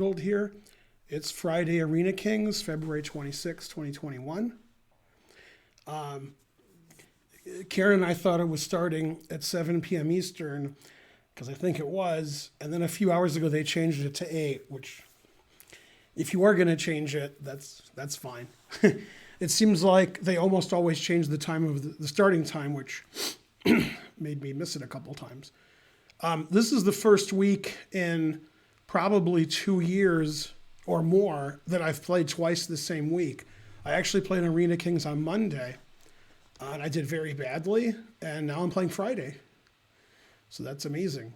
Here. It's Friday Arena Kings, February 26, 2021. Karen and I thought it was starting at 7 p.m. Eastern, because I think it was, and then a few hours ago they changed it to 8, which, if you are going to change it, that's fine. It seems like they almost always change the time of the starting time, which made me miss it a couple times. This is the first week in probably 2 years or more that I've played twice the same week. I actually played Arena Kings on Monday, and I did very badly, and now I'm playing Friday. So that's amazing.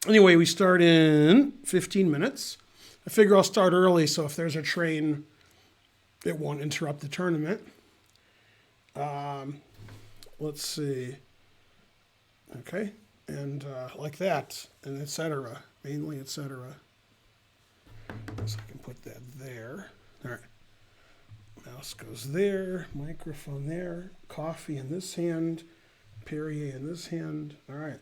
Anyway, we start in 15 minutes. I figure I'll start early, so if there's a train, it won't interrupt the tournament. Let's see. Okay, and like that, and etc. Mainly, etc. So I can put that there. All right. Mouse goes there. Microphone there. Coffee in this hand. Perrier in this hand. All right.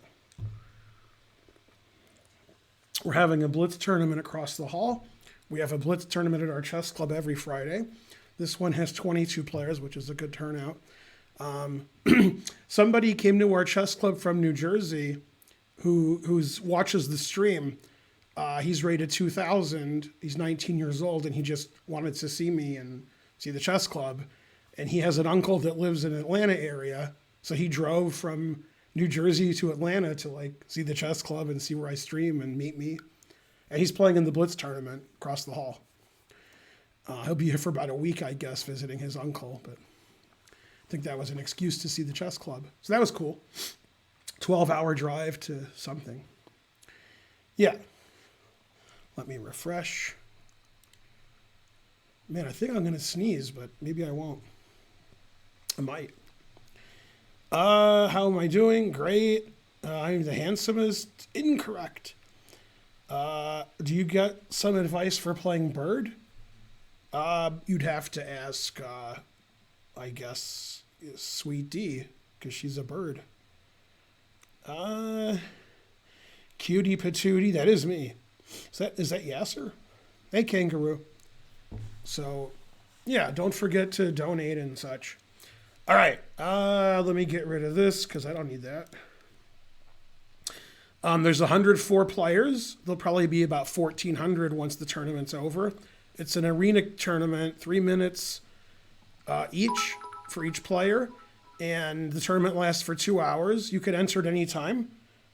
We're having a Blitz tournament across the hall. We have a Blitz tournament at our chess club every Friday. This one has 22 players, which is a good turnout. Somebody came to our chess club from New Jersey who watches the stream. He's rated 2,000. He's 19 years old, and he just wanted to see me and see the chess club. And he has an uncle that lives in Atlanta area, so he drove from New Jersey to Atlanta to see the chess club and see where I stream and meet me. And he's playing in the Blitz tournament across the hall. He'll be here for about a week, I guess, visiting his uncle. But I think that was an excuse to see the chess club. So that was cool. 12-hour drive to something. Yeah. Let me refresh. Man, I think I'm going to sneeze, but maybe I won't. I might. How am I doing? Great. I'm the handsomest. Incorrect. Do you get some advice for playing Bird? You'd have to ask, I guess, Sweet D, because she's a bird. Cutie Patootie, that is me. Is that Yasser? Hey, Kangaroo. So, yeah, don't forget to donate and such. All right, let me get rid of this because I don't need that. There's 104 players. There'll probably be about 1,400 once the tournament's over. It's an arena tournament, 3 minutes each for each player, and the tournament lasts for 2 hours. You could enter at any time.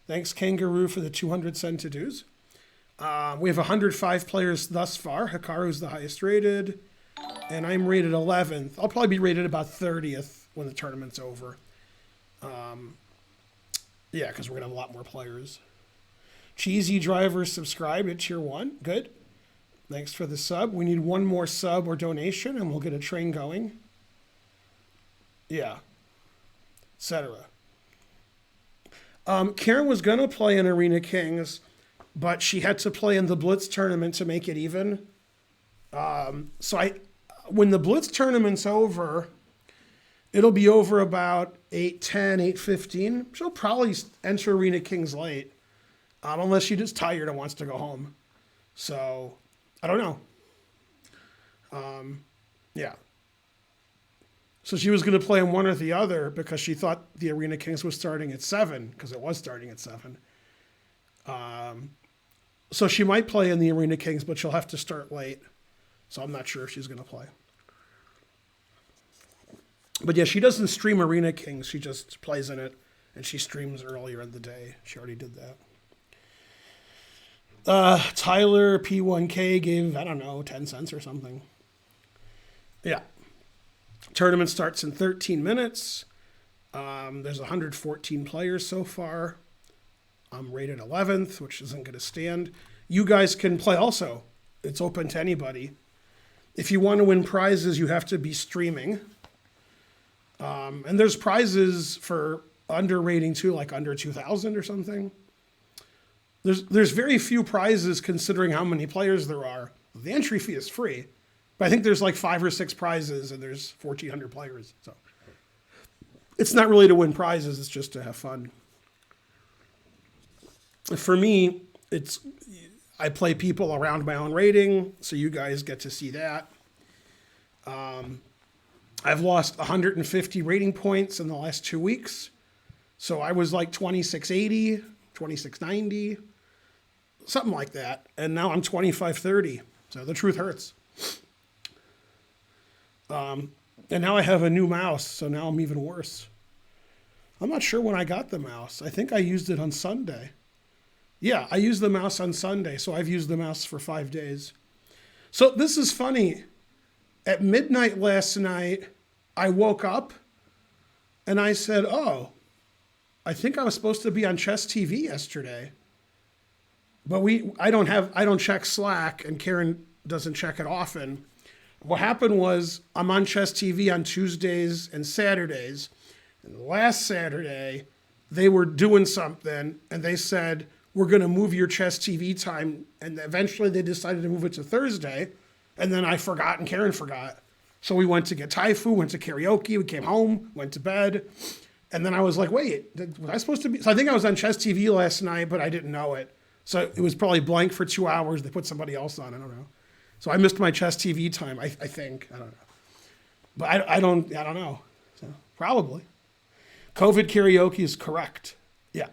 Thanks, Kangaroo, for the 200 cent to-dos. We have 105 players thus far. Hikaru's the highest rated, and I'm rated 11th. I'll probably be rated about 30th when the tournament's over. Yeah, because we're going to have a lot more players. Cheesy Driver subscribed at Tier 1. Good. Thanks for the sub. We need one more sub or donation, and we'll get a train going. Yeah. Etc. Karen was going to play in Arena Kings, but she had to play in the Blitz tournament to make it even. When the Blitz tournament's over, it'll be over about 8:10, 8:15. She'll probably enter Arena Kings late, unless she's just tired and wants to go home. So, I don't know. Yeah. So she was going to play in one or the other because she thought the Arena Kings was starting at 7, because it was starting at 7. So she might play in the Arena Kings, but she'll have to start late. So I'm not sure if she's going to play. But yeah, she doesn't stream Arena Kings. She just plays in it, and she streams earlier in the day. She already did that. Tyler P1K gave, I don't know, 10 cents or something. Yeah. Tournament starts in 13 minutes. There's 114 players so far. I'm rated 11th, which isn't going to stand. You guys can play also. It's open to anybody. If you want to win prizes, you have to be streaming. And there's prizes for under rating too, like under 2,000 or something. There's very few prizes considering how many players there are. The entry fee is free, but I think there's like 5 or 6 prizes and there's 1,400 players. So it's not really to win prizes, it's just to have fun. For me, I play people around my own rating, so you guys get to see that. I've lost 150 rating points in the last 2 weeks. So I was like 2680, 2690, something like that. And now I'm 2530. So the truth hurts. And now I have a new mouse, so now I'm even worse. I'm not sure when I got the mouse. I think I used it on Sunday. Yeah, I used the mouse on Sunday, so I've used the mouse for 5 days. So this is funny. At midnight last night, I woke up and I said, oh, I think I was supposed to be on Chess TV yesterday. But I don't check Slack, and Karen doesn't check it often. What happened was I'm on Chess TV on Tuesdays and Saturdays. And last Saturday, they were doing something and they said, we're going to move your Chess TV time. And eventually they decided to move it to Thursday. And then I forgot and Karen forgot. So we went to get Thai food, went to karaoke, we came home, went to bed. And then I was like, wait, was I supposed to be? So I think I was on Chess TV last night, but I didn't know it. So it was probably blank for 2 hours. They put somebody else on, I don't know. So I missed my Chess TV time, I think. I don't know. But I don't know. So probably. COVID karaoke is correct. Yeah.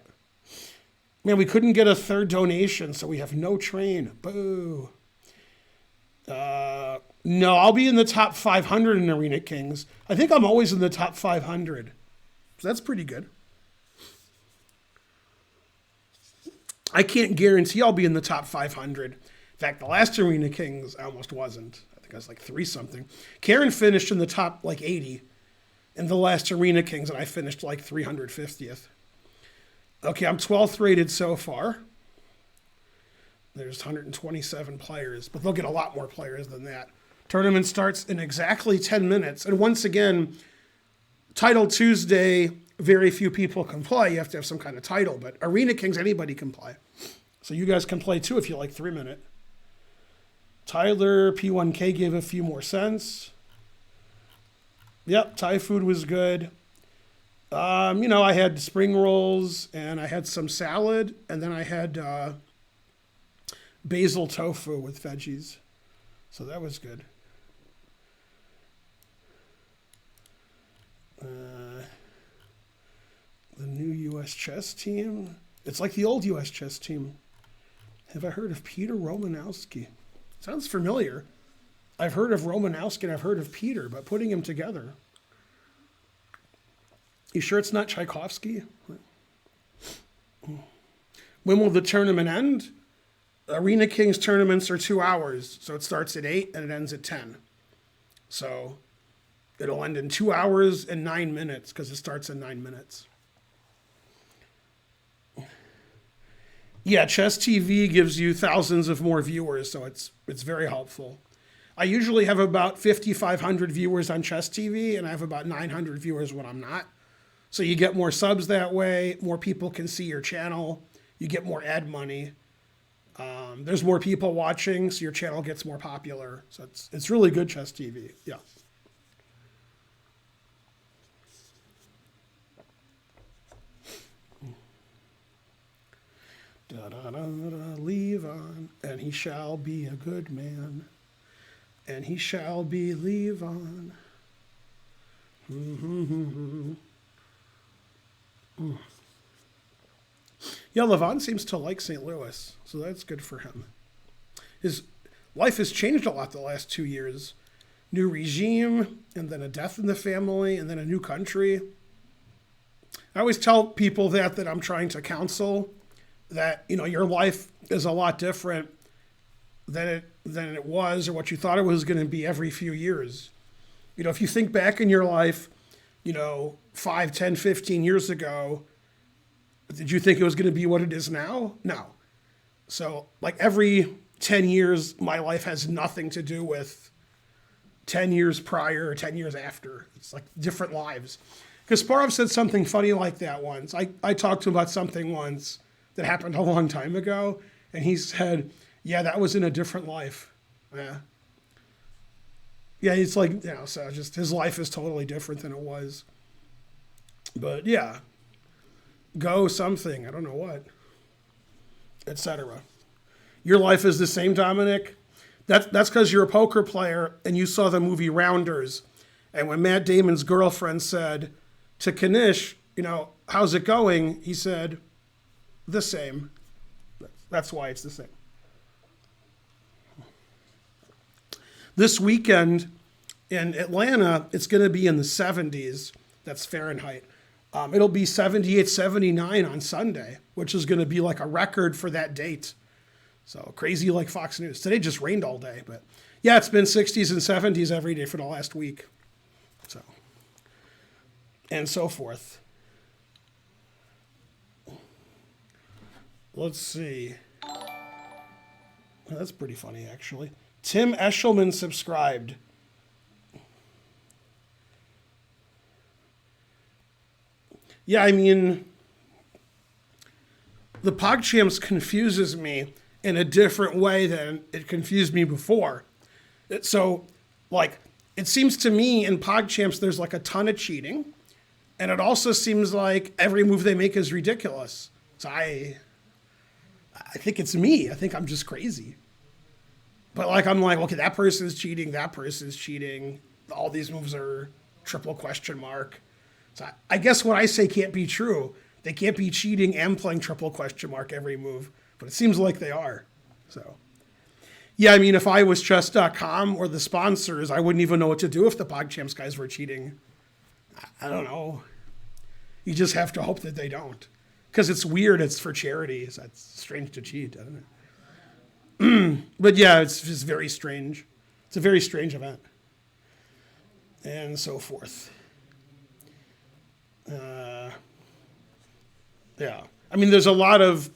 Man, we couldn't get a third donation, so we have no train. Boo. No, I'll be in the top 500 in Arena Kings. I think I'm always in the top 500. So that's pretty good. I can't guarantee I'll be in the top 500. In fact, the last Arena Kings, I almost wasn't. I think I was like 3-something. Karen finished in the top like 80 in the last Arena Kings, and I finished like 350th. Okay, I'm 12th rated so far. There's 127 players, but they'll get a lot more players than that. Tournament starts in exactly 10 minutes. And once again, Title Tuesday, very few people can play. You have to have some kind of title, but Arena Kings, anybody can play. So you guys can play too if you like 3-minute. Tyler P1K gave a few more cents. Yep, Thai food was good. I had spring rolls and I had some salad, and then I had basil tofu with veggies. So that was good. The new U.S. chess team. It's like the old U.S. chess team. Have I heard of Peter Romanowski? Sounds familiar. I've heard of Romanowski and I've heard of Peter, but putting him together. You sure it's not Tchaikovsky? When will the tournament end? Arena Kings tournaments are 2 hours. So it starts at 8 and it ends at 10. So it'll end in 2 hours and 9 minutes because it starts in 9 minutes. Yeah, Chess TV gives you thousands of more viewers, so it's very helpful. I usually have about 5,500 viewers on Chess TV, and I have about 900 viewers when I'm not. So you get more subs that way, more people can see your channel, you get more ad money. There's more people watching, so your channel gets more popular. So it's really good, Chess TV, yeah. Leave on, and he shall be a good man, and he shall be leave on. Yeah, Levon seems to like St. Louis, so that's good for him. His life has changed a lot the last 2 years. New regime, and then a death in the family, and then a new country. I always tell people that I'm trying to counsel that, your life is a lot different than it was or what you thought it was going to be every few years. If you think back in your life, 5, 10, 15 years ago, did you think it was going to be what it is now? No. So like every 10 years, my life has nothing to do with 10 years prior or 10 years after. It's like different lives. Kasparov said something funny like that once. I talked to him about something once that happened a long time ago, and he said, yeah, that was in a different life. Yeah. Yeah, it's like, so just his life is totally different than it was. But yeah, go something, I don't know what, etc. Your life is the same, Dominic. That's because you're a poker player and you saw the movie Rounders. And when Matt Damon's girlfriend said to Kanish, how's it going? He said, the same. That's why it's the same. This weekend in Atlanta, it's going to be in the 70s. That's Fahrenheit. It'll be 78, 79 on Sunday, which is going to be like a record for that date. So crazy like Fox News. Today just rained all day, but yeah, it's been 60s and 70s every day for the last week. So, and so forth. Let's see. Oh, that's pretty funny, actually. Tim Eshelman subscribed. Yeah, I mean, the PogChamps confuses me in a different way than it confused me before. So, like, it seems to me in PogChamps there's like a ton of cheating, and it also seems like every move they make is ridiculous. So I think it's me. I think I'm just crazy. But like I'm like, okay, that person's cheating, that person's cheating. All these moves are triple question mark. So I guess what I say can't be true. They can't be cheating and playing triple question mark every move, but it seems like they are. So, yeah, I mean, if I was chess.com or the sponsors, I wouldn't even know what to do if the PogChamps guys were cheating. I don't know. You just have to hope that they don't. Because it's weird. It's for charities. That's strange to cheat. I don't know. But yeah, it's just very strange. It's a very strange event. And so forth. Yeah. I mean, there's a lot of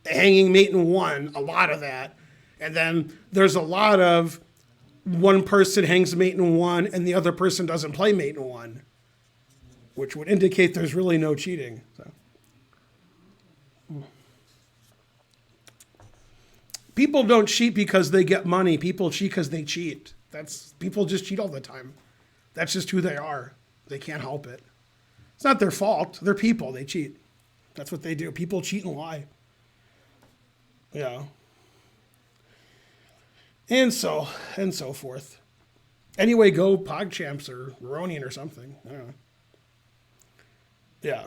hanging mate in one, a lot of that. And then there's a lot of one person hangs mate in one and the other person doesn't play mate in one, which would indicate there's really no cheating. So. People don't cheat because they get money. People cheat because they cheat. People just cheat all the time. That's just who they are. They can't help it. It's not their fault. They're people. They cheat. That's what they do. People cheat and lie. Yeah. And so forth. Anyway, go PogChamps or Ronian or something. I don't know. Yeah.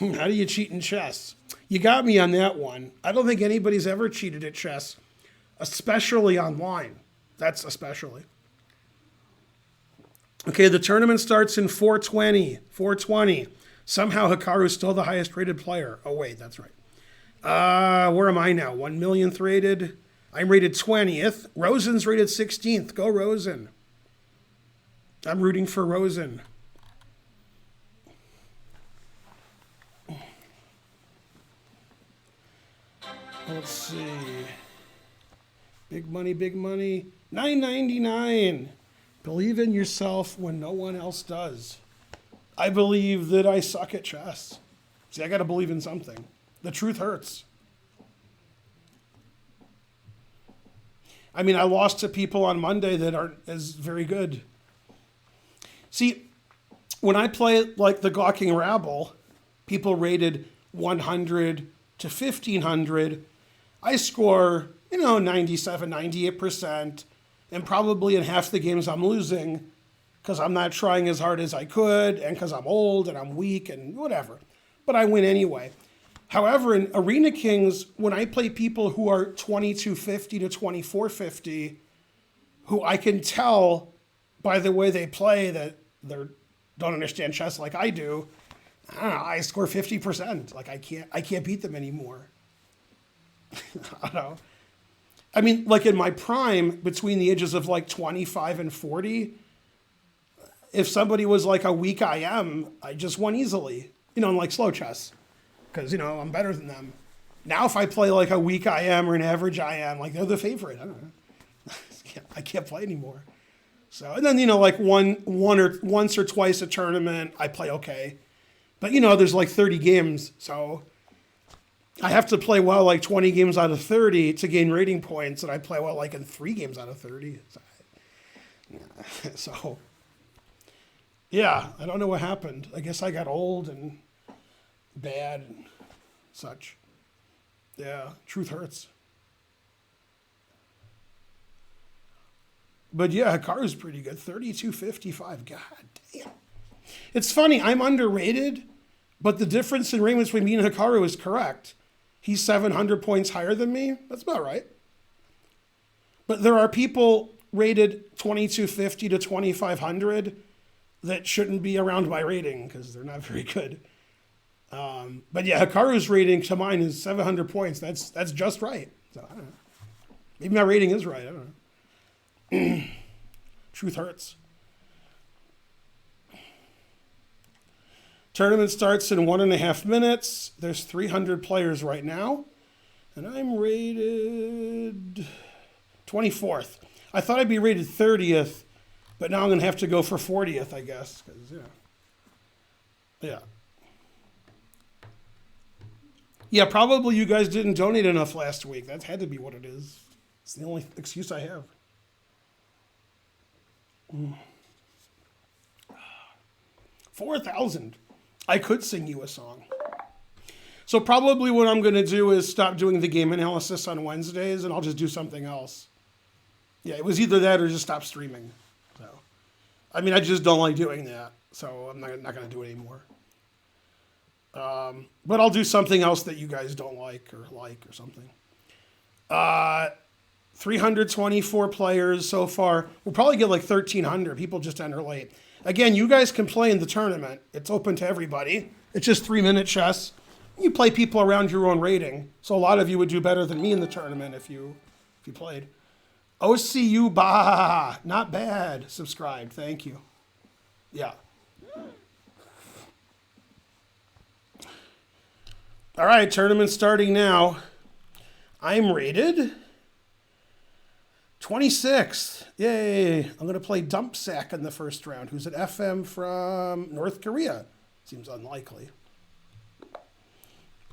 How do you cheat in chess? You got me on that one. I don't think anybody's ever cheated at chess, especially online. That's especially. Okay, the tournament starts in 420. 420. Somehow Hikaru's still the highest rated player. Oh, wait, that's right. Where am I now? 1 millionth rated. I'm rated 20th. Rosen's rated 16th. Go Rosen. I'm rooting for Rosen. Let's see. Big money, big money. $9.99. Believe in yourself when no one else does. I believe that I suck at chess. See, I got to believe in something. The truth hurts. I mean, I lost to people on Monday that aren't as very good. See, when I play like the Gawking Rabble, people rated 100 to 1500. I score, 97, 98%, and probably in half the games I'm losing because I'm not trying as hard as I could and because I'm old and I'm weak and whatever. But I win anyway. However, in Arena Kings, when I play people who are 2250 to 2450, who I can tell by the way they play that they don't understand chess like I do, I don't know, I score 50%. Like I can't beat them anymore. I don't know. I mean, like in my prime, between the ages of like 25 and 40, if somebody was like a weak IM, I just won easily, in like slow chess. Because, I'm better than them. Now if I play like a weak IM or an average IM, like they're the favorite. I don't know. I can't play anymore. So, and then, like once or twice a tournament, I play okay. But, there's like 30 games, so I have to play well like 20 games out of 30 to gain rating points, and I play well like in 3 games out of 30. So, yeah, I don't know what happened. I guess I got old and bad and such. Yeah, truth hurts. But yeah, Hikaru's pretty good. 32.55. God damn. It's funny, I'm underrated, but the difference in rank between me and Hikaru is correct. He's 700 points higher than me. That's about right. But there are people rated 2250 to 2500 that shouldn't be around my rating because they're not very good. But yeah, Hikaru's rating to mine is 700 points. That's just right. So I don't know. Maybe my rating is right. I don't know. Truth hurts. Tournament starts in 1.5 minutes. There's 300 players right now. And I'm rated 24th. I thought I'd be rated 30th, but now I'm going to have to go for 40th, I guess. 'Cause, yeah. Yeah, probably you guys didn't donate enough last week. That had to be what it is. It's the only excuse I have. 4,000. I could sing you a song. So probably what I'm going to do is stop doing the game analysis on Wednesdays, and I'll just do something else. Yeah, it was either that or just stop streaming. So, I mean, I just don't like doing that, so I'm not going to do it anymore. But I'll do something else that you guys don't like or something. 324 players so far. We'll probably get like 1,300. People just enter late. Again, you guys can play in the tournament. It's open to everybody. It's just 3-minute chess. You play people around your own rating. So a lot of you would do better than me in the tournament if you played. OCU Bah, not bad. Subscribed. Thank you. Yeah. All right, tournament starting now. I'm rated 26th. Yay. I'm going to play Dump Sack in the first round, who's an FM from North Korea. Seems unlikely.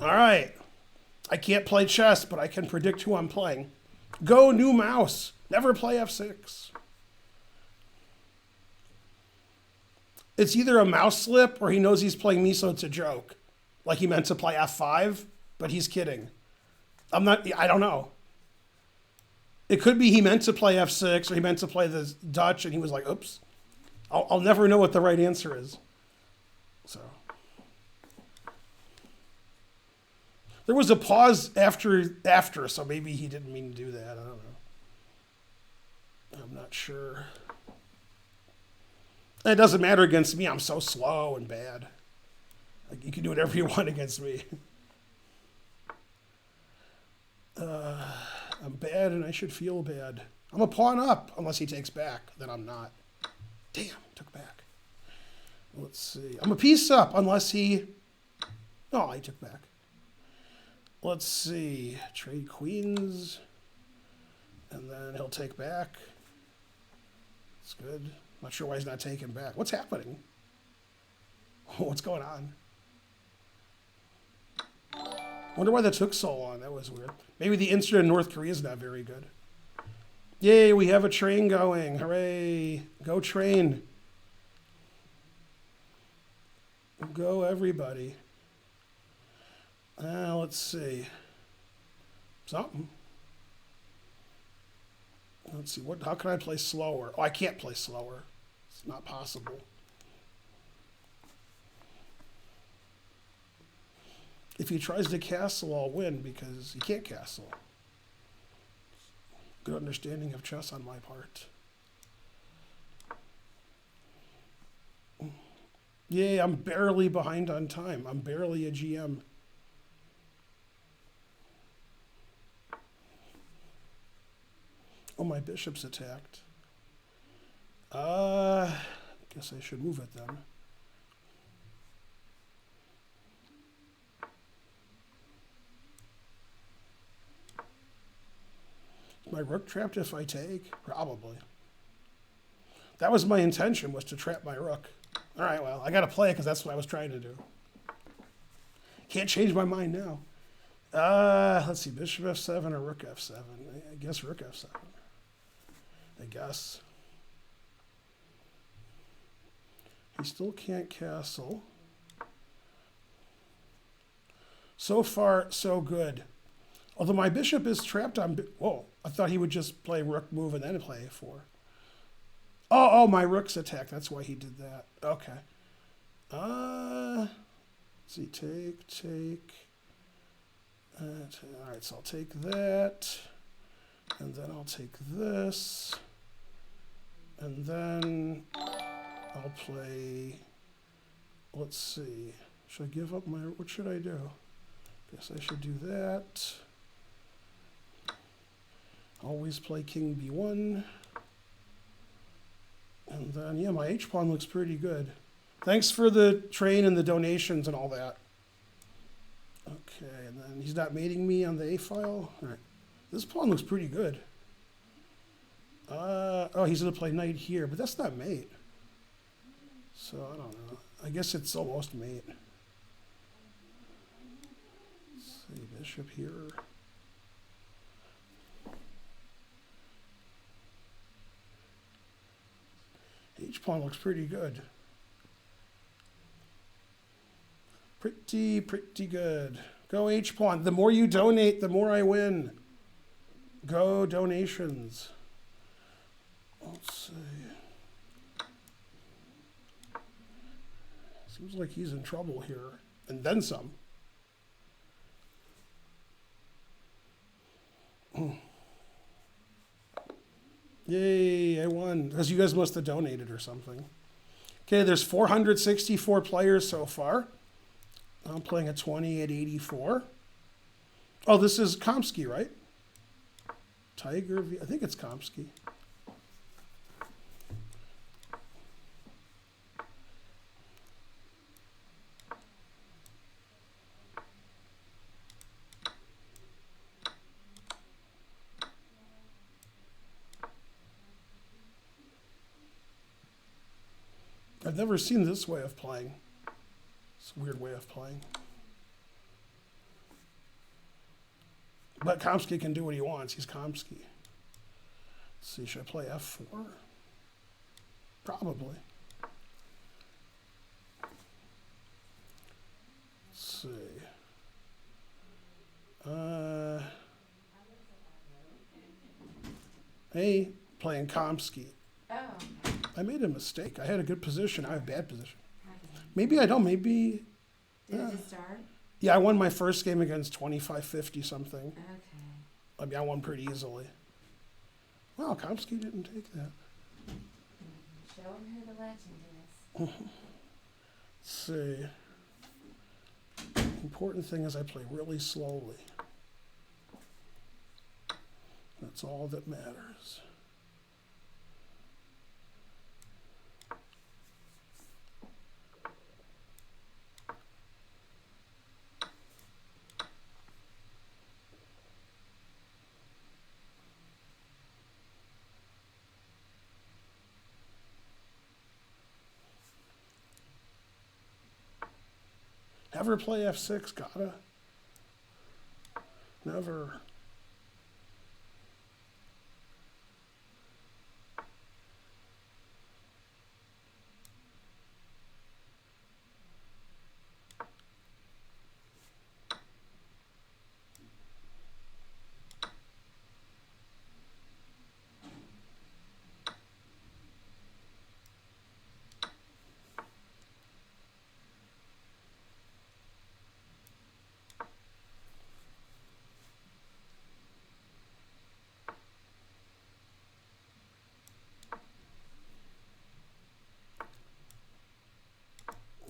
All right. I can't play chess, but I can predict who I'm playing. Go new mouse. Never play F6. It's either a mouse slip or he knows he's playing me, so it's a joke. Like he meant to play F5, but he's kidding. I don't know. It could be he meant to play F6 or he meant to play the Dutch and he was like, oops. I'll never know what the right answer is. So. There was a pause after, so maybe he didn't mean to do that. I don't know. I'm not sure. It doesn't matter against me. I'm so slow and bad. Like, you can do whatever you want against me. I'm bad and I should feel bad. I'm a pawn up unless he takes back. Then I'm not. Damn, took back. Let's see. I'm a piece up unless he... Oh, he took back. Let's see. Trade queens. And then he'll take back. That's good. Not sure why he's not taking back. What's happening? What's going on? Wonder why that took so long. That was weird. Maybe the internet in North Korea is not very good. Yay, we have a train going. Hooray. Go train. Go everybody. Let's see. Something. Let's see. How can I play slower? Oh, I can't play slower. It's not possible. If he tries to castle, I'll win because he can't castle. Good understanding of chess on my part. Yay, I'm barely behind on time. I'm barely a GM. Oh, my bishop's attacked. Guess I should move it then. My rook trapped if I take? Probably. That was my intention, was to trap my rook. All right, well, I got to play it because that's what I was trying to do. Can't change my mind now. Let's see, bishop f7 or rook f7. I guess rook f7. I guess. He still can't castle. So far, so good. Although my bishop is trapped on. Whoa! I thought he would just play rook move and then play a 4. Oh, my rook's attacked. That's why he did that. Okay. Let's see, take. All right, so I'll take that, and then I'll take this, and then I'll play. Let's see. Should I give up my? What should I do? Guess I should do that. Always play king b1. And then, yeah, my h-pawn looks pretty good. Thanks for the train and the donations and all that. Okay, and then he's not mating me on the a-file. All right. This pawn looks pretty good. Oh, he's going to play knight here, but that's not mate. So, I don't know. I guess it's almost mate. Let's see, bishop here. H-pawn looks pretty good. Pretty good. Go H-pawn. The more you donate, the more I win. Go donations. Let's see. Seems like he's in trouble here. And then some. Yay, I won. Because you guys must have donated or something. Okay, there's 464 players so far. I'm playing a 20 at 84. Oh, this is Komsky, right? Tiger, I think it's Komsky. I've never seen this way of playing. It's a weird way of playing. But Komsky can do what he wants. He's Komsky. Let's see, should I play f4? Probably. Let's see. Hey, playing Komsky. Oh. I made a mistake. I had a good position. I have a bad position. Maybe I don't. Maybe. Did it just start? Yeah, I won my first game against 25-50 something. Okay. I mean, I won pretty easily. Wow, Komsky didn't take that. Show him who the legend is. Let's see. Important thing is I play really slowly. That's all that matters. Ever play f6? Gotta. Never.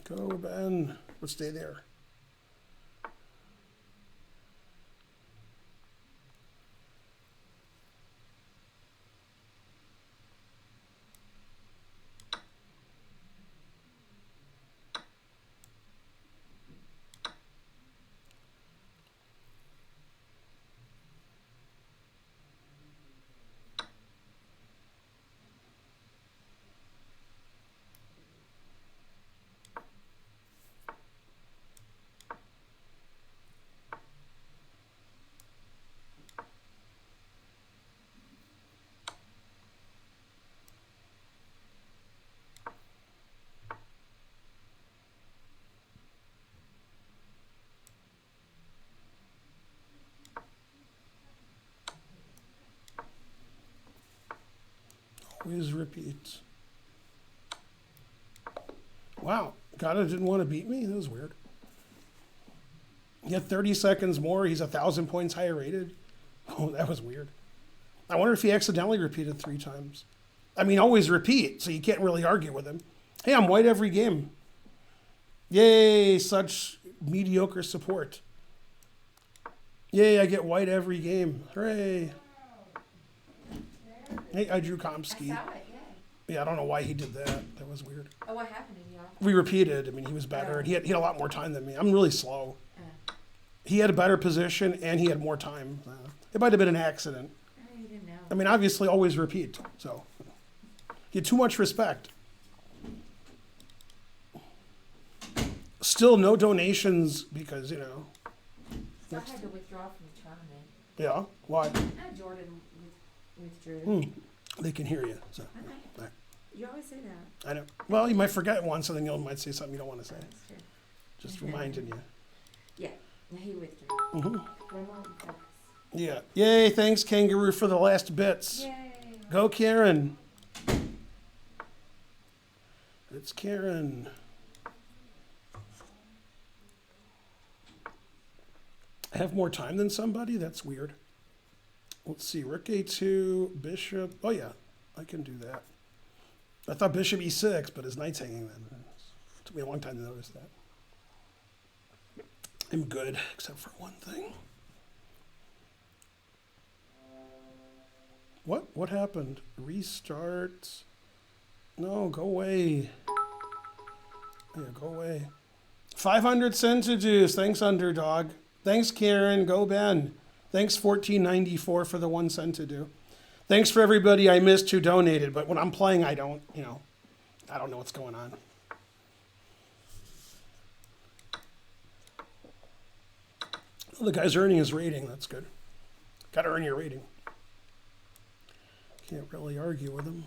Go, Ben. Let's stay there. Quiz repeat. Wow, Gata didn't want to beat me? That was weird. He had 30 seconds more. He's 1,000 points higher rated. Oh, that was weird. I wonder if he accidentally repeated 3 times. I mean, always repeat, so you can't really argue with him. Hey, I'm white every game. Yay, such mediocre support. Yay, I get white every game. Hooray. Hey, I drew I Komsky. saw it, yeah. Yeah, I don't know why he did that. That was weird. Oh, what happened in y'all? We repeated. I mean, he was better, and he had a lot more time than me. I'm really slow. He had a better position, and he had more time. It might have been an accident. I didn't know. I mean, obviously, always repeat. So, he had too much respect. Still, no donations because, you know. So I had to withdraw from the tournament. Yeah, why? Jordan withdrew. They can hear you. So, Okay. You always say that. I know. Well, you might forget once, and then you might say something you don't want to say. That's true. Just reminding you. Yeah, he withdrew. Mm-hmm. Remote focus. Yeah. Yay, thanks, Kangaroo, for the last bits. Yay. Go, Karen. It's Karen. I have more time than somebody? That's weird. Let's see. Rook A2, Bishop. Oh, yeah. I can do that. I thought Bishop E6, but his knight's hanging then. It took me a long time to notice that. I'm good, except for one thing. What? What happened? Restart. No, go away. Yeah, go away. 500 centijuice. Thanks, Underdog. Thanks, Karen. Go, Ben. Thanks, 1494 for the 1 cent to do. Thanks for everybody I missed who donated, but when I'm playing, I don't know what's going on. Well, the guy's earning his rating. That's good. Got to earn your rating. Can't really argue with him.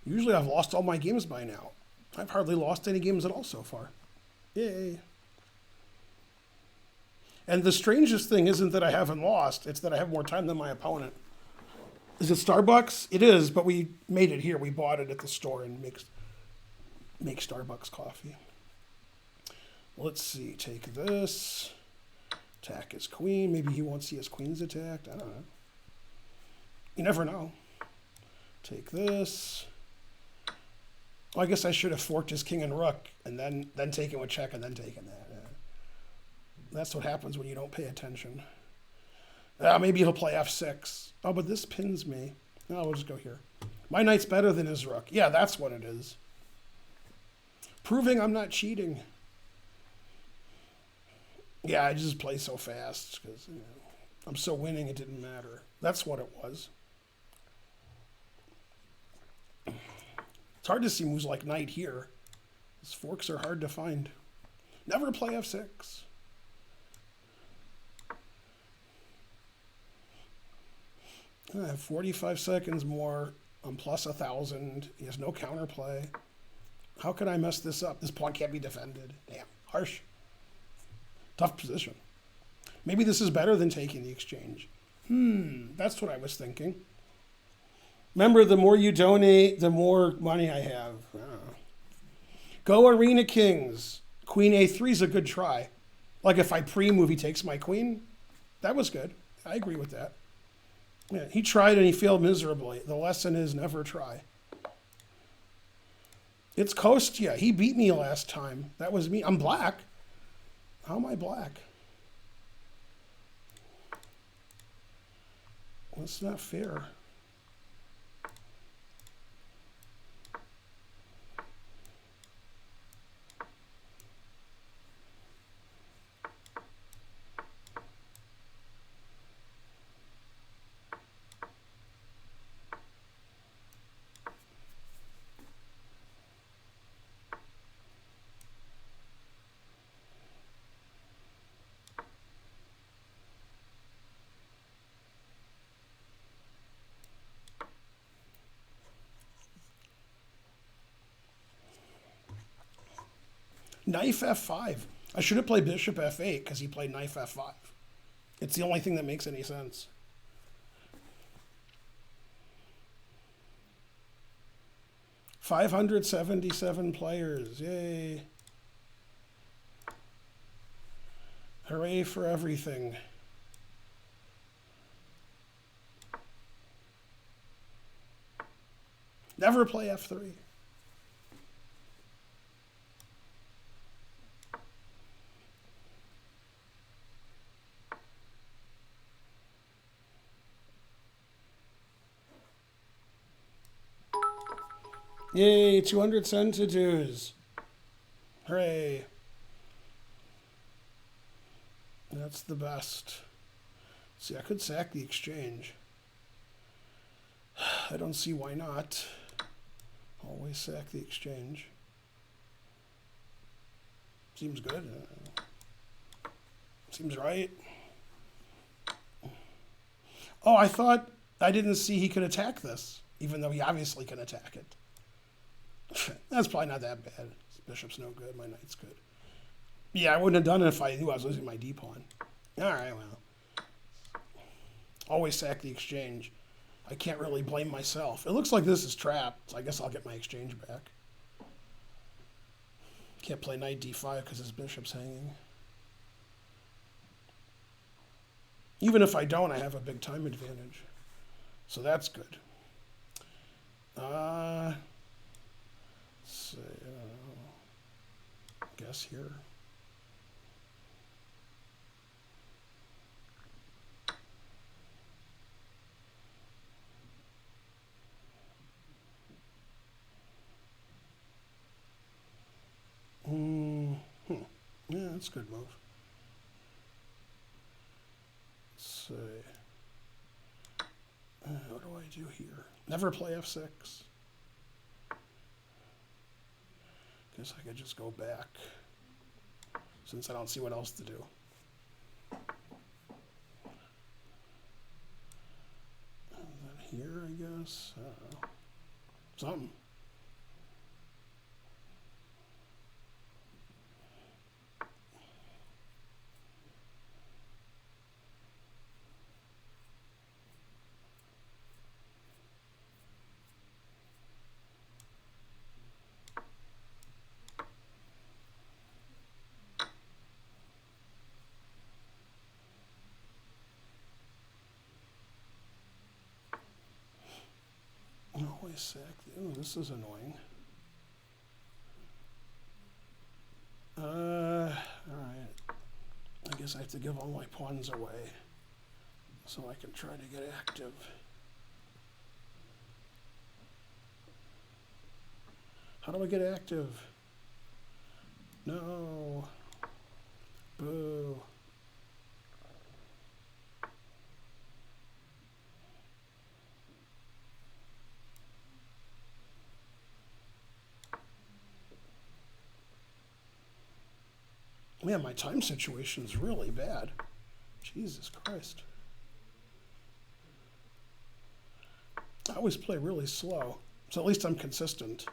Usually I've lost all my games by now. I've hardly lost any games at all so far. Yay. And the strangest thing isn't that I haven't lost, it's that I have more time than my opponent. Is it Starbucks? It is, but we made it here. We bought it at the store and make Starbucks coffee. Let's see, take this. Attack his queen. Maybe he won't see his queens attacked. I don't know. You never know. Take this. Well, I guess I should have forked his king and rook and then taken with check and then taken that. That's what happens when you don't pay attention. Maybe he'll play f6. Oh, but this pins me. No, we'll just go here. My knight's better than his rook. Yeah, that's what it is. Proving I'm not cheating. Yeah, I just play so fast because I'm so winning it didn't matter. That's what it was. It's hard to see moves like knight here. These forks are hard to find. Never play f6. I have 45 seconds more. I'm plus 1,000. He has no counterplay. How could I mess this up? This pawn can't be defended. Damn, harsh. Tough position. Maybe this is better than taking the exchange. That's what I was thinking. Remember, the more you donate, the more money I have. Go Arena Kings. Queen A3 is a good try. Like if I pre-move, he takes my queen. That was good. I agree with that. Yeah, he tried and he failed miserably. The lesson is never try. It's Kostya. He beat me last time. That was me. I'm black. How am I black? That's not fair. Knife f5. I should have played bishop f8 because he played knife f5. It's the only thing that makes any sense. $577 players. Yay. Hooray for everything. Never play f3. Yay, 200 sentences. Hooray. That's the best. See, I could sack the exchange. I don't see why not. Always sack the exchange. Seems good. Seems right. Oh, I thought I didn't see he could attack this, even though he obviously can attack it. That's probably not that bad. This bishop's no good. My knight's good. Yeah, I wouldn't have done it if I knew I was losing my d-pawn. All right, well. Always sack the exchange. I can't really blame myself. It looks like this is trapped, so I guess I'll get my exchange back. Can't play knight d5 because his bishop's hanging. Even if I don't, I have a big time advantage. So that's good. Let's see, I guess here. Yeah, that's a good move. Let's see. What do I do here? Never play f6. Guess I could just go back, since I don't see what else to do. And then here, I guess. Something. Always sack. Oh, this is annoying. All right. I guess I have to give all my pawns away so I can try to get active. How do I get active? No. Boo. Man, my time situation is really bad. Jesus Christ. I always play really slow, so at least I'm consistent.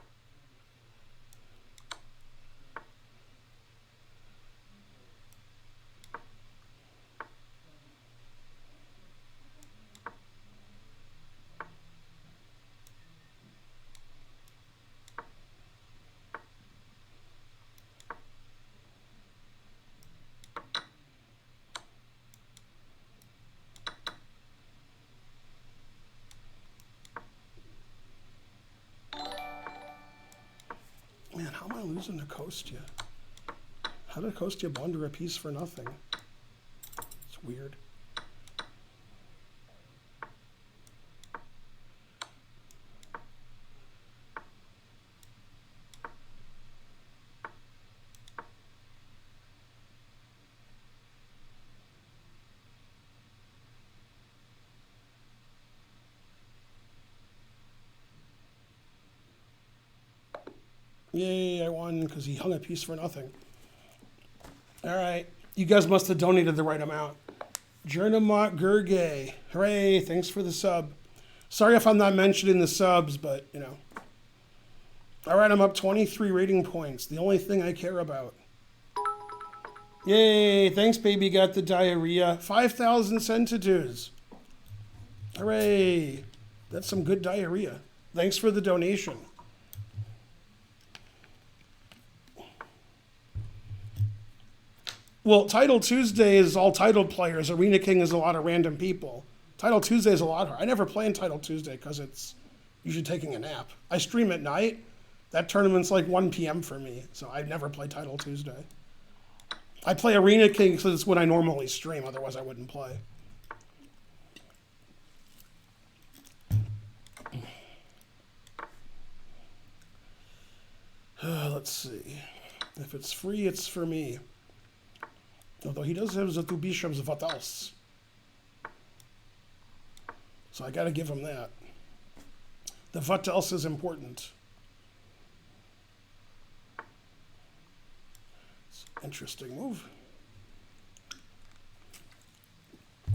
Man, how am I losing to Kostya? How did Kostya blunder a piece for nothing? It's weird. Yay, I won because he hung a piece for nothing. All right. You guys must have donated the right amount. Jernamot Gerge. Hooray, thanks for the sub. Sorry if I'm not mentioning the subs, but, you know. All right, I'm up 23 rating points. The only thing I care about. Yay! Thanks, baby. Got the diarrhea. 5,000 centitudes. Hooray! That's some good diarrhea. Thanks for the donation. Well, Title Tuesday is all titled players. Arena King is a lot of random people. Title Tuesday is a lot hard. I never play in Title Tuesday because it's usually taking a nap. I stream at night. That tournament's like 1 p.m. for me, so I never play Title Tuesday. I play Arena King because it's when I normally stream. Otherwise, I wouldn't play. Let's see. If it's free, it's for me. Although he does have the two bishops, what else? So I gotta give him that. The what else is important. It's an interesting move.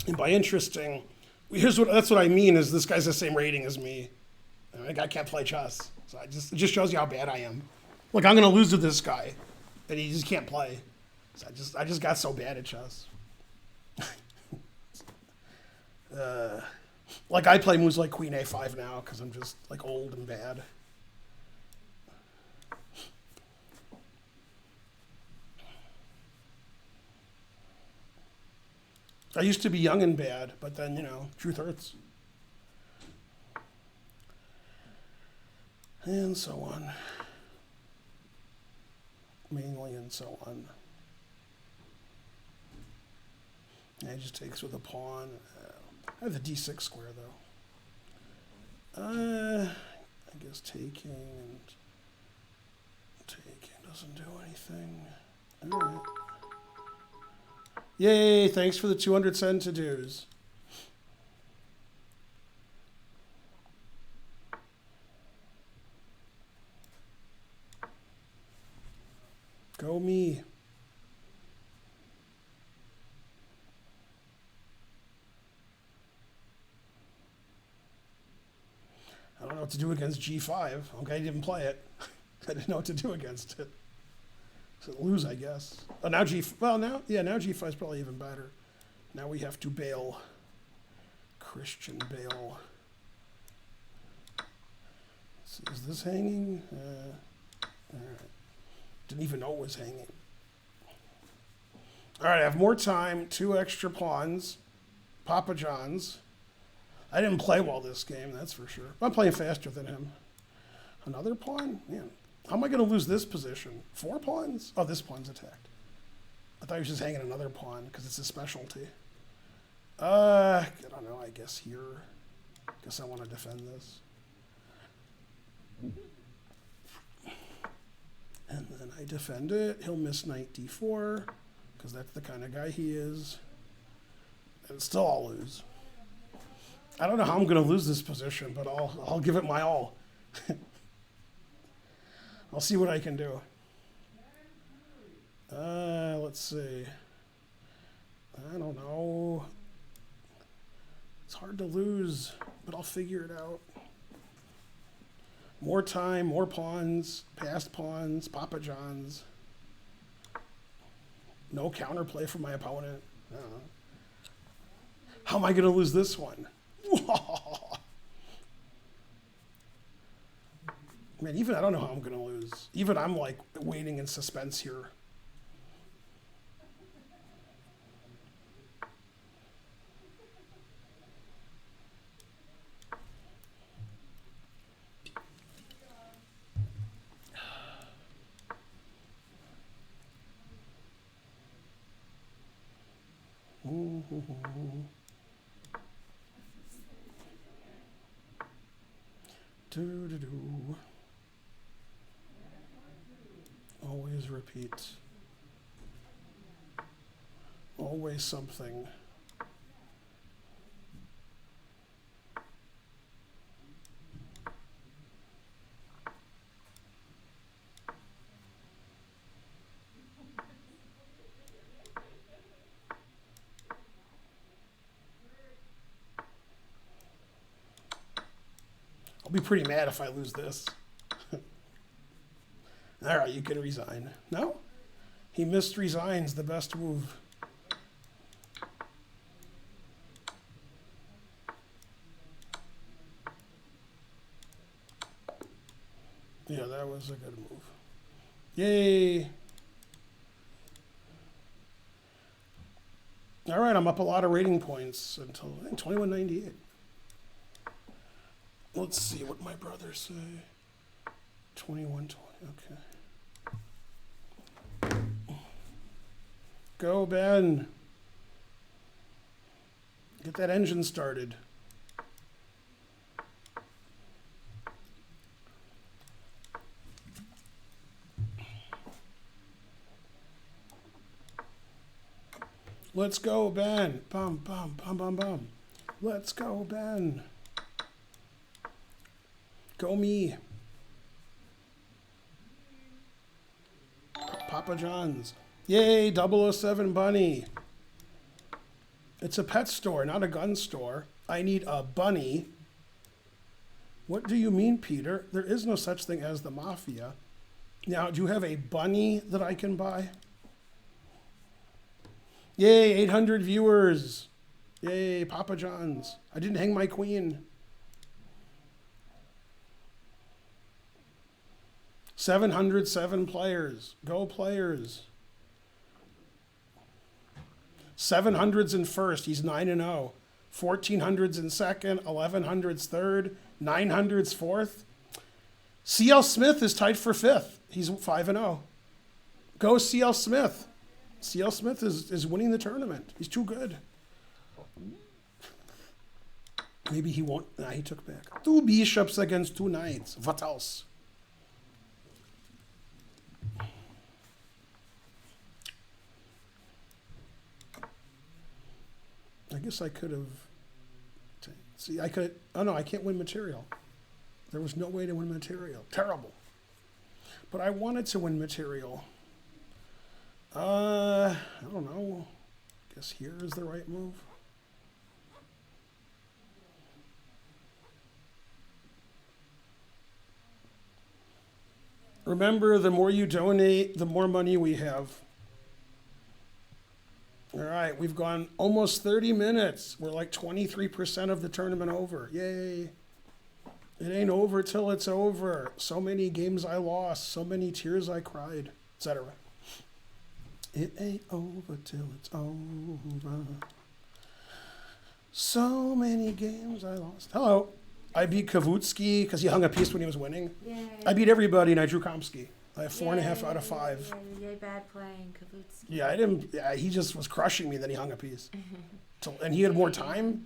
And by interesting, that's what I mean is this guy's the same rating as me. And I can't play chess. So it just shows you how bad I am. Look, I'm gonna lose to this guy. And he just can't play. So I just got so bad at chess. Like I play moves like Queen A5 now because I'm just like old and bad. I used to be young and bad, but then, truth hurts. And so on. Mainly and so on. Yeah, he just takes with a pawn. I have the d6 square, though. I guess taking doesn't do anything. All right. Yay, thanks for the 200 centitudes. Go me. I don't know what to do against g5. Okay, I didn't play it. I didn't know what to do against it. So lose, I guess. Oh, now now g5 is probably even better. Now we have to bail. Christian bail. Let's see, is this hanging? All right. Didn't even know it was hanging. All right, I have more time. 2 extra pawns. Papa John's. I didn't play well this game, that's for sure. I'm playing faster than him. Another pawn? Man, how am I going to lose this position? 4 pawns? Oh, this pawn's attacked. I thought he was just hanging another pawn because it's a specialty. I don't know, I guess here. Guess I want to defend this. And then I defend it. He'll miss knight d4 because that's the kind of guy he is. And still I'll lose. I don't know how I'm going to lose this position, but I'll give it my all. I'll see what I can do. Let's see. I don't know. It's hard to lose, but I'll figure it out. More time, more pawns, passed pawns, Papa John's. No counterplay from my opponent. I don't know. How am I going to lose this one? Man, even I don't know how I'm going to lose. Even I'm like waiting in suspense here. Do. Always repeat. Always something. I'll be pretty mad if I lose this. All right, you can resign. No? He missed resigns, the best move. Yeah, that was a good move. Yay! All right, I'm up a lot of rating points until I think 2198. Let's see what my brothers say. 2120. Okay. Go, Ben. Get that engine started. Let's go, Ben. Bum, bum, bum, bum, bum. Let's go, Ben. Go me. Papa John's. Yay, 007 bunny. It's a pet store, not a gun store. I need a bunny. What do you mean, Peter? There is no such thing as the mafia. Now, do you have a bunny that I can buy? Yay, 800 viewers. Yay, Papa John's. I didn't hang my queen. 707 players. Go players. 700s in first. He's 9-0. 1400s in second. 1100s third. 900s fourth. CL Smith is tied for fifth. He's 5-0. Go CL Smith. CL Smith is winning the tournament. He's too good. Maybe he won't. Nah, he took back. 2 bishops against 2 knights. What else? I guess I could have. See, I could. Oh no, I can't win material. There was no way to win material. Terrible. But I wanted to win material. I don't know. Guess here is the right move. Remember, the more you donate, the more money we have. All right, we've gone almost 30 minutes. We're like 23% of the tournament over. Yay. It ain't over till it's over. So many games I lost, so many tears I cried, etc. It ain't over till it's over. So many games I lost. Hello. I beat Kavutsky because he hung a piece when he was winning. Yay. I beat everybody and I drew Komsky. I have 4.5 out of 5. Yay, bad playing, Kavutsky. Yeah, I didn't. Yeah, he just was crushing me. Then he hung a piece, and he had more time.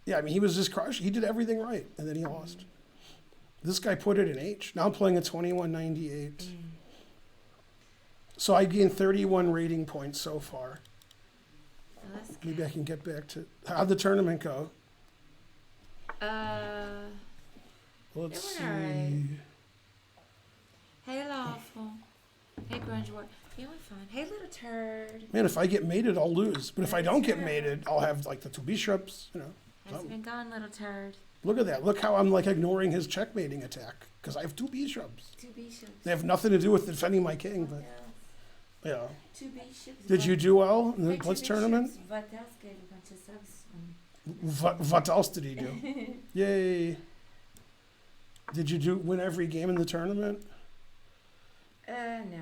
Yeah, I mean, he was just crushing. He did everything right, and then he lost. This guy put it in H. Now I'm playing at 2198. So I gained 31 rating points so far. Oh, that's good. Maybe I can get back to how'd the tournament go? Let's It went alright. see. Hey, Lawful. Hey, Grunge War. You went fine. Hey, little turd. Man, if I get mated, I'll lose. But if I don't get mated, I'll have like the 2 bishops. You know. How's it been going, little turd? Look at that. Look how I'm like ignoring his checkmating attack because I have 2 bishops. 2 bishops. They have nothing to do with defending my king, What but else? yeah. 2 bishops. Did you do well in the Hey, 2 Blitz tournament? bishops. What else gave a bunch of subs? What else did he do? Yay. Did you win every game in the tournament? No.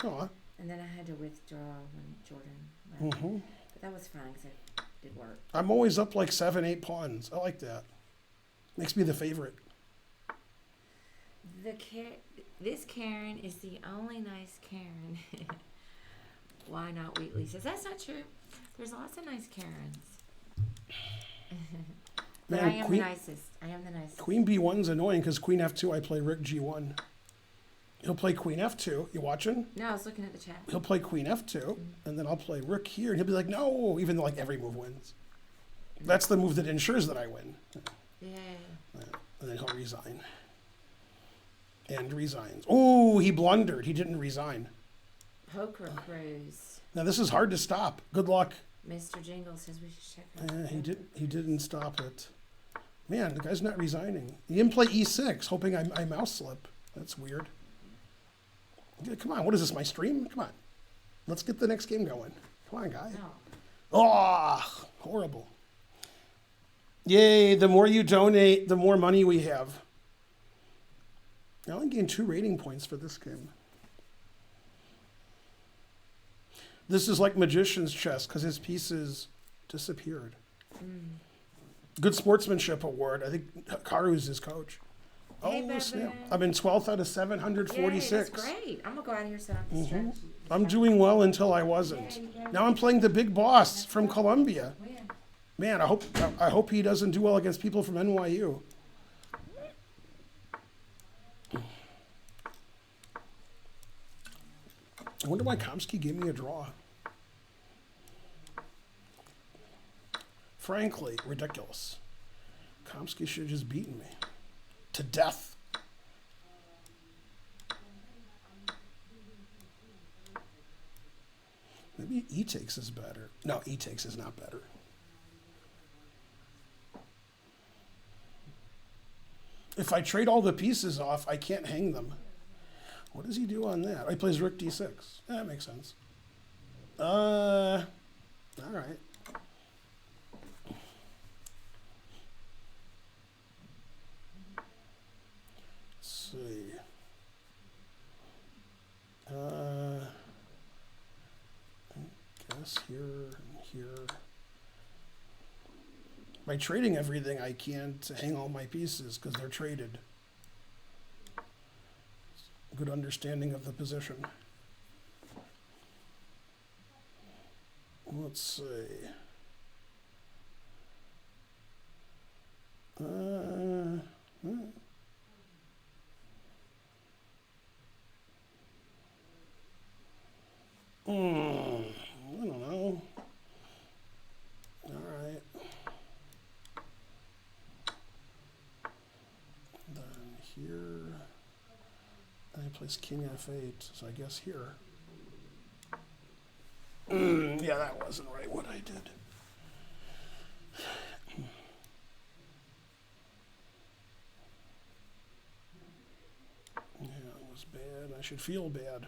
Oh, And then I had to withdraw when Jordan left. hmm But that was fine because it did work. I'm always up like 7, 8 pawns. I like that. Makes me the favorite. This Karen is the only nice Karen. Why not Wheatley says that's not true. There's lots of nice Karens. But Man, I am Queen- the nicest. I am the nicest. Queen B1's annoying because Queen F2, I play Rick G1. He'll play Queen F2. You watching? No, I was looking at the chat. He'll play Queen F2, and then I'll play Rook here, and he'll be like, no, even though like every move wins. That's the move that ensures that I win. Yeah. And then he'll resign. And resigns. Oh, he blundered. He didn't resign. Poker Cruise. Now this is hard to stop. Good luck. Mr. Jingle says we should check out. He didn't stop it. Man, the guy's not resigning. He didn't play E6, hoping I mouse slip. That's weird. Yeah, come on, what is this, my stream? Come on. Let's get the next game going. Come on, guy. No. Oh, horrible. Yay, the more you donate, the more money we have. I only gained 2 rating points for this game. This is like Magician's Chess because his pieces disappeared. Good sportsmanship award. I think Karu's his coach. Hey, Oh, snap. Bevin. I'm in 12th out of Yay, 746. that's great. I'm gonna go out of here so I don't have to stretch. I'm doing well until I wasn't. Now I'm playing the big boss from Columbia. Win. Man, I hope he doesn't do well against people from NYU. I wonder why Komsky gave me a draw. Frankly, ridiculous. Komsky should have just beaten me. To death. Maybe E-takes is better. No, E-takes is not better. If I trade all the pieces off, I can't hang them. What does he do on that? Oh, he plays Rook D6. That makes sense. All right. Let's see. I guess here and here. By trading everything, I can't hang all my pieces because they're traded. Good understanding of the position. Let's see. I don't know. All right. Then here. And he plays King F8, so I guess here. Yeah, that wasn't right what I did. Yeah, it was bad. I should feel bad.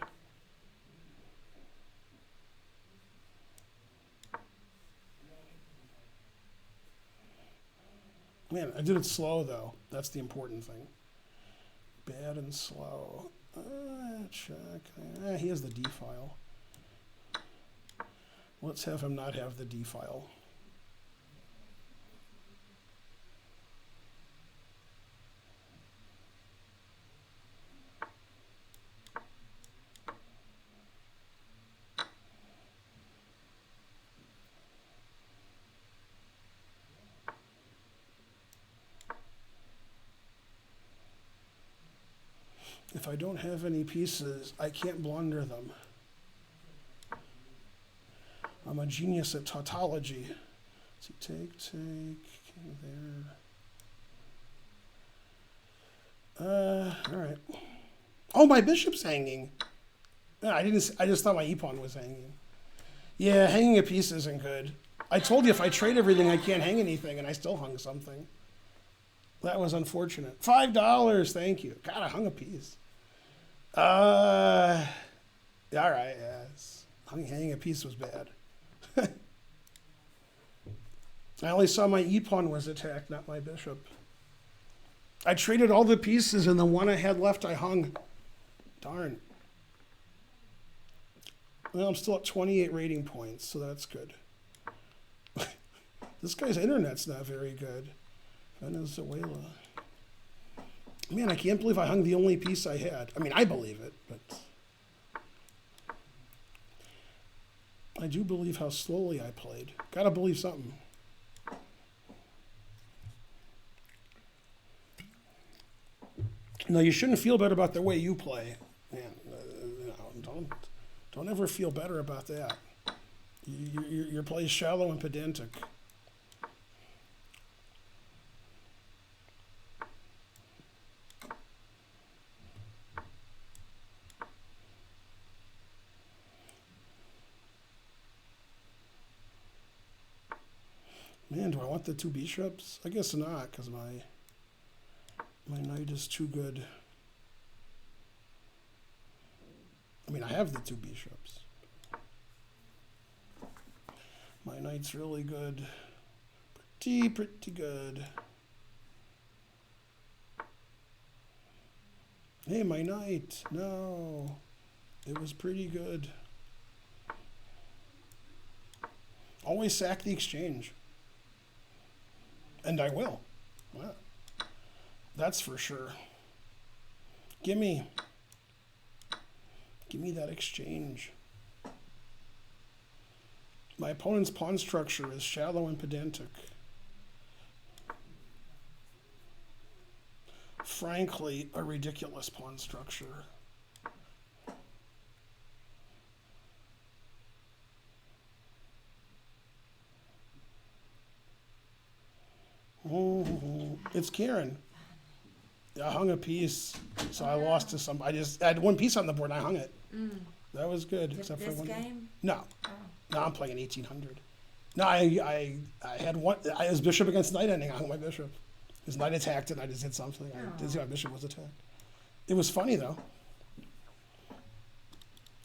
Man, I did it slow, though. That's the important thing. Bad and slow. Check. He has the D file. Let's have him not have the D file. If I don't have any pieces, I can't blunder them. I'm a genius at tautology. So take, king there. All right. Oh, my bishop's hanging. No, I just thought my e-pawn was hanging. Yeah, hanging a piece isn't good. I told you if I trade everything, I can't hang anything, and I still hung something. That was unfortunate. $5, thank you. God, I hung a piece. All right, yes. Hanging a piece was bad. I only saw my e-pawn was attacked, not my bishop. I traded all the pieces, and the one I had left I hung. Darn. Well, I'm still at 28 rating points, so that's good. This guy's internet's not very good. Venezuela. Man, I can't believe I hung the only piece I had. I mean, I believe it, but I do believe how slowly I played. Gotta believe something. No, you shouldn't feel better about the way you play. Man, don't ever feel better about that. Your play is shallow and pedantic. Man, do I want the 2 bishops? I guess not, because my knight is too good. I mean, I have the 2 bishops. My knight's really good. Pretty good. Hey, my knight. No. It was pretty good. Always sack the exchange. And I will. Wow. That's for sure. Gimme that exchange. My opponent's pawn structure is shallow and pedantic. Frankly, a ridiculous pawn structure. It's Karen. I hung a piece, so I lost to some. I had one piece on the board and I hung it. That was good, except for This one. game? No, Oh. no, I'm playing 1800. No, I had one. I was bishop against knight ending. I hung my bishop. His knight attacked and I just did something. I didn't see my bishop was attacked. It was funny though.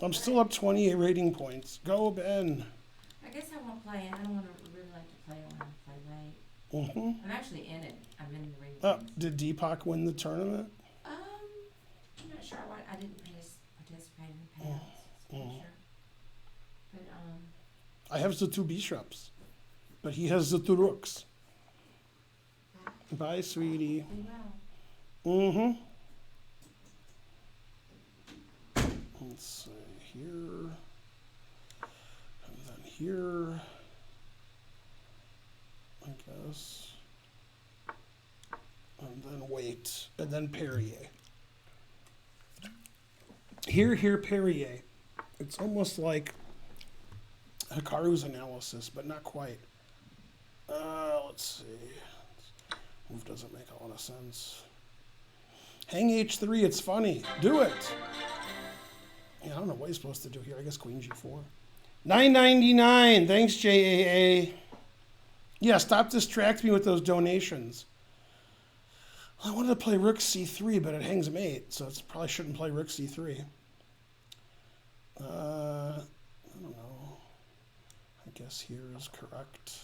I'm still up 28 rating points. Go, Ben. I guess I won't play it. I don't want to really like to play when I play late. I'm actually in it. I'm in the ring. Games. Did Deepak win the tournament? I'm not sure. I didn't participate in the payouts. So I'm not sure. But I have the two bishops, but he has the two rooks. Bye, sweetie. well. Let's see here, and then here, I guess, and then wait, and then Perrier. Here, Perrier. It's almost like Hikaru's analysis, but not quite. Let's see. Move doesn't make a lot of sense. Hang H3, it's funny. Do it. Yeah, I don't know what he's supposed to do here. I guess Queen G4. $9.99. Thanks, JAA. Yeah, stop distracting me with those donations. Well, I wanted to play Rook C3, but it hangs mate, so it probably shouldn't play Rook C3. I don't know. I guess here is correct.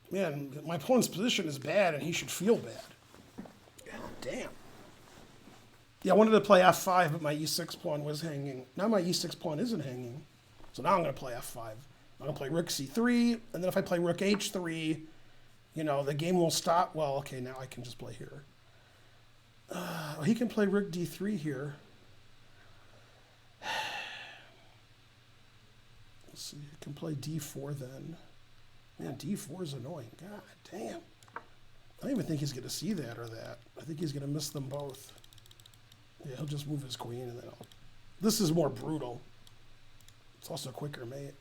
Man, my opponent's position is bad, and he should feel bad. God damn. Yeah, I wanted to play F5, but my E6 pawn was hanging. Now my E6 pawn isn't hanging. So now I'm going to play F5. I'm going to play Rook C3, and then if I play Rook H3, you know, the game will stop. Well, okay, now I can just play here. He can play Rook D3 here. Let's see, he can play D4 then. Man, D4 is annoying. God damn. I don't even think he's going to see that or that. I think he's going to miss them both. Yeah, he'll just move his queen and then I'll... This is more brutal. It's also quicker, mate.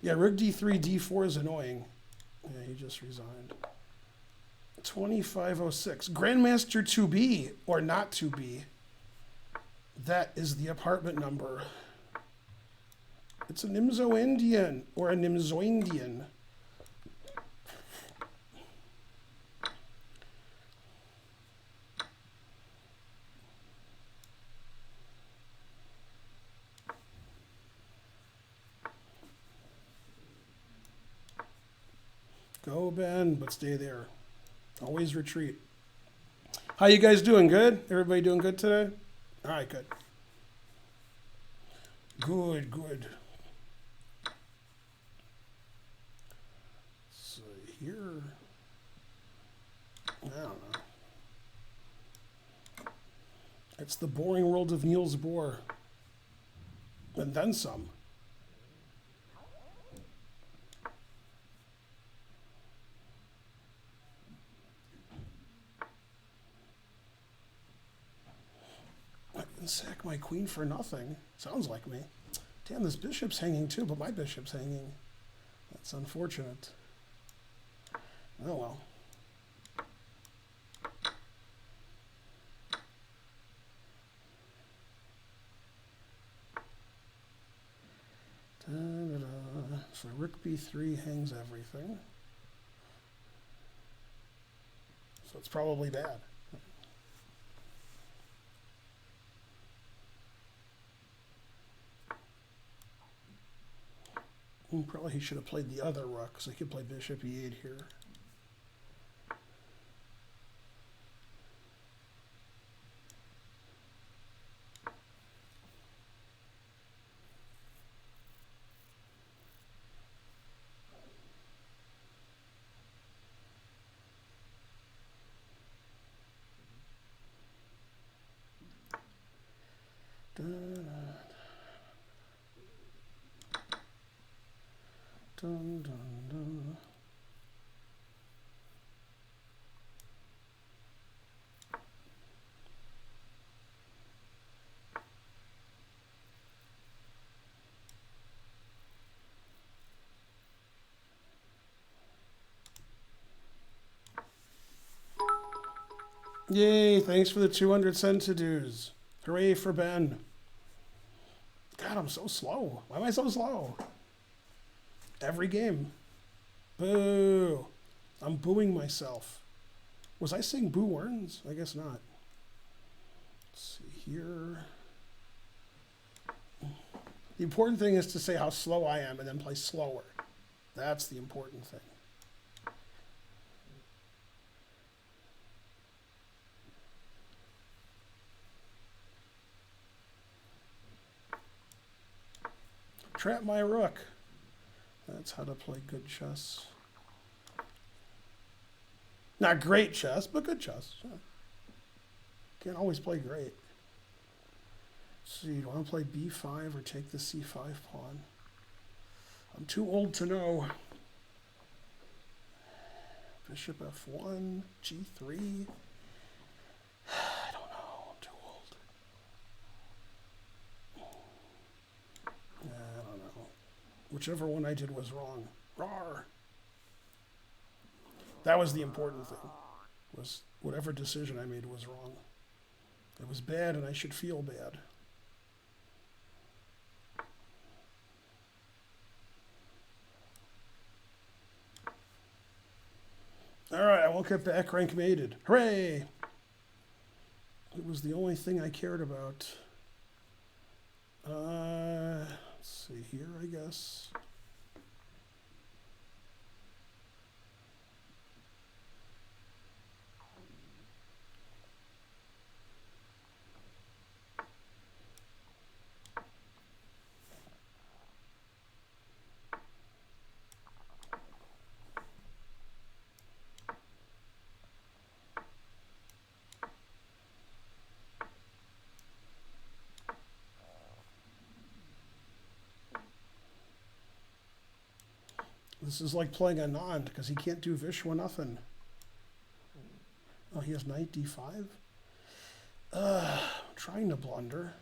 Yeah, Rook D3, D4 is annoying. Yeah, he just resigned. 2506. Grandmaster 2B or not 2B. That is the apartment number. It's a Nimzo-Indian or a Nimzo-Indian. Go, Ben, but stay there. Always retreat. How you guys doing? Good? Everybody doing good today? All right, good. Good, good. So here, I don't know. It's the boring world of Niels Bohr. And then some. I can sack my queen for nothing. Sounds like me. Damn, this bishop's hanging too, but my bishop's hanging. That's unfortunate. Oh well. Da-da-da. So Rook B3 hangs everything. So it's probably bad. Probably he should have played the other rook, so he could play bishop e8 here. Dun, dun, dun. Yay, thanks for the 200 centidues. Hooray for Ben. God, I'm so slow. Why am I so slow? Every game. Boo. I'm booing myself. Was I saying boo Warrens? I guess not. Let's see here. The important thing is to say how slow I am and then play slower. That's the important thing. Trap my rook. That's how to play good chess. Not great chess, but good chess. Can't always play great. Let's see, do I want to play b5 or take the c5 pawn? I'm too old to know. Bishop f1, g3. I don't know, I'm too old. I don't know. Whichever one I did was wrong. Rawr. That was the important thing. Was whatever decision I made was wrong. It was bad and I should feel bad. All right, I won't get back rank mated. Hooray! It was the only thing I cared about. Let's see here, I guess. This is like playing Anand because he can't do Vishwa nothing. Oh, he has knight d5? I'm trying to blunder.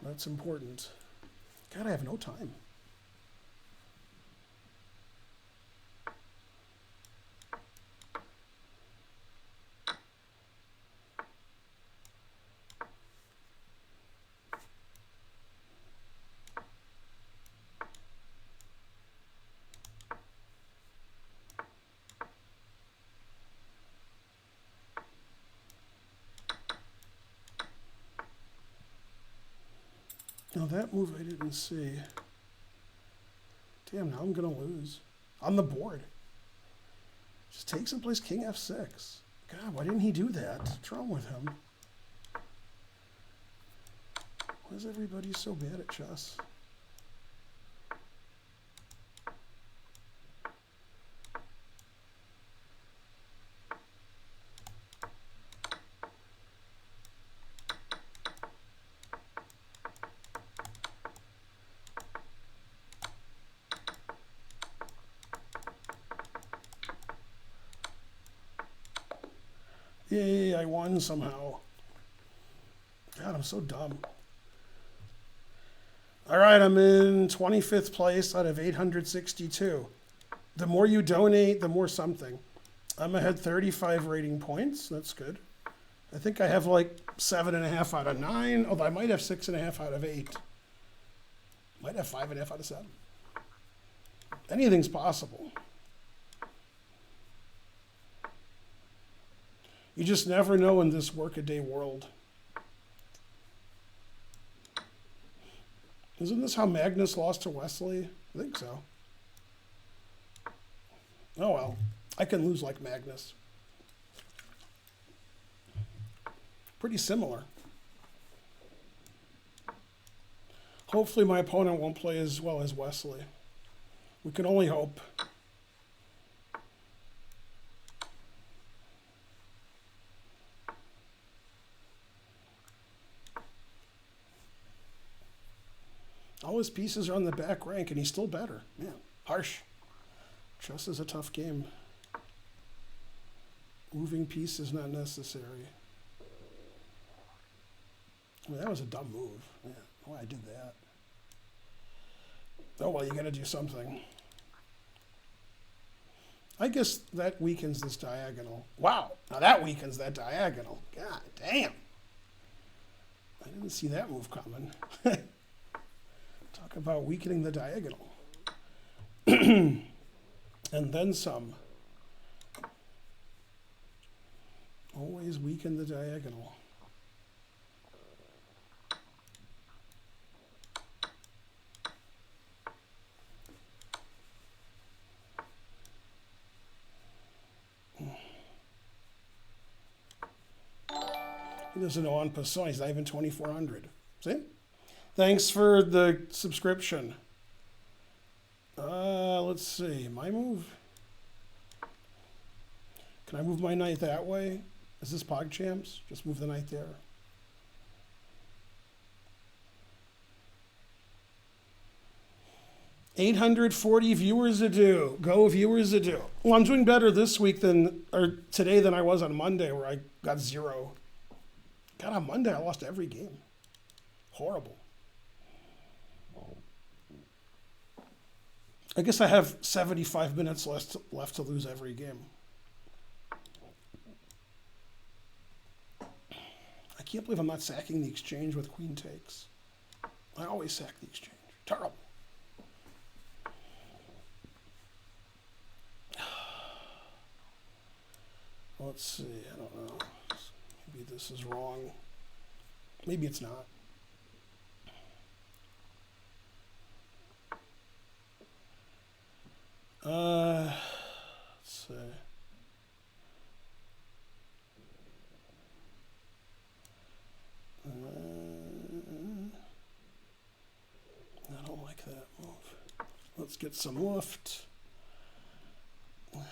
That's important. God, I have no time. Now that move I didn't see. Damn, now I'm going to lose. On the board. Just takes and plays king f6. God, why didn't he do that? What's wrong with him? Why is everybody so bad at chess? Yay, I won somehow. God, I'm so dumb. All right, I'm in 25th place out of 862. The more you donate, the more something. I'm ahead 35 rating points. That's good. I think I have like 7.5 out of 9. Although I might have 6.5 out of 8. Might have 5.5 out of 7. Anything's possible. You just never know in this workaday world. Isn't this how Magnus lost to Wesley? I think so. Oh well. I can lose like Magnus. Pretty similar. Hopefully my opponent won't play as well as Wesley. We can only hope. All his pieces are on the back rank, and he's still better. Yeah, harsh. Chess is a tough game. Moving piece is not necessary. Well, that was a dumb move. Yeah, why I did that. Oh, well, you got to do something. I guess that weakens this diagonal. Wow, now that weakens that diagonal. God damn. I didn't see that move coming. Talk about weakening the diagonal. And then some. Always weaken the diagonal. He doesn't know en passant. He's not even 2,400. See? Thanks for the subscription. Let's see. My move. Can I move my knight that way? Is this PogChamps? Just move the knight there. $840 viewers a do. Go viewers a do. Well, I'm doing better this week today than I was on Monday, where I got 0. God, on Monday I lost every game. Horrible. I guess I have 75 minutes left to lose every game. I can't believe I'm not sacking the exchange with queen takes. I always sack the exchange. Terrible. Let's see. I don't know. Maybe this is wrong. Maybe it's not. Let's see. I don't like that move. Let's get some lift. Alright.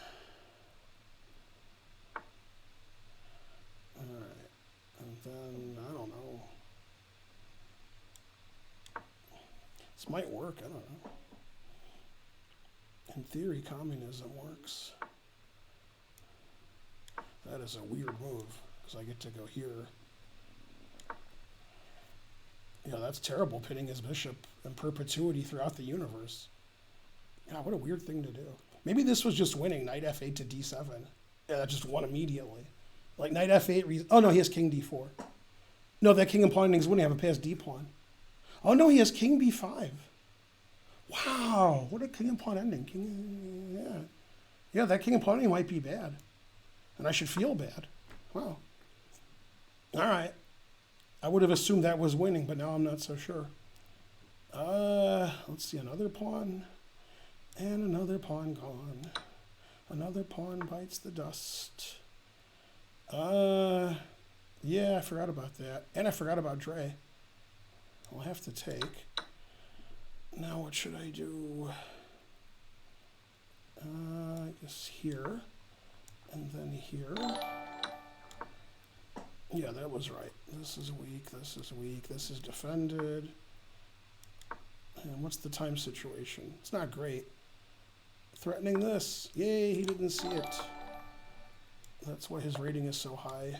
And then, I don't know. This might work, I don't know. In theory, communism works. That is a weird move, because I get to go here. Yeah, that's terrible, pitting his bishop in perpetuity throughout the universe. God, what a weird thing to do. Maybe this was just winning, knight f8 to d7. Yeah, that just won immediately. Like knight f8, oh no, he has king d4. No, that king and pawn ending is winning, I have a passed d pawn. Oh no, he has king b5. Wow, what a king and pawn ending. Yeah, that king and pawn ending might be bad. And I should feel bad. Wow. All right. I would have assumed that was winning, but now I'm not so sure. Let's see, another pawn. And another pawn gone. Another pawn bites the dust. Yeah, I forgot about that. And I forgot about Dre. I'll have to take. Now what should I do? I guess here. And then here. Yeah, that was right. This is weak, this is weak, this is defended. And what's the time situation? It's not great. Threatening this. Yay, he didn't see it. That's why his rating is so high.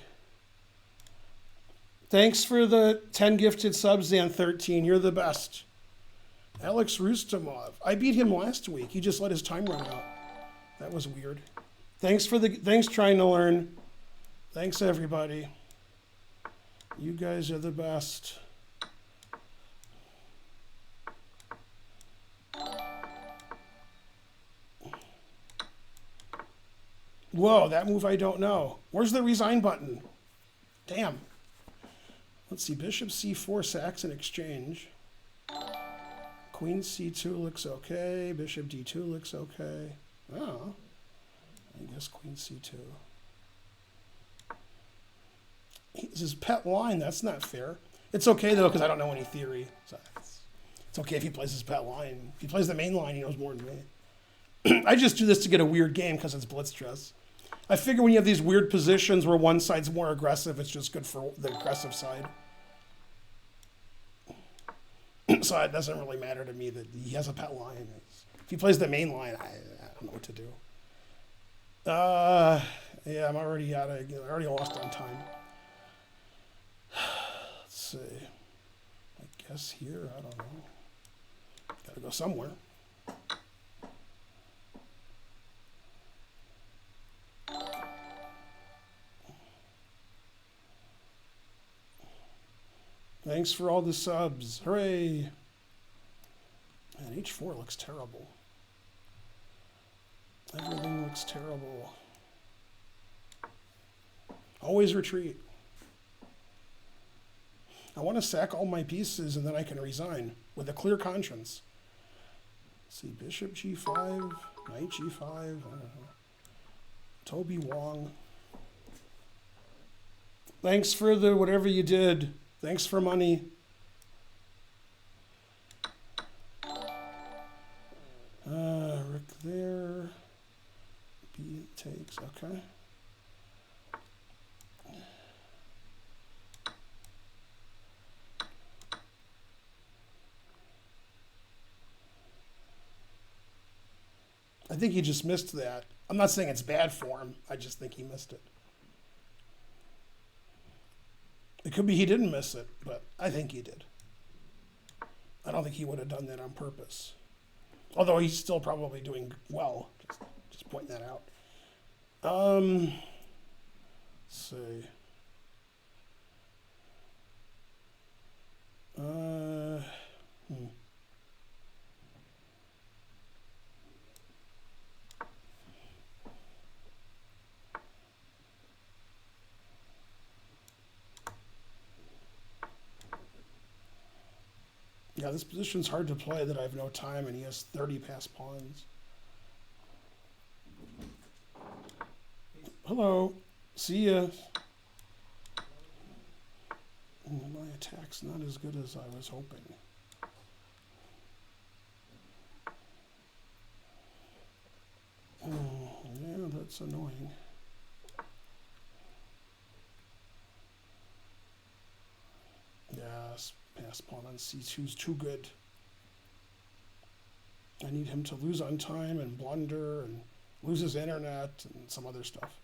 Thanks for the 10 gifted subs, Zan13. You're the best. Alex Rustamov. I beat him last week. He just let his time run out. That was weird. Thanks trying to learn. Thanks everybody. You guys are the best. Whoa, that move I don't know. Where's the resign button? Damn. Let's see, bishop c4 sacks in exchange. Queen c2 looks okay. Bishop d2 looks okay. Oh, I guess queen c2. This is pet line. That's not fair. It's okay though because I don't know any theory. So it's okay if he plays his pet line. If he plays the main line, he knows more than me. I just do this to get a weird game because it's blitz chess. I figure when you have these weird positions where one side's more aggressive, it's just good for the aggressive side. So it doesn't really matter to me that he has a pet line. If he plays the main line, I don't know what to do. Yeah, I'm already out of. I already lost on time. Let's see. I guess here. I don't know. Got to go somewhere. Thanks for all the subs. Hooray. Man, H4 looks terrible. Everything looks terrible. Always retreat. I want to sack all my pieces and then I can resign with a clear conscience. Let's see, Bishop G5, Knight G5, I don't know. Toby Wong. Thanks for the whatever you did. Thanks for money. Rook there. B takes, okay. I think he just missed that. I'm not saying it's bad for him. I just think he missed it. It could be he didn't miss it, but I think he did. I don't think he would have done that on purpose. Although he's still probably doing well. Just pointing that out. Let's see. Yeah, this position's hard to play that I have no time and he has 30 passed pawns. Hello. See ya. My attack's not as good as I was hoping. Yeah, that's annoying. Yes, pass pawn on c2 is too good. I need him to lose on time and blunder and lose his internet and some other stuff.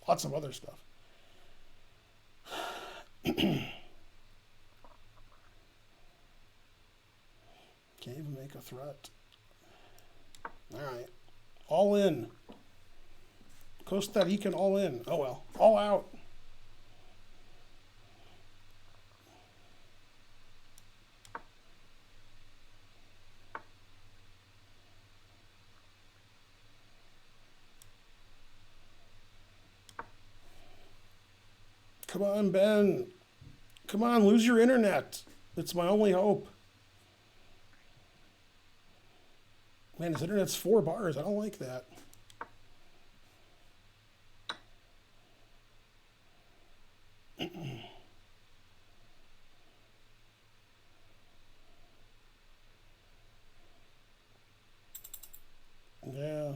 Lots of other stuff. Can't even make a threat. All right. All in. Costa Rican all in. Oh well. All out. Come on, Ben. Come on, lose your internet. It's my only hope. Man, his internet's 4 bars. I don't like that. Yeah.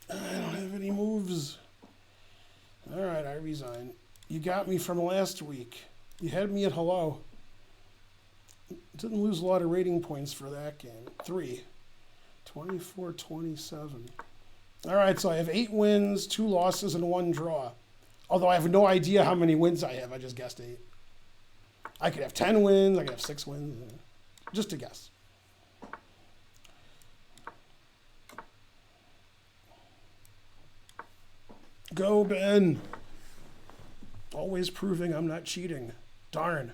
I don't have any moves. All right, I resign. You got me from last week. You had me at hello. Didn't lose a lot of rating points for that game. 3. 24-27. All right, so I have 8 wins, 2 losses, and 1 draw. Although I have no idea how many wins I have. I just guessed 8. I could have 10 wins. I could have 6 wins. Just a guess. Go, Ben. Always proving I'm not cheating. Darn.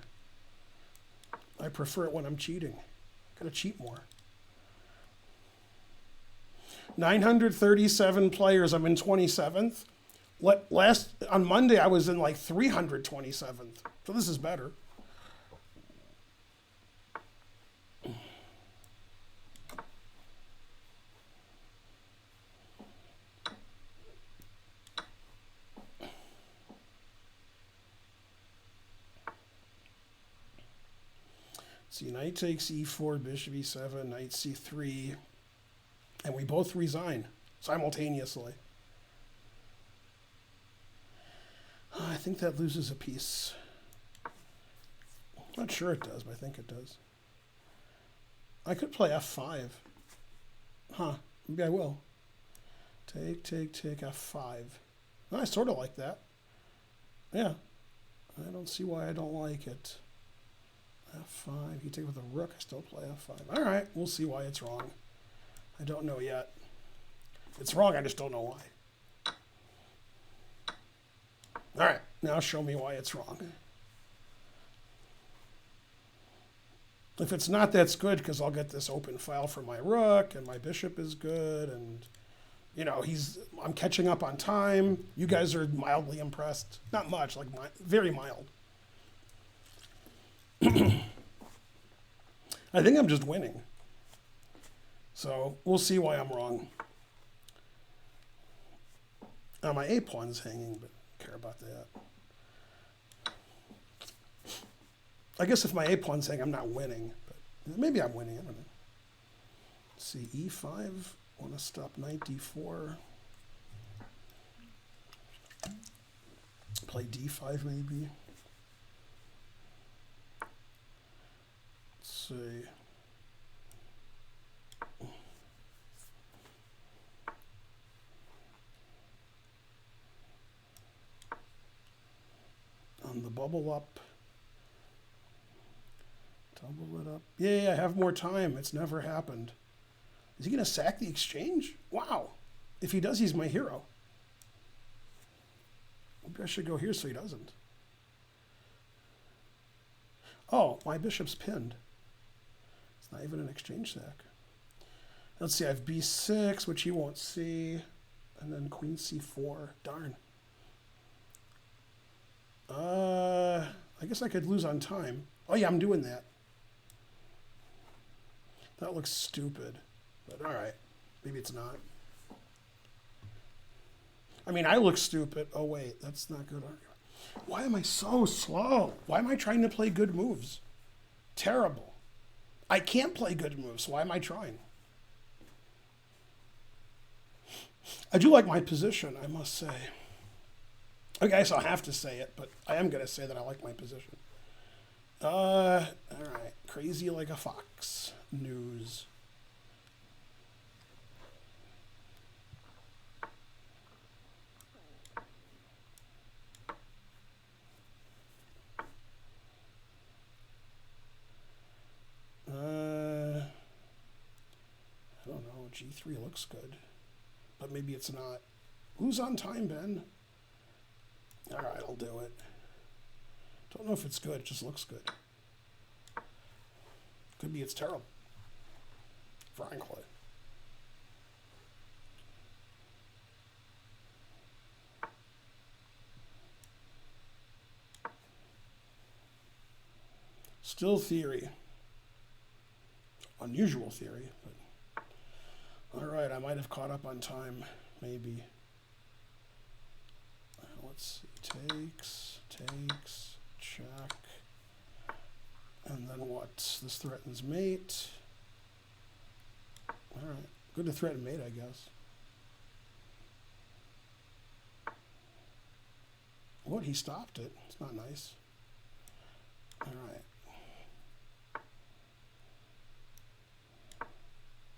I prefer it when I'm cheating. Gotta cheat more. 937 players. I'm in 27th. on Monday I was in like 327th. So this is better. See, knight takes e4, bishop e7, knight c3, and we both resign simultaneously. I think that loses a piece. Not sure it does, but I think it does. I could play f5. Huh, maybe I will. Take, f5. I sort of like that. Yeah, I don't see why I don't like it. f5, you take with a rook, I still play f5. All right, we'll see why it's wrong. I don't know yet. It's wrong, I just don't know why. All right, now show me why it's wrong. If it's not, that's good, because I'll get this open file for my rook, and my bishop is good, and, you know, I'm catching up on time. You guys are mildly impressed. Not much, like very mild. I think I'm just winning. So we'll see why I'm wrong. My A pawn's hanging, but I don't care about that. I guess if my A pawn's hanging, I'm not winning. But maybe I'm winning. I don't know. Let's see, E5. Want to stop knight D4. Play D5 maybe. Let's see. On the bubble up. Double it up. Yeah, I have more time. It's never happened. Is he going to sack the exchange? Wow. If he does, he's my hero. Maybe I should go here so he doesn't. Oh, my bishop's pinned. It's not even an exchange sack. Let's see, I have b6, which he won't see. And then queen c4. Darn. I guess I could lose on time. Oh yeah, I'm doing that. That looks stupid, but all right. Maybe it's not. I mean, I look stupid. Oh wait, that's not good argument. Why am I so slow? Why am I trying to play good moves? Terrible. I can't play good moves. Why am I trying? I do like my position, I must say. I guess I'll have to say it, but I am going to say that I like my position. All right. Crazy like a fox. News. I don't know. G3 looks good, but maybe it's not. Who's on time, Ben? All right, I'll do it. Don't know if it's good. It just looks good. Could be it's terrible. Frankly. Still theory. Unusual theory, but all right, I might have caught up on time, maybe. Let's see, takes, check, and then what? This threatens mate. All right, good to threaten mate, I guess. What? He stopped it. It's not nice. All right.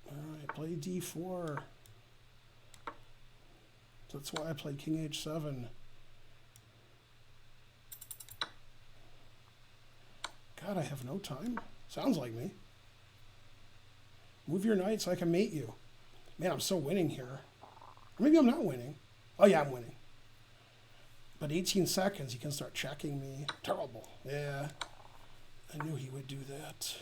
All right, play d4. That's why I played king h7. God, I have no time. Sounds like me. Move your knight so I can mate you. Man, I'm so winning here. Or maybe I'm not winning. Oh yeah, I'm winning. But 18 seconds, he can start checking me. Terrible. Yeah, I knew he would do that.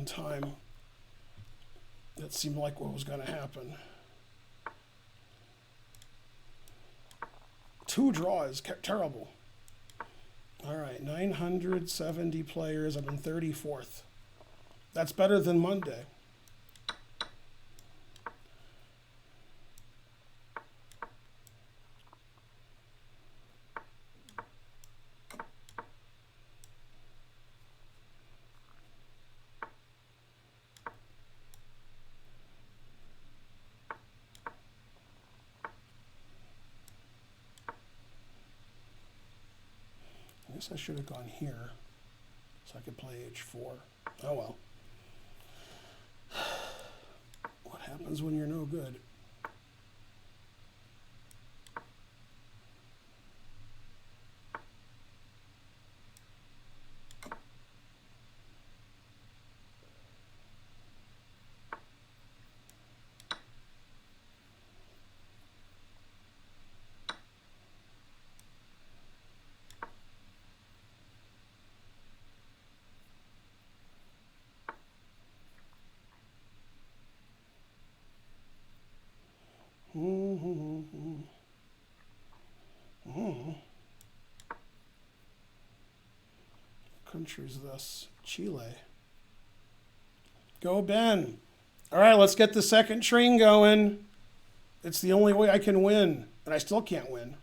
time. That seemed like what was going to happen. 2 draws, terrible. All right, 970 players. I'm in 34th. That's better than Monday. I guess I should have gone here so I could play h4. Oh well. What happens when you're no good? Country's this? Chile. Go Ben. All right, let's get the second train going. It's the only way I can win, and I still can't win.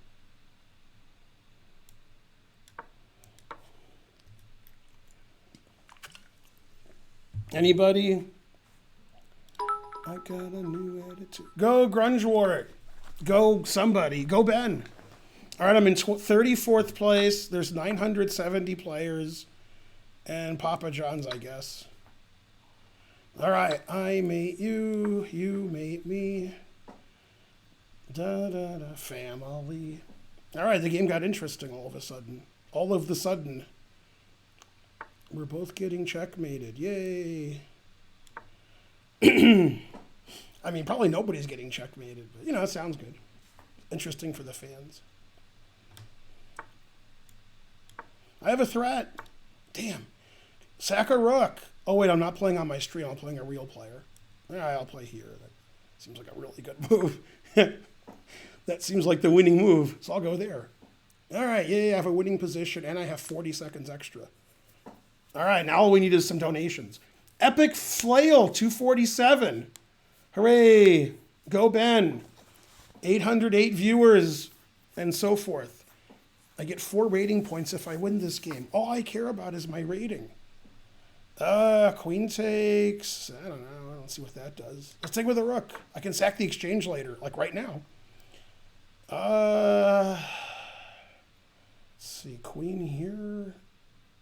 Anybody? I got a new attitude. Go Grungewart. Go somebody. Go Ben. All right, I'm in 34th place. There's 970 players. And Papa John's, I guess. All right, I mate you. You mate me. Da-da-da, family. All right, the game got interesting all of a sudden. All of the sudden. We're both getting checkmated. Yay. I mean, probably nobody's getting checkmated, but, you know, it sounds good. Interesting for the fans. I have a threat. Damn. Sack a rook. Oh, wait, I'm not playing on my stream. I'm playing a real player. All right, I'll play here. That seems like a really good move. That seems like the winning move, so I'll go there. All right, yay, I have a winning position, and I have 40 seconds extra. All right, now all we need is some donations. Epic Flail, 247. Hooray. Go Ben. 808 viewers, and so forth. I get 4 rating points if I win this game. All I care about is my rating. Queen takes. I don't know. I don't see what that does. Let's take with a rook. I can sack the exchange later, like right now. Let's see. Queen here.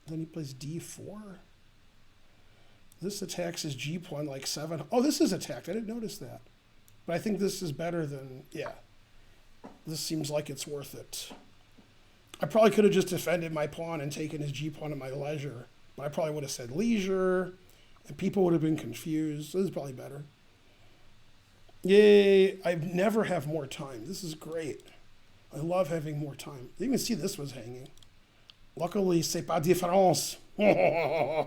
Then he plays d4. This attacks his g pawn like 7. Oh, this is attacked. I didn't notice that. But I think this is better than, yeah. This seems like it's worth it. I probably could have just defended my pawn and taken his g pawn at my leisure. But I probably would have said leisure, and people would have been confused. So this is probably better. Yay, I never have more time. This is great. I love having more time. You can see this was hanging. Luckily, c'est pas différence. Yeah,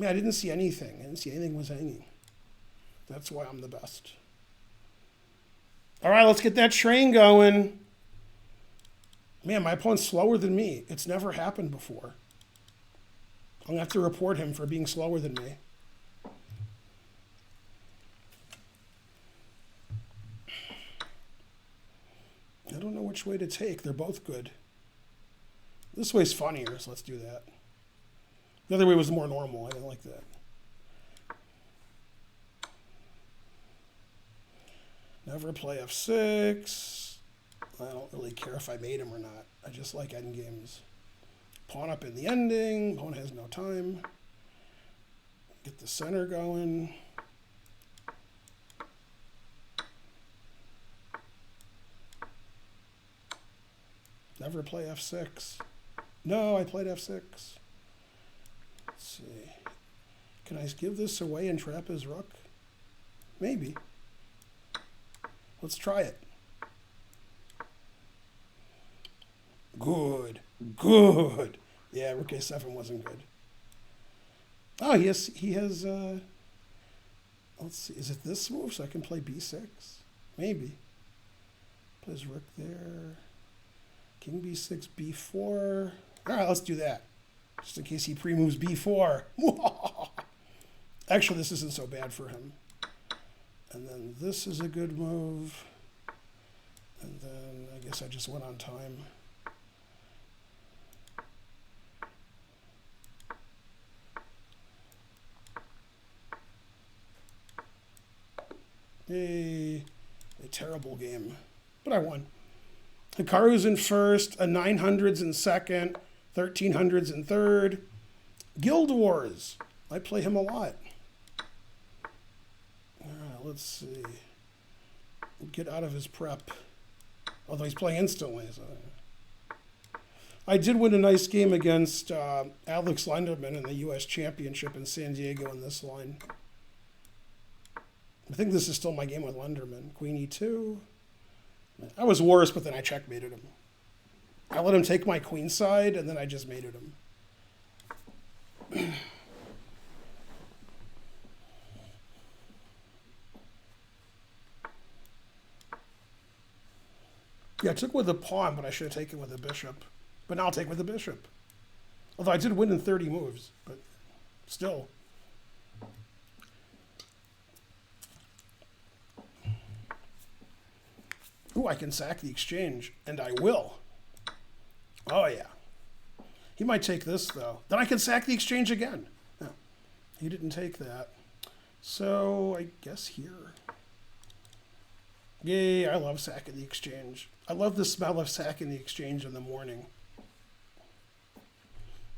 I didn't see anything. I didn't see anything was hanging. That's why I'm the best. All right, let's get that train going. Man, my opponent's slower than me. It's never happened before. I'm going to have to report him for being slower than me. I don't know which way to take. They're both good. This way's funnier, so let's do that. The other way was more normal. I didn't like that. Never play f6. I don't really care if I made him or not. I just like endgames. Pawn up in the ending. Pawn has no time. Get the center going. Never play f6. No, I played f6. Let's see. Can I give this away and trap his rook? Maybe. Let's try it. Good. Good. Yeah, rook a7 wasn't good. Oh, he has, let's see, is it this move so I can play b6? Maybe. Plays rook there. King b6, b4. All right, let's do that. Just in case he pre-moves b4. Actually, this isn't so bad for him. And then this is a good move. And then I guess I just went on time. A terrible game, but I won. Hikaru's in first, a 900's in second, 1300's in third. Guild Wars. I play him a lot. All right, let's see. Get out of his prep. Although he's playing instantly. So. I did win a nice game against Alex Lenderman in the U.S. Championship in San Diego in this line. I think this is still my game with Lenderman. Queen e2. I was worse, but then I checkmated him. I let him take my queen side, and then I just mated him. Yeah, I took with the pawn, but I should have taken with the bishop. But now I'll take with the bishop. Although I did win in 30 moves, but still. Ooh, I can sack the exchange, and I will. Oh, yeah. He might take this, though. Then I can sack the exchange again. No, he didn't take that. So, I guess here. Yay, I love sacking the exchange. I love the smell of sacking the exchange in the morning.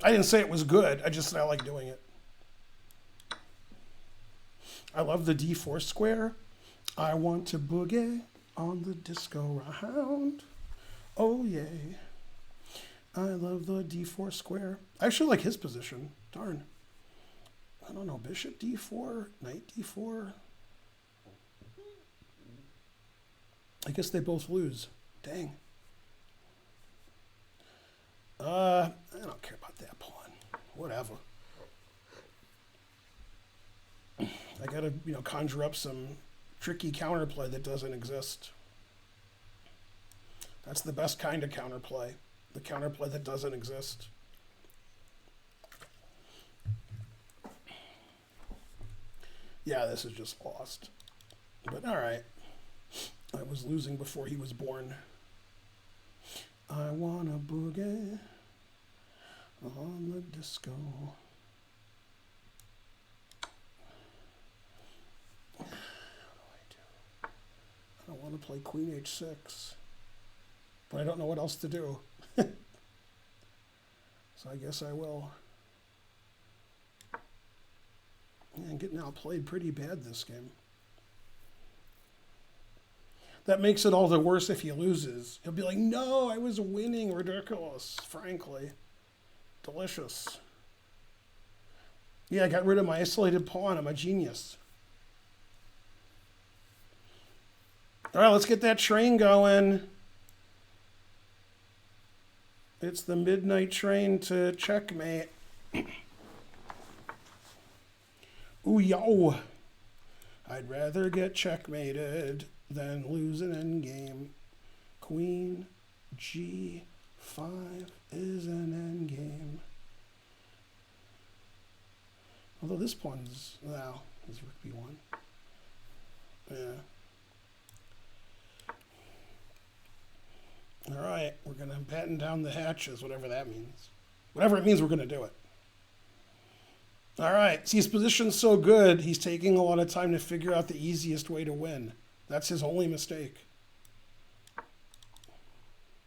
I didn't say it was good. I just said I like doing it. I love the d4 square. I want to boogie on the disco round. Oh, yay. I love the d4 square. I actually like his position. Darn. I don't know. Bishop d4, knight d4. I guess they both lose. Dang. I don't care about that pawn. Whatever. I gotta, conjure up some tricky counterplay that doesn't exist. That's the best kind of counterplay. The counterplay that doesn't exist. Yeah, this is just lost. But all right. I was losing before he was born. I wanna boogie on the disco. What do I do? I don't want to play Queen H6, but I don't know what else to do. So I guess I will. And getting outplayed pretty bad this game. That makes it all the worse if he loses. He'll be like, no, I was winning. Ridiculous, frankly. Delicious. Yeah, I got rid of my isolated pawn. I'm a genius. All right, let's get that train going. It's the midnight train to checkmate. Ooh, yo. I'd rather get checkmated than lose an endgame. Queen G5 is an endgame. Although this pawn's, wow, is rook b1. Yeah. All right, we're going to batten down the hatches, whatever that means. Whatever it means, we're going to do it. All right, see, his position's so good, he's taking a lot of time to figure out the easiest way to win. That's his only mistake.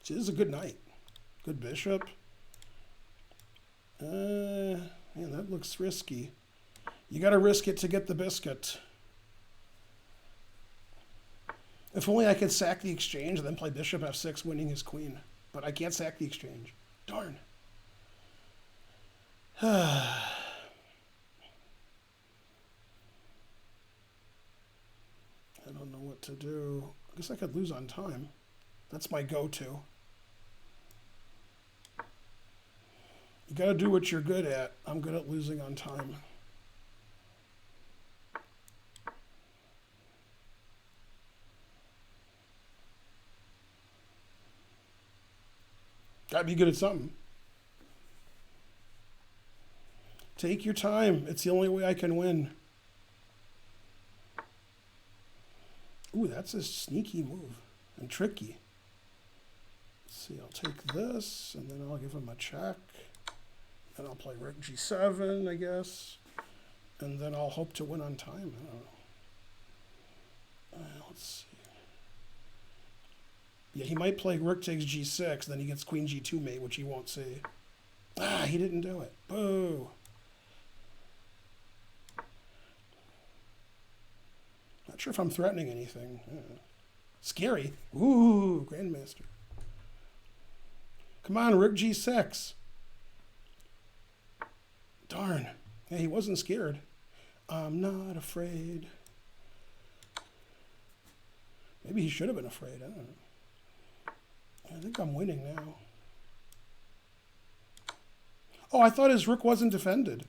See, this is a good knight. Good bishop. Man, that looks risky. You got to risk it to get the biscuit. If only I could sack the exchange and then play bishop f6, winning his queen. But I can't sack the exchange. Darn. I don't know what to do. I guess I could lose on time. That's my go-to. You got to do what you're good at. I'm good at losing on time. Gotta be good at something. Take your time. It's the only way I can win. Ooh, that's a sneaky move and tricky. Let's see, I'll take this, and then I'll give him a check. And I'll play Rook G7, I guess. And then I'll hope to win on time. I don't know. Let's see. Yeah, he might play Rook takes G6, then he gets Queen G2 mate, which he won't see. Ah, he didn't do it. Boo. Not sure if I'm threatening anything. Scary. Ooh, Grandmaster. Come on, Rook G6. Darn. Yeah, he wasn't scared. I'm not afraid. Maybe he should have been afraid. I don't know. I think I'm winning now. Oh, I thought his rook wasn't defended.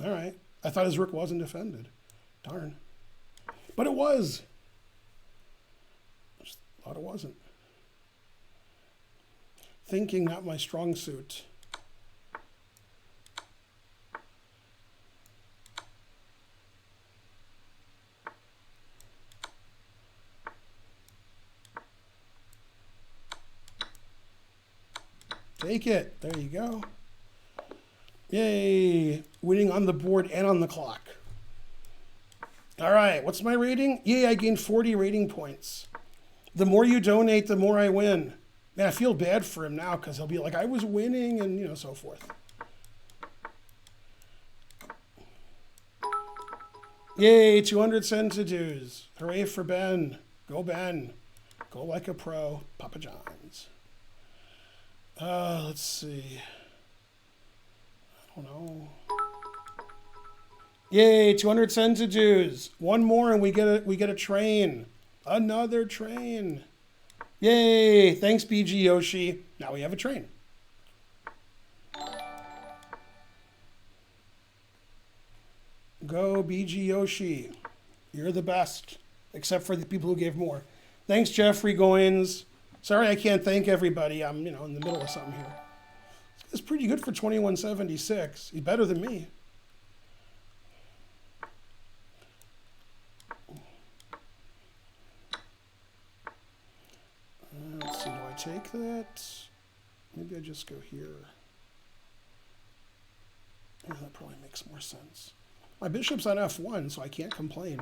All right. I thought his rook wasn't defended. Darn. But it was. I just thought it wasn't. Thinking, not my strong suit. Take it. There you go. Yay. Winning on the board and on the clock. All right. What's my rating? Yay, I gained 40 rating points. The more you donate, the more I win. Man, I feel bad for him now because he'll be like, I was winning and, you know, so forth. Yay, 200 centidues. Hooray for Ben. Go Ben. Go like a pro. Papa John's. Let's see. I don't know. Yay, 200 centidues. One more and we get a train. Another train. Yay, thanks BG Yoshi. Now we have a train. Go BG Yoshi. You're the best. Except for the people who gave more. Thanks Jeffrey Goins. Sorry I can't thank everybody. I'm, in the middle of something here. It's pretty good for 2176. He's better than me. Let's see, do I take that? Maybe I just go here. Yeah, that probably makes more sense. My bishop's on F1, so I can't complain.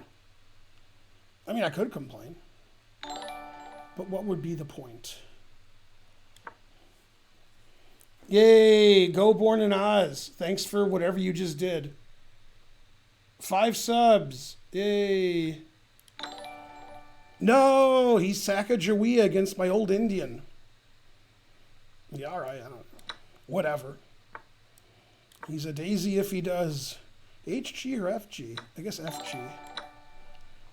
I mean, I could complain. But what would be the point? Yay! Go Born in Oz. Thanks for whatever you just did. 5 subs. Yay. No! He's Sacagawea against my old Indian. Yeah, all right. I don't know. Whatever. He's a daisy if he does. HG or FG? I guess FG.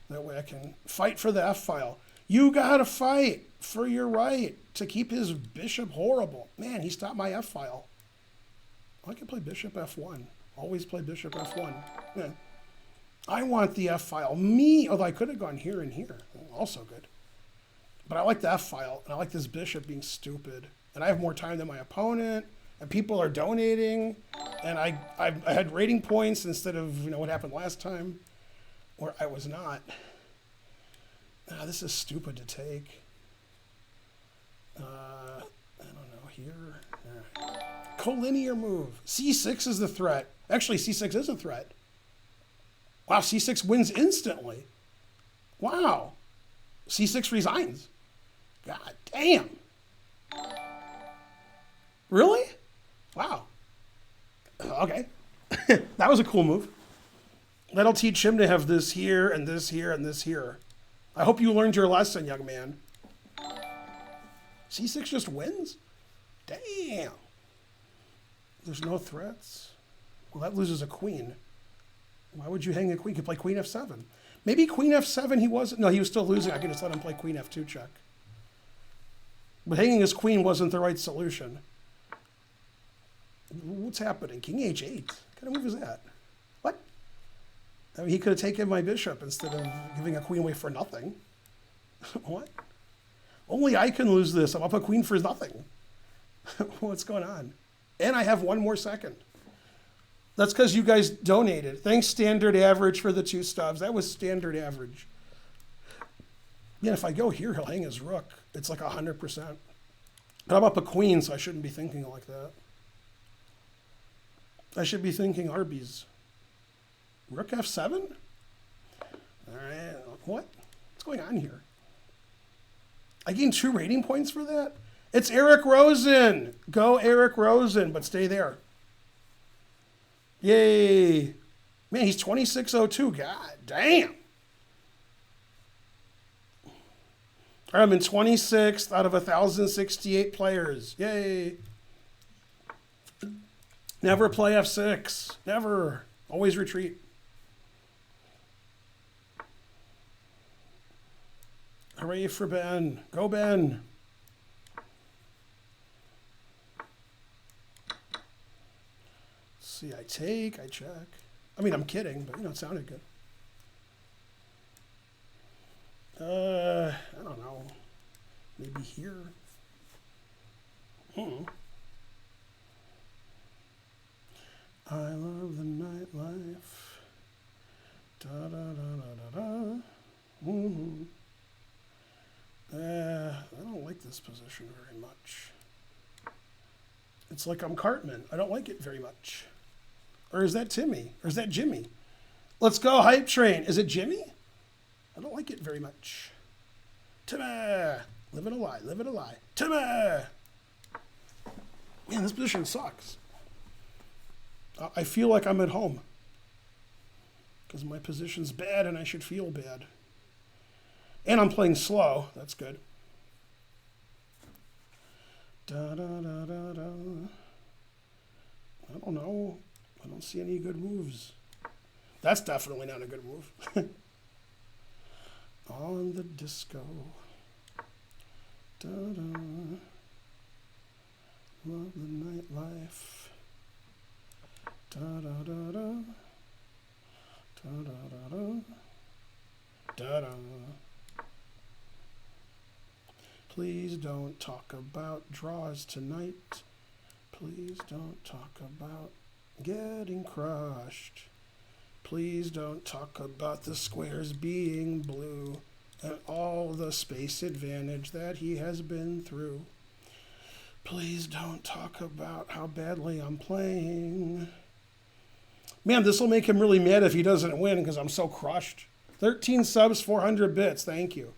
That way I can fight for the F file. You gotta fight for your right to keep his bishop horrible. Man, he stopped my F file. I can play bishop F1. Always play bishop F1. Yeah. I want the F file. Me, although I could have gone here and here. Also good. But I like the F file, and I like this bishop being stupid. And I have more time than my opponent, and people are donating, and I had rating points instead of what happened last time, where I was not. This is stupid to take. I don't know, here. Collinear move. C6 is the threat. Actually, C6 is a threat. Wow, C6 wins instantly. Wow. C6 resigns. God damn. Really? Wow. Okay. That was a cool move. That'll teach him to have this here and this here and this here. I hope you learned your lesson, young man. C6 just wins? Damn. There's no threats. Well, that loses a queen. Why would you hang a queen? You could play queen F7. Maybe queen F7 he wasn't. No, he was still losing. I could just let him play queen F2 check. But hanging his queen wasn't the right solution. What's happening? King H8. What kind of move is that? What? I mean, he could have taken my bishop instead of giving a queen away for nothing. What? Only I can lose this. I'm up a queen for nothing. What's going on? And I have one more second. That's because you guys donated. Thanks, Standard Average, for the 2 stubs. That was Standard Average. Yeah, if I go here, he'll hang his rook. It's like 100%. But I'm up a queen, so I shouldn't be thinking like that. I should be thinking Arby's. Rook F7? All right. What? What's going on here? I gained 2 rating points for that? It's Eric Rosen. Go Eric Rosen, but stay there. Yay. Man, he's 2602. God damn. All right, I'm in 26th out of 1,068 players. Yay. Never play F6. Never. Always retreat. Hooray for Ben. Go, Ben. Let's see, I take, I check. I mean, I'm kidding, but, it sounded good. I don't know. Maybe here. I love the nightlife. Da da da da da da. I don't like this position very much. It's like I'm Cartman. I don't like it very much. Or is that Timmy? Or is that Jimmy? Let's go, Hype Train. Is it Jimmy? I don't like it very much. Timmy! Living a lie, living a lie. Timmy! Man, this position sucks. I feel like I'm at home. Because my position's bad and I should feel bad. And I'm playing slow. That's good. Da da da da da. I don't know. I don't see any good moves. That's definitely not a good move. On the disco. Da da. Love the nightlife. Da da da da. Da da da da. Da da. Please don't talk about draws tonight. Please don't talk about getting crushed. Please don't talk about the squares being blue and all the space advantage that he has been through. Please don't talk about how badly I'm playing. Man, this will make him really mad if he doesn't win because I'm so crushed. 13 subs, 400 bits. Thank you.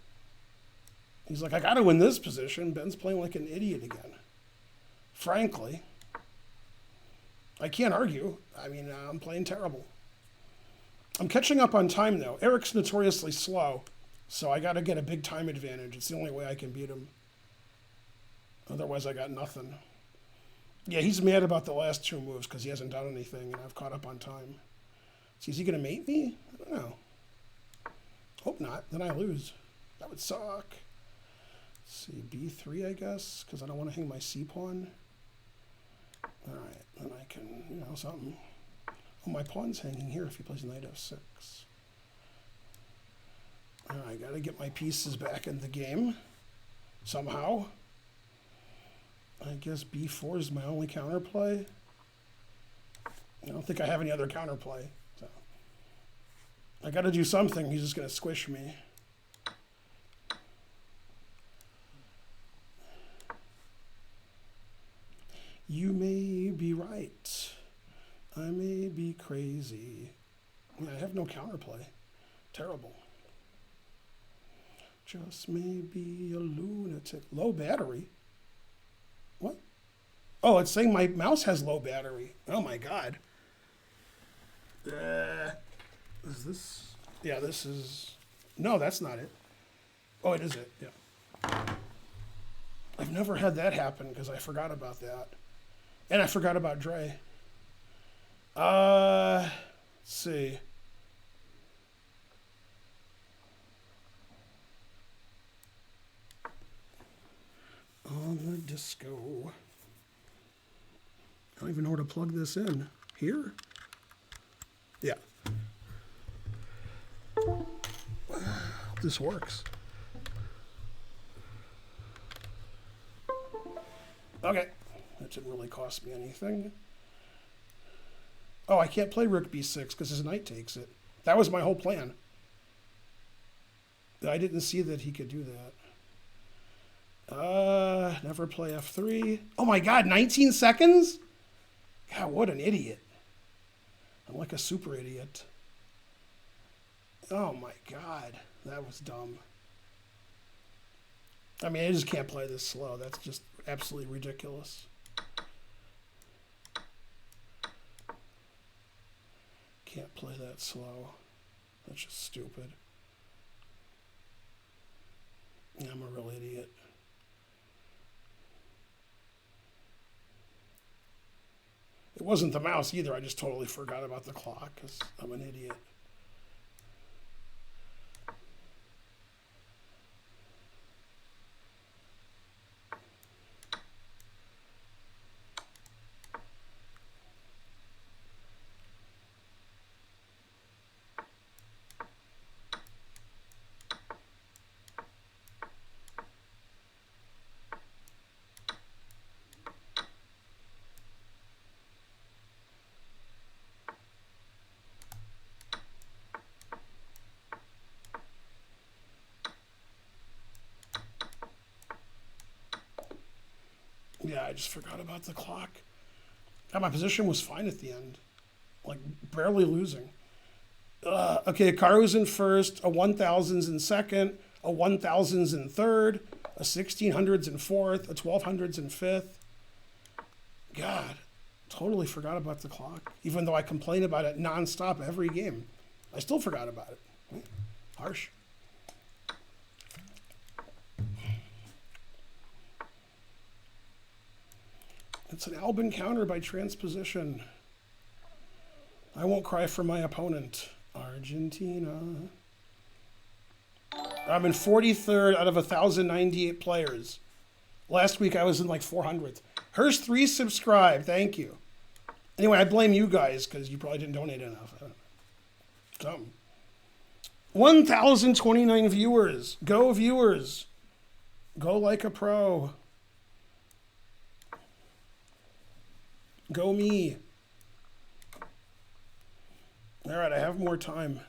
He's like, I got to win this position. Ben's playing like an idiot again. Frankly, I can't argue. I mean, I'm playing terrible. I'm catching up on time, though. Eric's notoriously slow, so I got to get a big time advantage. It's the only way I can beat him. Otherwise, I got nothing. Yeah, he's mad about the last 2 moves because he hasn't done anything, and I've caught up on time. So is he going to mate me? I don't know. Hope not. Then I lose. That would suck. Let's see, B3, I guess, because I don't want to hang my C-pawn. All right, then I can, something. Oh, my pawn's hanging here if he plays knight F6. All right, I got to get my pieces back in the game somehow. I guess B4 is my only counterplay. I don't think I have any other counterplay. So I got to do something. He's just going to squish me. You may be right. I may be crazy. I have no counterplay. Terrible. Just may be a lunatic. Low battery. What? Oh, it's saying my mouse has low battery. Oh my God. Is this? Yeah, this is. No, that's not it. Oh, it is it. Yeah. I've never had that happen because I forgot about that. And I forgot about Dre. Let's see. On the disco. I don't even know where to plug this in. Here? Yeah. This works. Okay. didn't really cost me anything. Oh, I can't play rook b6 because his knight takes it. That was my whole plan. I didn't see that he could do that. Never play f3. Oh my god, 19 seconds? God, what an idiot. I'm like a super idiot. Oh my god, that was dumb. I mean, I just can't play this slow. That's just absolutely ridiculous. Can't play that slow. That's just stupid. Yeah, I'm a real idiot. It wasn't the mouse either. I just totally forgot about the clock because I'm an idiot. Yeah, I just forgot about the clock. God, my position was fine at the end. Like, barely losing. Okay, Hikaru's in first, a 1000's in second, a 1000's in third, a 1600's in fourth, a 1200's in fifth. God, totally forgot about the clock. Even though I complain about it nonstop every game. I still forgot about it. Harsh. It's an Albin counter by transposition. I won't cry for my opponent. Argentina. I'm in 43rd out of 1,098 players. Last week I was in like 400th. Hearst 3 subscribe. Thank you. Anyway, I blame you guys because you probably didn't donate enough. Dumb. 1,029 viewers. Go viewers. Go like a pro. Go me. All right, I have more time.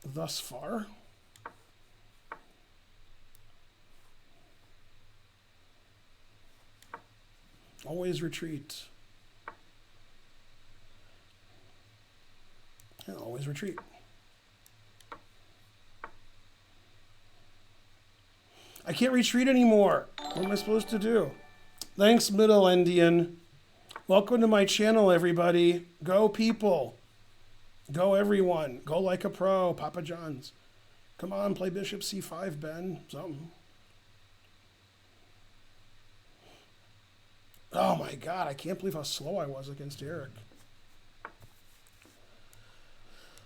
Thus far. Always retreat. And always retreat. I can't retreat anymore. What am I supposed to do? Thanks, Middle Indian. Welcome to my channel, everybody. Go, people. Go, everyone. Go like a pro. Papa John's. Come on, play bishop c5, Ben. Something. Oh, my God. I can't believe how slow I was against Eric.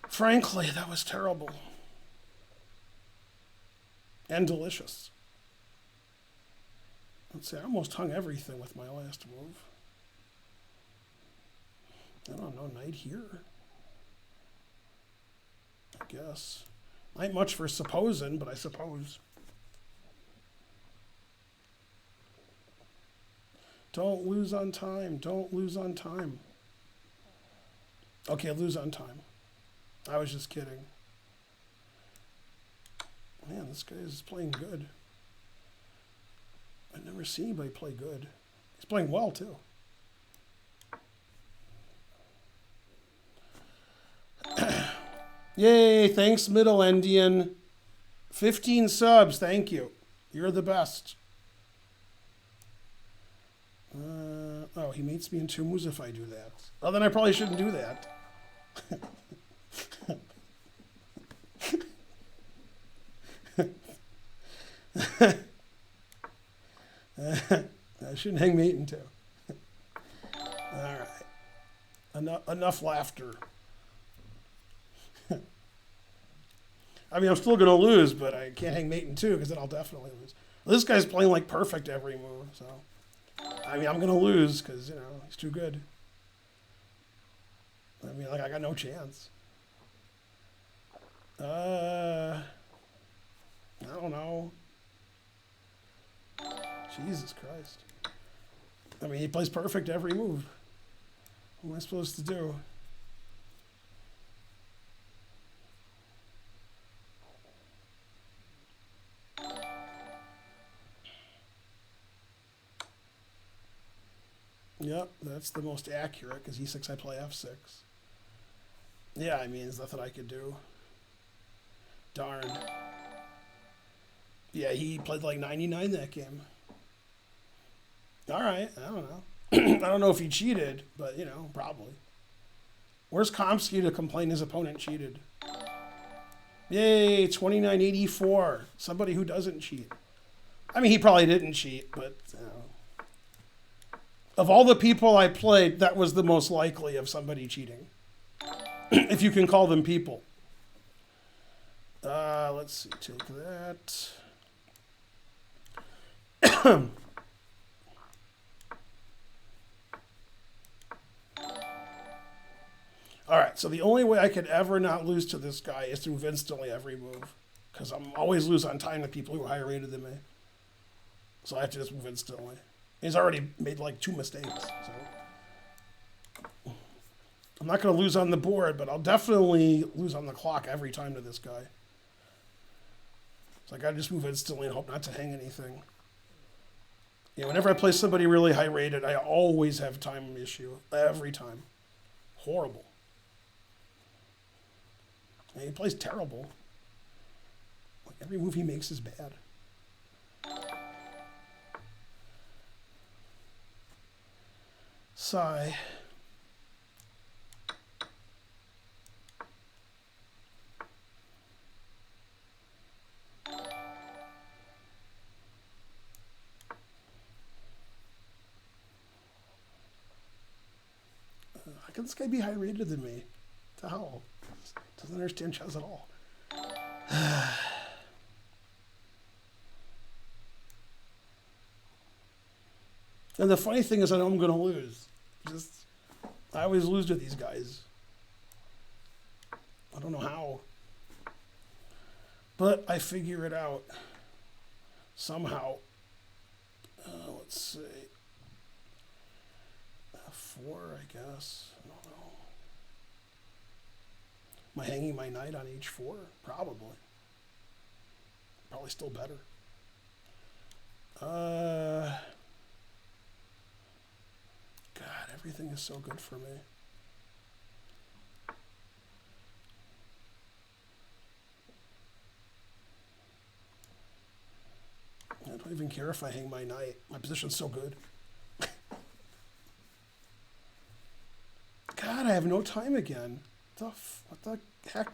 Frankly, that was terrible. And delicious. Let's see, I almost hung everything with my last move. I don't know, knight here. I guess. Not much for supposing, but I suppose. Don't lose on time. Don't lose on time. Okay, lose on time. I was just kidding. Man, this guy is playing good. I've never seen anybody play good. He's playing well, too. Yay, thanks, Middle Indian. 15 subs, thank you. You're the best. Oh, he mates me in two moves if I do that. Well, then I probably shouldn't do that. I shouldn't hang mate in two. All right. Enough laughter. I mean, I'm still going to lose, but I can't hang mate in two because then I'll definitely lose. Well, this guy's playing like perfect every move, so. I mean, I'm going to lose because, you know, he's too good. I mean, like, I got no chance. I don't know. Jesus Christ. I mean, he plays perfect every move. What am I supposed to do? Yep, that's the most accurate because e6 I play f6. Yeah, I mean, there's nothing I could do. Darn. Yeah, he played like 99 that game. All right, I don't know. I don't know if he cheated, but you know, probably. Where's Komsky to complain his opponent cheated? Yay, 2984. Somebody who doesn't cheat. I mean, he probably didn't cheat, but you know. Of all the people I played, that was the most likely of somebody cheating. If you can call them people. Let's see, take that. All right, so the only way I could ever not lose to this guy is to move instantly every move. Because I'm always lose on time to people who are higher rated than me. So I have to just move instantly. He's already made like 2 mistakes, so. I'm not going to lose on the board, but I'll definitely lose on the clock every time to this guy. So I got to just move instantly and hope not to hang anything. Yeah, whenever I play somebody really high rated, I always have time issue. Every time. Horrible. And he plays terrible. Like every move he makes is bad. Sigh. How can this guy be higher rated than me? What the hell? Doesn't understand chess at all. And the funny thing is, I know I'm going to lose. I always lose to these guys. I don't know how. But I figure it out. Somehow. Let's see. F4, I guess. I don't know. Am I hanging my knight on h4? Probably. Probably still better. God, everything is so good for me. I don't even care if I hang my knight. My position's so good. God, I have no time again. What the heck?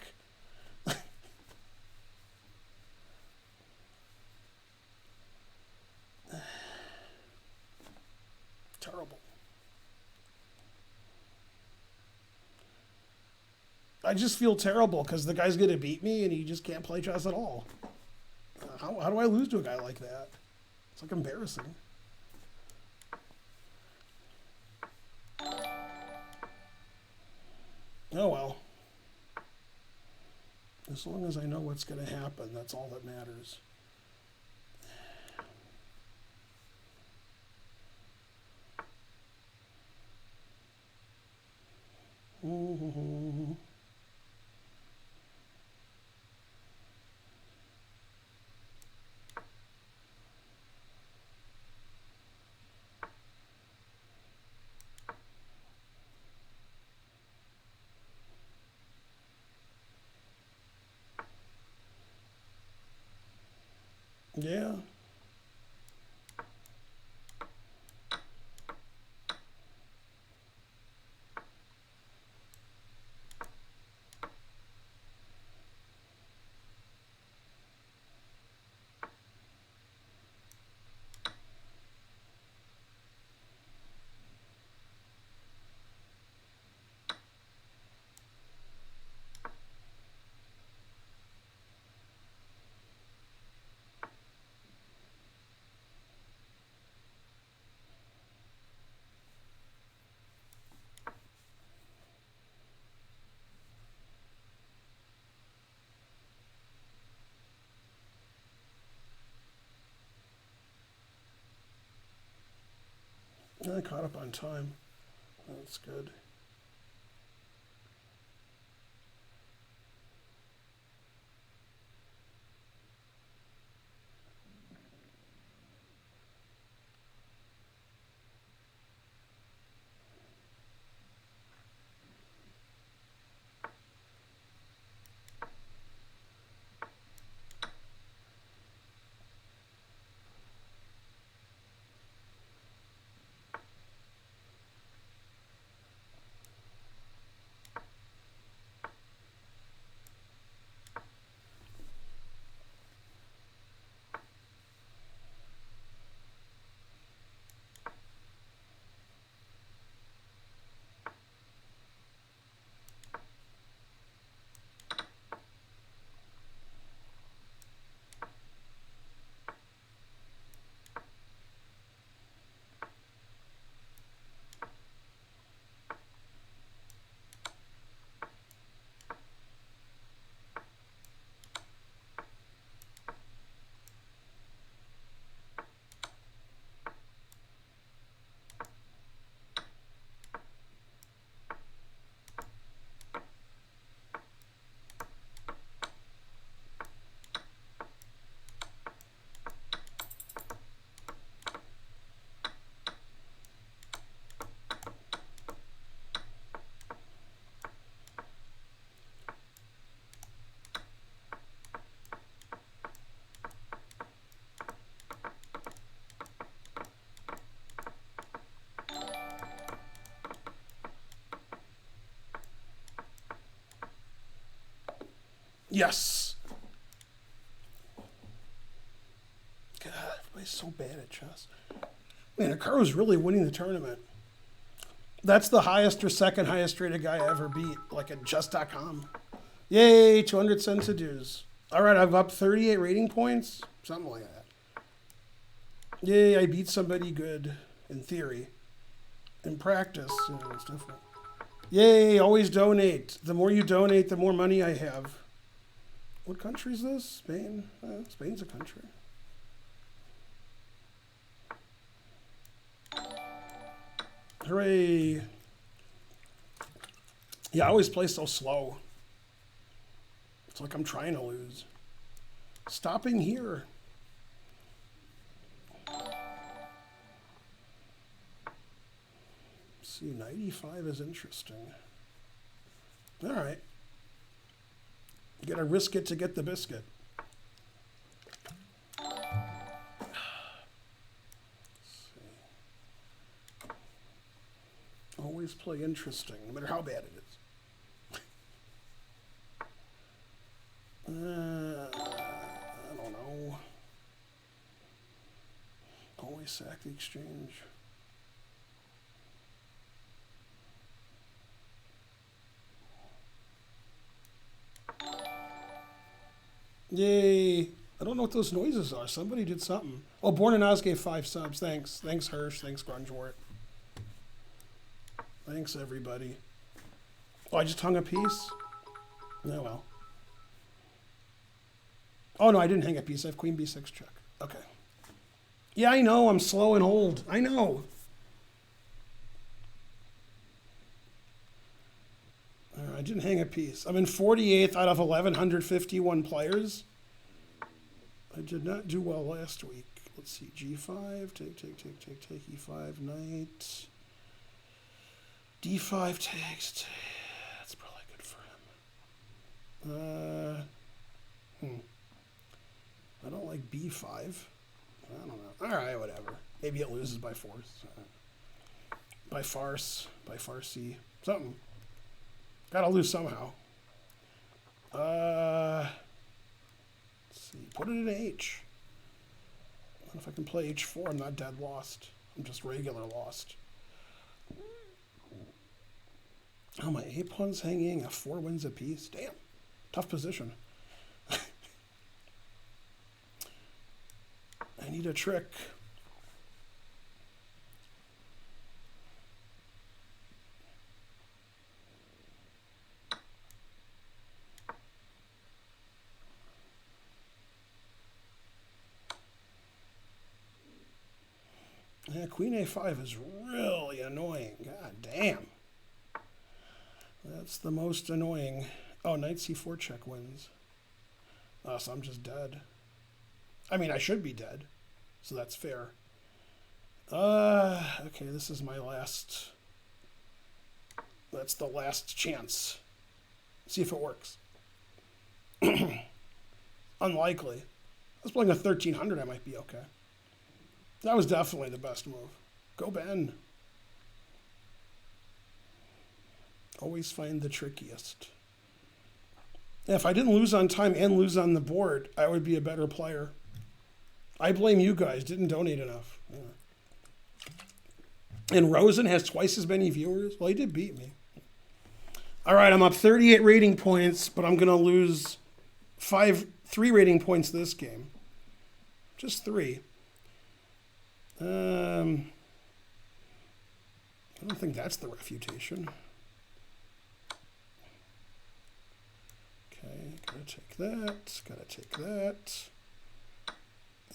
Terrible. I just feel terrible because the guy's going to beat me and he just can't play chess at all. How do I lose to a guy like that? It's like embarrassing. Oh well. As long as I know what's going to happen, that's all that matters. Yeah. I caught up on time. That's good. Yes. God, everybody's so bad at chess. Man, Hikaru's really winning the tournament. That's the highest or second highest rated guy I ever beat, like at chess.com. Yay, 200 cents of dues. All right, I've up 38 rating points, something like that. Yay, I beat somebody good in theory. In practice, you know, it's different. Yay, always donate. The more you donate, the more money I have. What country is this? Spain? Spain's a country. Hooray. Yeah, I always play so slow. It's like I'm trying to lose. Stopping here. See, 95 is interesting. All right. You gotta risk it to get the biscuit. Always play interesting, no matter how bad it is. I don't know. Always sack the exchange. Yay. I don't know what those noises are. Somebody did something. Oh, Born and Oz gave 5 subs. Thanks. Thanks, Hirsch. Thanks, Grungewort. Thanks, everybody. Oh, I just hung a piece? Oh, well. Oh, no, I didn't hang a piece. I have Queen B6 check. Okay. Yeah, I know. I'm slow and old. I know. I didn't hang a piece. I'm in 48th out of 1,151 players. I did not do well last week. Let's see. G5. Take, E5, knight. D5 takes. That's probably good for him. I don't like B5. I don't know. All right, whatever. Maybe it loses by force. By farce. By farcy. Something. Gotta lose somehow. Let's see. Put it in H. What if I can play H4? I'm not dead lost. I'm just regular lost. Oh, my A pawn's hanging. F4 wins a piece. Damn. Tough position. I need a trick. Yeah, Queen A5 is really annoying. God damn. That's the most annoying. Oh, knight c4 check wins. Oh, so I'm just dead. I mean, I should be dead, so that's fair. Okay, this is my last. That's the last chance. See if it works. Unlikely. I was playing a 1300, I might be okay. That was definitely the best move. Go Ben. Always find the trickiest. Yeah, if I didn't lose on time and lose on the board, I would be a better player. I blame you guys. Didn't donate enough. Yeah. And Rosen has twice as many viewers. Well, he did beat me. All right, I'm up 38 rating points, but I'm going to lose 3 rating points this game. Just 3. I don't think that's the refutation. Okay, gotta take that, gotta take that.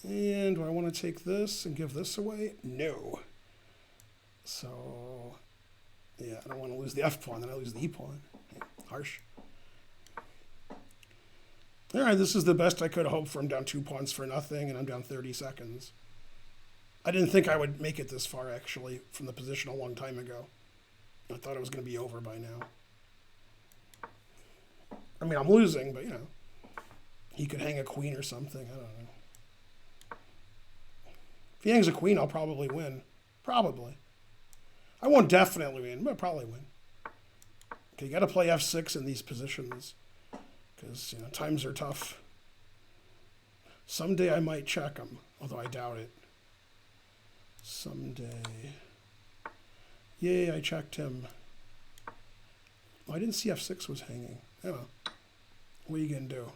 And do I want to take this and give this away? No. So, yeah, I don't want to lose the F pawn, then I lose the E pawn. Harsh. All right, this is the best I could hope for. I'm down 2 pawns for nothing, and I'm down 30 seconds. I didn't think I would make it this far, actually, from the position a long time ago. I thought it was going to be over by now. I mean, I'm losing, but, you know, he could hang a queen or something. I don't know. If he hangs a queen, I'll probably win. Probably. I won't definitely win, but I'll probably win. Okay, you got to play f6 in these positions because, you know, times are tough. Someday I might check him, although I doubt it. Someday. Yay, I checked him. Oh, I didn't see f6 was hanging. Oh. What are you going to do?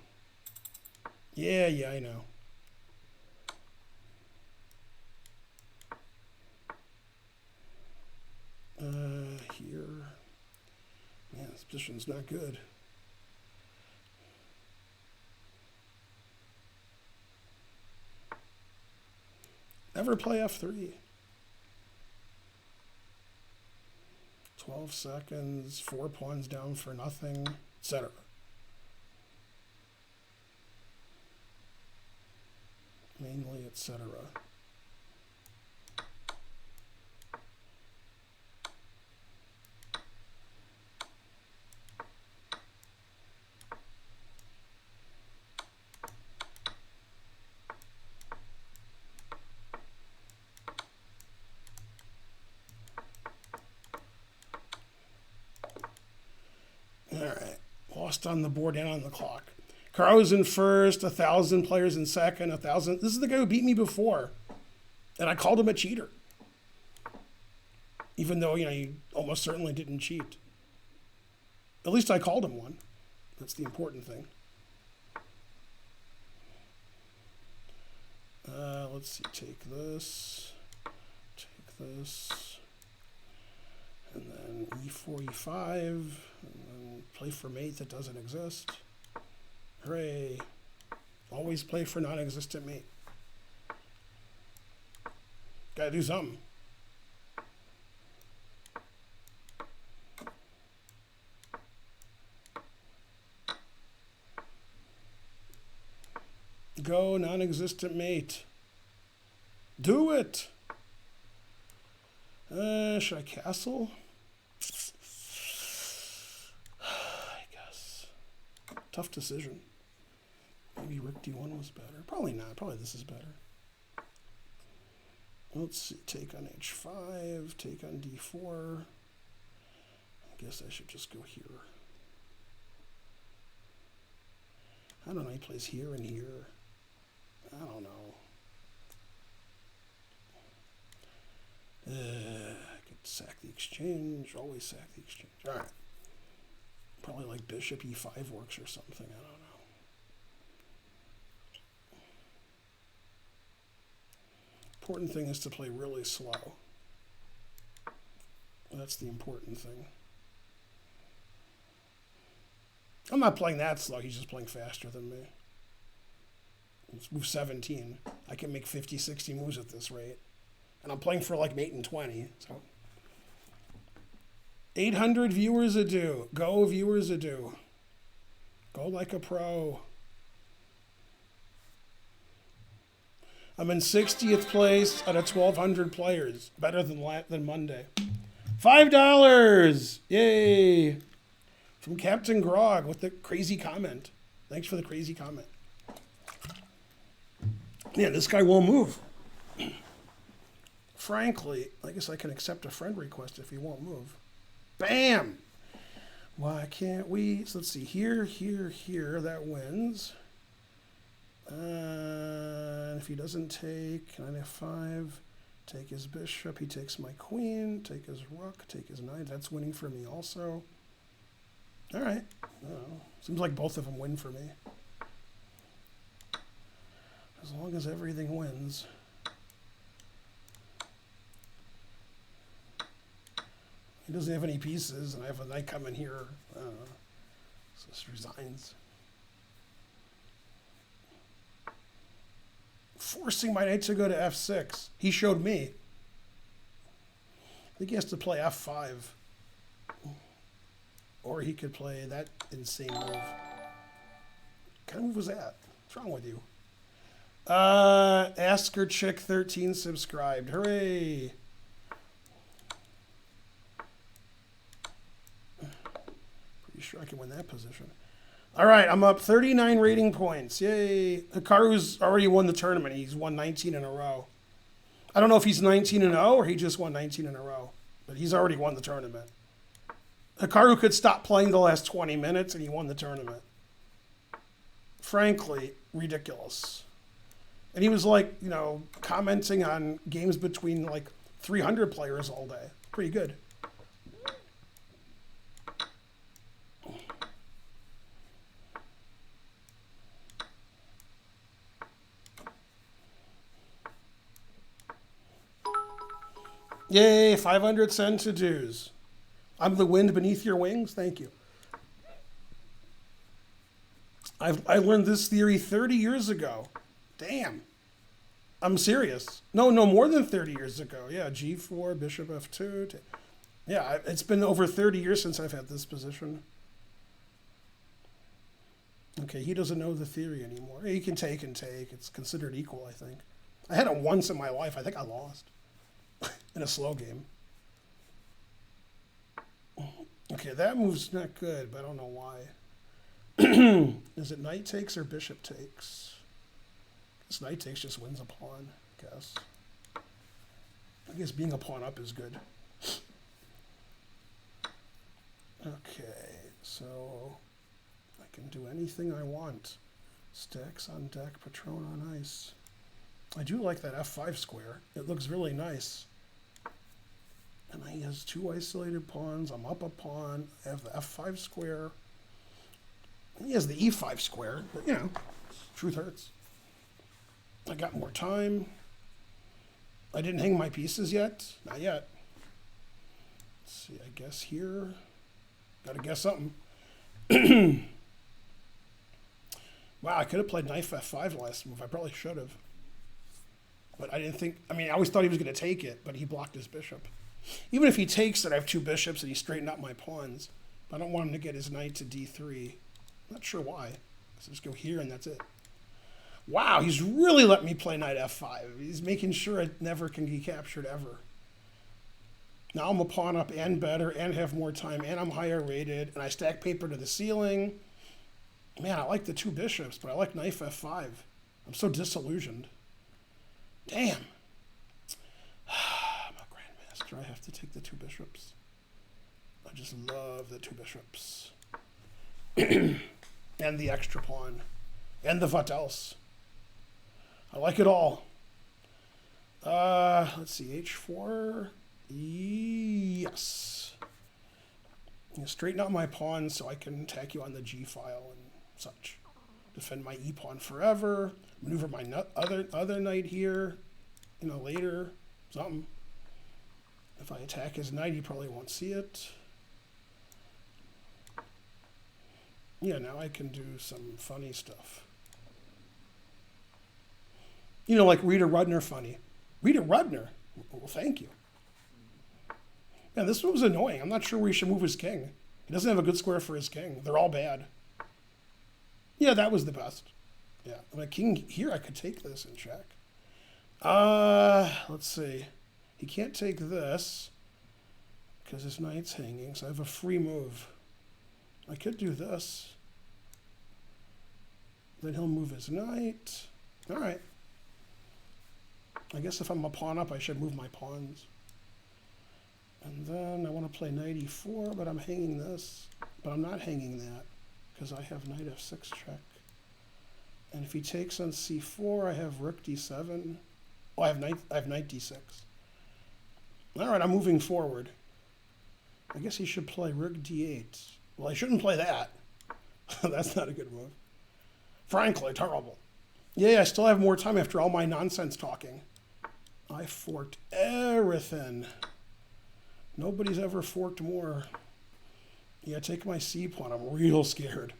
Yeah, I know. Here. Man, this position's not good. Never play f3. 12 seconds, 4 pawns down for nothing, etc. Mainly, etc. All right, lost on the board and on the clock. Carl was in first, 1,000 players in second, 1,000. This is the guy who beat me before, and I called him a cheater. Even though, you know, he almost certainly didn't cheat. At least I called him one. That's the important thing. Let's see, take this, and then e4, e5, and then play for mate that doesn't exist. Hooray. Always play for non-existent mate. Gotta do something. Go, non-existent mate. Do it! Should I castle? I guess. Tough decision. Maybe rook d1 was better. Probably not. Probably this is better. Let's see. Take on h5. Take on d4. I guess I should just go here. I don't know. He plays here and here. I don't know. I could sack the exchange. Always sack the exchange. All right. Probably like bishop e5 works or something. I don't know. Important thing is to play really slow. That's the important thing. I'm not playing that slow. He's just playing faster than me. Let's move 17. I can make 50, 60 moves at this rate. And I'm playing for like mate and 20. So 800 viewers a do. Go viewers a do. Go like a pro. I'm in 60th place out of 1,200 players. Better than Monday. $5! Yay! From Captain Grog with the crazy comment. Thanks for the crazy comment. Yeah, this guy won't move. Frankly, I guess I can accept a friend request if he won't move. Bam! Why can't we? So let's see. Here. That wins. And if he doesn't take, knight f5, take his bishop, he takes my queen, take his rook, take his knight. That's winning for me also. All right. Seems like both of them win for me. As long as everything wins. He doesn't have any pieces, and I have a knight coming here. So just resigns. Forcing my knight to go to f6. He showed me. I think he has to play f5. Or he could play that insane move. What kind of move was that? What's wrong with you? Asker Chick 13 subscribed. Hooray! Pretty sure I can win that position. All right, I'm up 39 rating points. Yay. Hikaru's already won the tournament. He's won 19 in a row. I don't know if he's 19-0 or he just won 19 in a row, but he's already won the tournament. Hikaru could stop playing the last 20 minutes and he won the tournament. Frankly, ridiculous. And he was like, commenting on games between like 300 players all day. Pretty good. Yay, 500 cents to dues. I'm the wind beneath your wings. Thank you. I learned this theory 30 years ago. Damn. I'm serious. No, more than 30 years ago. Yeah, G4, Bishop F2. Yeah, it's been over 30 years since I've had this position. Okay, he doesn't know the theory anymore. He can take and take. It's considered equal, I think. I had it once in my life. I think I lost in a slow game. Okay, that move's not good, but I don't know why. Is it knight takes or bishop takes? This knight takes just wins a pawn, I guess. I guess being a pawn up is good. Okay, so I can do anything I want. Stacks on deck, Patron on ice. I do like that f5 square. It looks really nice. And he has two isolated pawns. I'm up a pawn. I have the f5 square. He has the e5 square, but truth hurts. I got more time. I didn't hang my pieces yet. Not yet. Let's see, I guess here. Gotta guess something. Wow, I could have played knight f5 last move. I probably should have. But I didn't think, I always thought he was going to take it, but he blocked his bishop. Even if he takes it, I have two bishops and he straightened up my pawns. I don't want him to get his knight to d3. Not sure why. Let's just go here and that's it. Wow, he's really let me play knight f5. He's making sure it never can be captured ever. Now I'm a pawn up and better and have more time and I'm higher rated and I stack paper to the ceiling. Man, I like the two bishops, but I like knight f5. I'm so disillusioned. Damn. I'm a grandmaster. I have to take the two bishops. I just love the two bishops. And the extra pawn. And the what else. I like it all. Let's see, h4. Yes. Straighten out my pawns so I can attack you on the g file and such. Defend my e pawn forever. Maneuver my other knight here. Later. Something. If I attack his knight, he probably won't see it. Yeah, now I can do some funny stuff. Like Rita Rudner funny. Rita Rudner? Well, thank you. Man, this move's annoying. I'm not sure where he should move his king. He doesn't have a good square for his king. They're all bad. Yeah, that was the best. Yeah, my king here, I could take this and check. Let's see. He can't take this because his knight's hanging, so I have a free move. I could do this. Then he'll move his knight. All right. I guess if I'm a pawn up, I should move my pawns. And then I want to play knight e4, but I'm hanging this. But I'm not hanging that because I have knight f6 check. And if he takes on c4, I have rook d7. Oh, I have knight d6. All right, I'm moving forward. I guess he should play rook d8. Well, I shouldn't play that. That's not a good move. Frankly, terrible. Yeah, I still have more time after all my nonsense talking. I forked everything. Nobody's ever forked more. Yeah, take my c pawn. I'm real scared.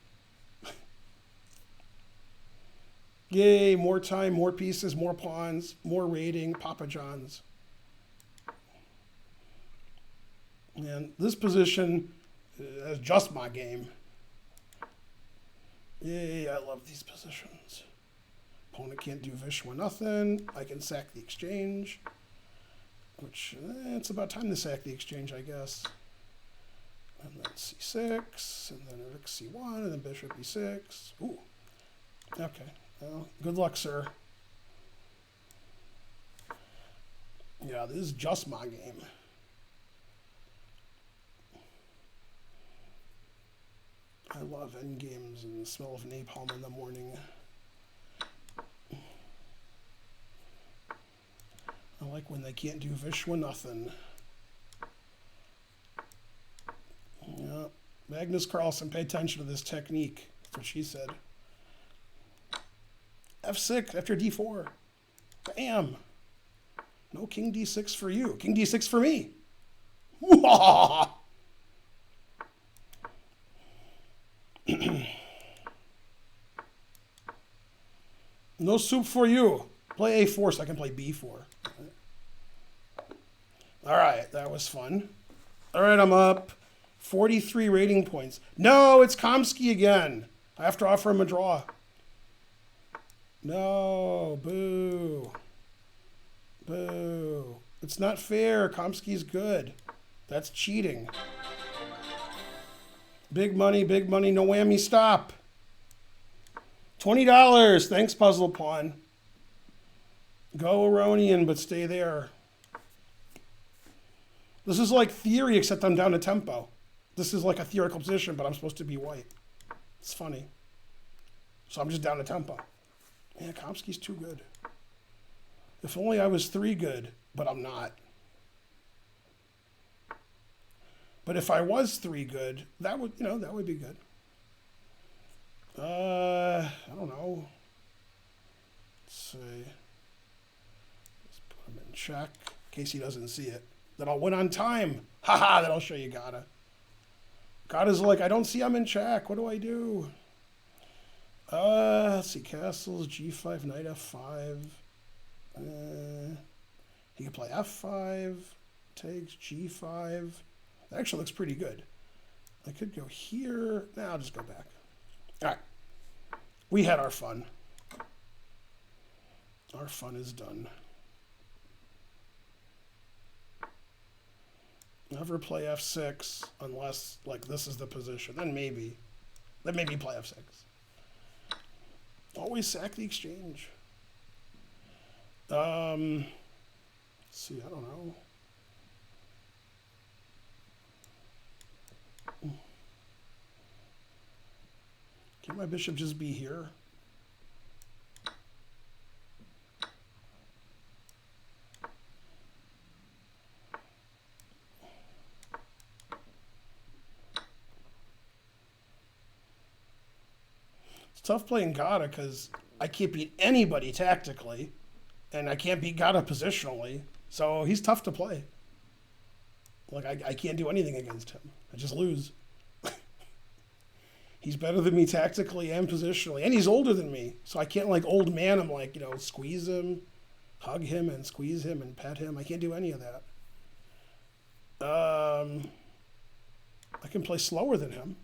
Yay, more time, more pieces, more pawns, more raiding, Papa John's. And this position is just my game. Yay, I love these positions. Opponent can't do Vishwa nothing. I can sack the exchange. Which, it's about time to sack the exchange, I guess. And then c6, and then rook c1, and then bishop e6. Ooh. Okay. Well, good luck, sir. Yeah, this is just my game. I love endgames and the smell of napalm in the morning. I like when they can't do Vishwa nothing. Yeah. Magnus Carlsen, pay attention to this technique. That's what she said. f6 after d4. Bam. No king d6 for you. King d6 for me. No soup for you. Play a4 so I can play b4. All right, that was fun. All right, I'm up 43 rating points. No, it's Kamsky again. I have to offer him a draw. No, boo. Boo. It's not fair. Kamsky's good. That's cheating. Big money, no whammy, stop. $20. Thanks, Puzzle Pawn. Go Aronian, but stay there. This is like theory, except I'm down to tempo. This is like a theoretical position, but I'm supposed to be white. It's funny. So I'm just down to tempo. Man, Kamsky's too good. If only I was 3 good, but I'm not. But if I was 3 good, that would, that would be good. I don't know. Let's see. Let's put him in check in case he doesn't see it. Then I'll win on time. Haha, then I'll show you Gata. Gata's like, I don't see I'm in check. What do I do? Let's see. Castles, g5, knight f5. He can play f5. Takes g5. That actually looks pretty good. I could go here. Nah, I'll just go back. All right. We had our fun. Our fun is done. Never play f6 unless, like, this is the position. Then maybe play f6. Always sack the exchange. Let's see, I don't know. Can my bishop just be here? It's tough playing Gata because I can't beat anybody tactically, and I can't beat Gata positionally, so he's tough to play. Like, I can't do anything against him. I just lose. He's better than me tactically and positionally, and he's older than me, so I can't, like, old man him, like, squeeze him, hug him, and squeeze him, and pet him. I can't do any of that. I can play slower than him.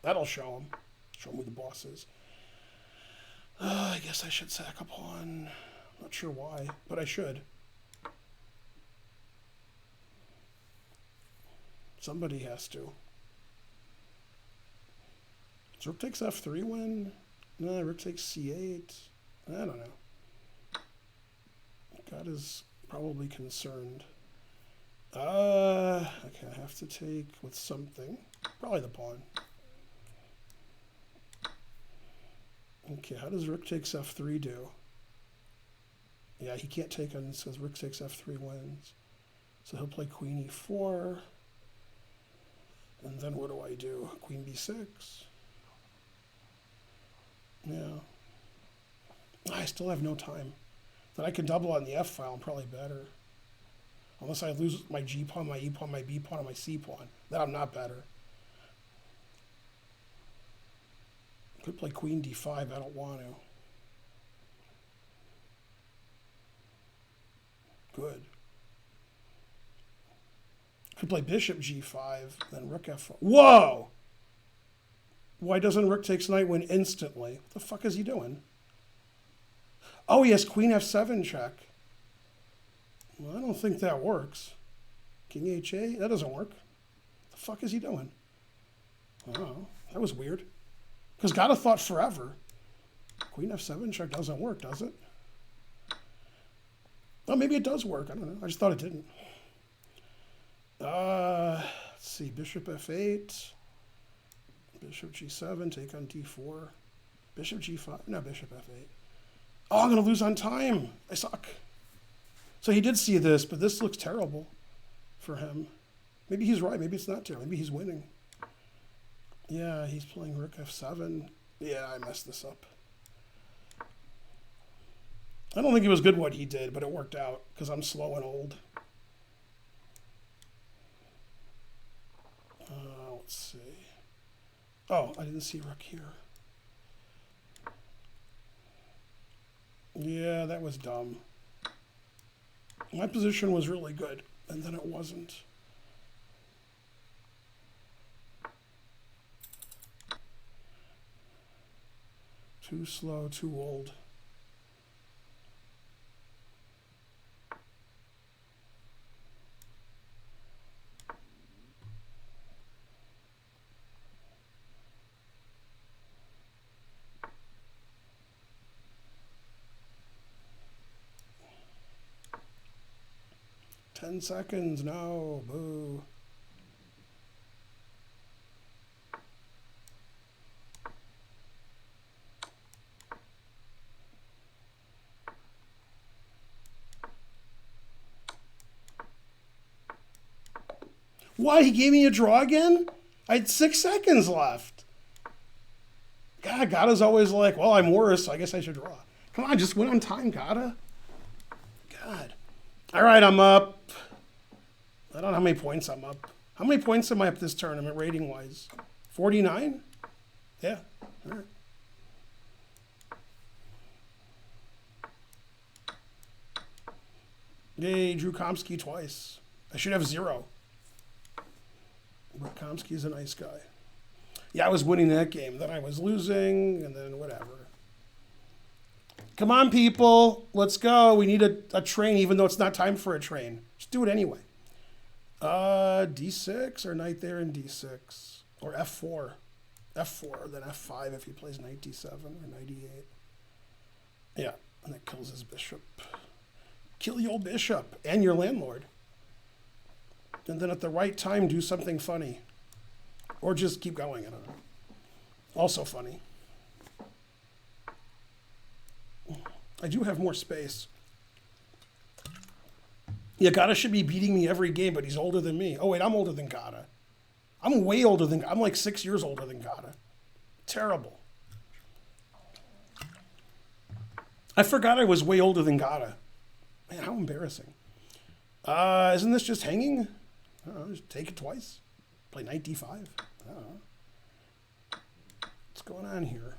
That'll show him. Show him who the boss is. I guess I should sack a pawn. Not sure why, but I should. Somebody has to. Does rook takes f3 win? No, rook takes c8. I don't know. God is probably concerned. Okay, I have to take with something. Probably the pawn. Okay, how does rook takes f3 do? Yeah, he can't take on this because rook takes f3 wins. So he'll play queen e4. And then what do I do? Queen b6. Yeah. I still have no time. Then I can double on the f file. I'm probably better. Unless I lose my g pawn, my e pawn, my b pawn, and my c pawn. Then I'm not better. Could play queen d5. I don't want to. Good. Could play bishop g5, then rook f4. Whoa! Why doesn't rook takes knight win instantly? What the fuck is he doing? Oh, he has queen f7 check. Well, I don't think that works. King h8? That doesn't work. What the fuck is he doing? Oh, that was weird. Because Gata thought forever. Queen f7 check doesn't work, does it? Oh, maybe it does work. I don't know. I just thought it didn't. Let's see. Bishop f8. Bishop g7. Take on d4. Bishop g5. No, bishop f8. Oh, I'm going to lose on time. I suck. So he did see this, but this looks terrible for him. Maybe he's right. Maybe it's not terrible. Maybe he's winning. Yeah, he's playing rook f7. Yeah, I messed this up. I don't think it was good what he did, but it worked out because I'm slow and old. Let's see. Oh, I didn't see rook here. Yeah, that was dumb. My position was really good, and then it wasn't. Too slow, too old. Ten seconds, no, boo. What? He gave me a draw again? I had 6 seconds left. God, Gata's always like, well, I'm worse, so I guess I should draw. Come on, just win on time, Gata. God. All right, I'm up. I don't know how many points I'm up. How many points am I up this tournament, rating-wise? 49? Yeah. All right. Yay, Drew Komsky twice. I should have 0. But Komsky's a nice guy. Yeah, I was winning that game. Then I was losing, and then whatever. Come on, people. Let's go. We need a train, even though it's not time for a train. Just do it anyway. D6 or knight there in D6. Or F4. F4, then F5 if he plays knight D7 or knight E8. Yeah, and that kills his bishop. Kill your bishop and your landlord. And then at the right time, do something funny. Or just keep going, I don't know. Also funny. I do have more space. Yeah, Gata should be beating me every game, but he's older than me. Oh, wait, I'm older than Gata. I'm way older than... I'm like 6 years older than Gata. Terrible. I forgot I was way older than Gata. Man, how embarrassing. Isn't this just hanging? I don't know, just take it twice. Play knight d5. I don't know. What's going on here?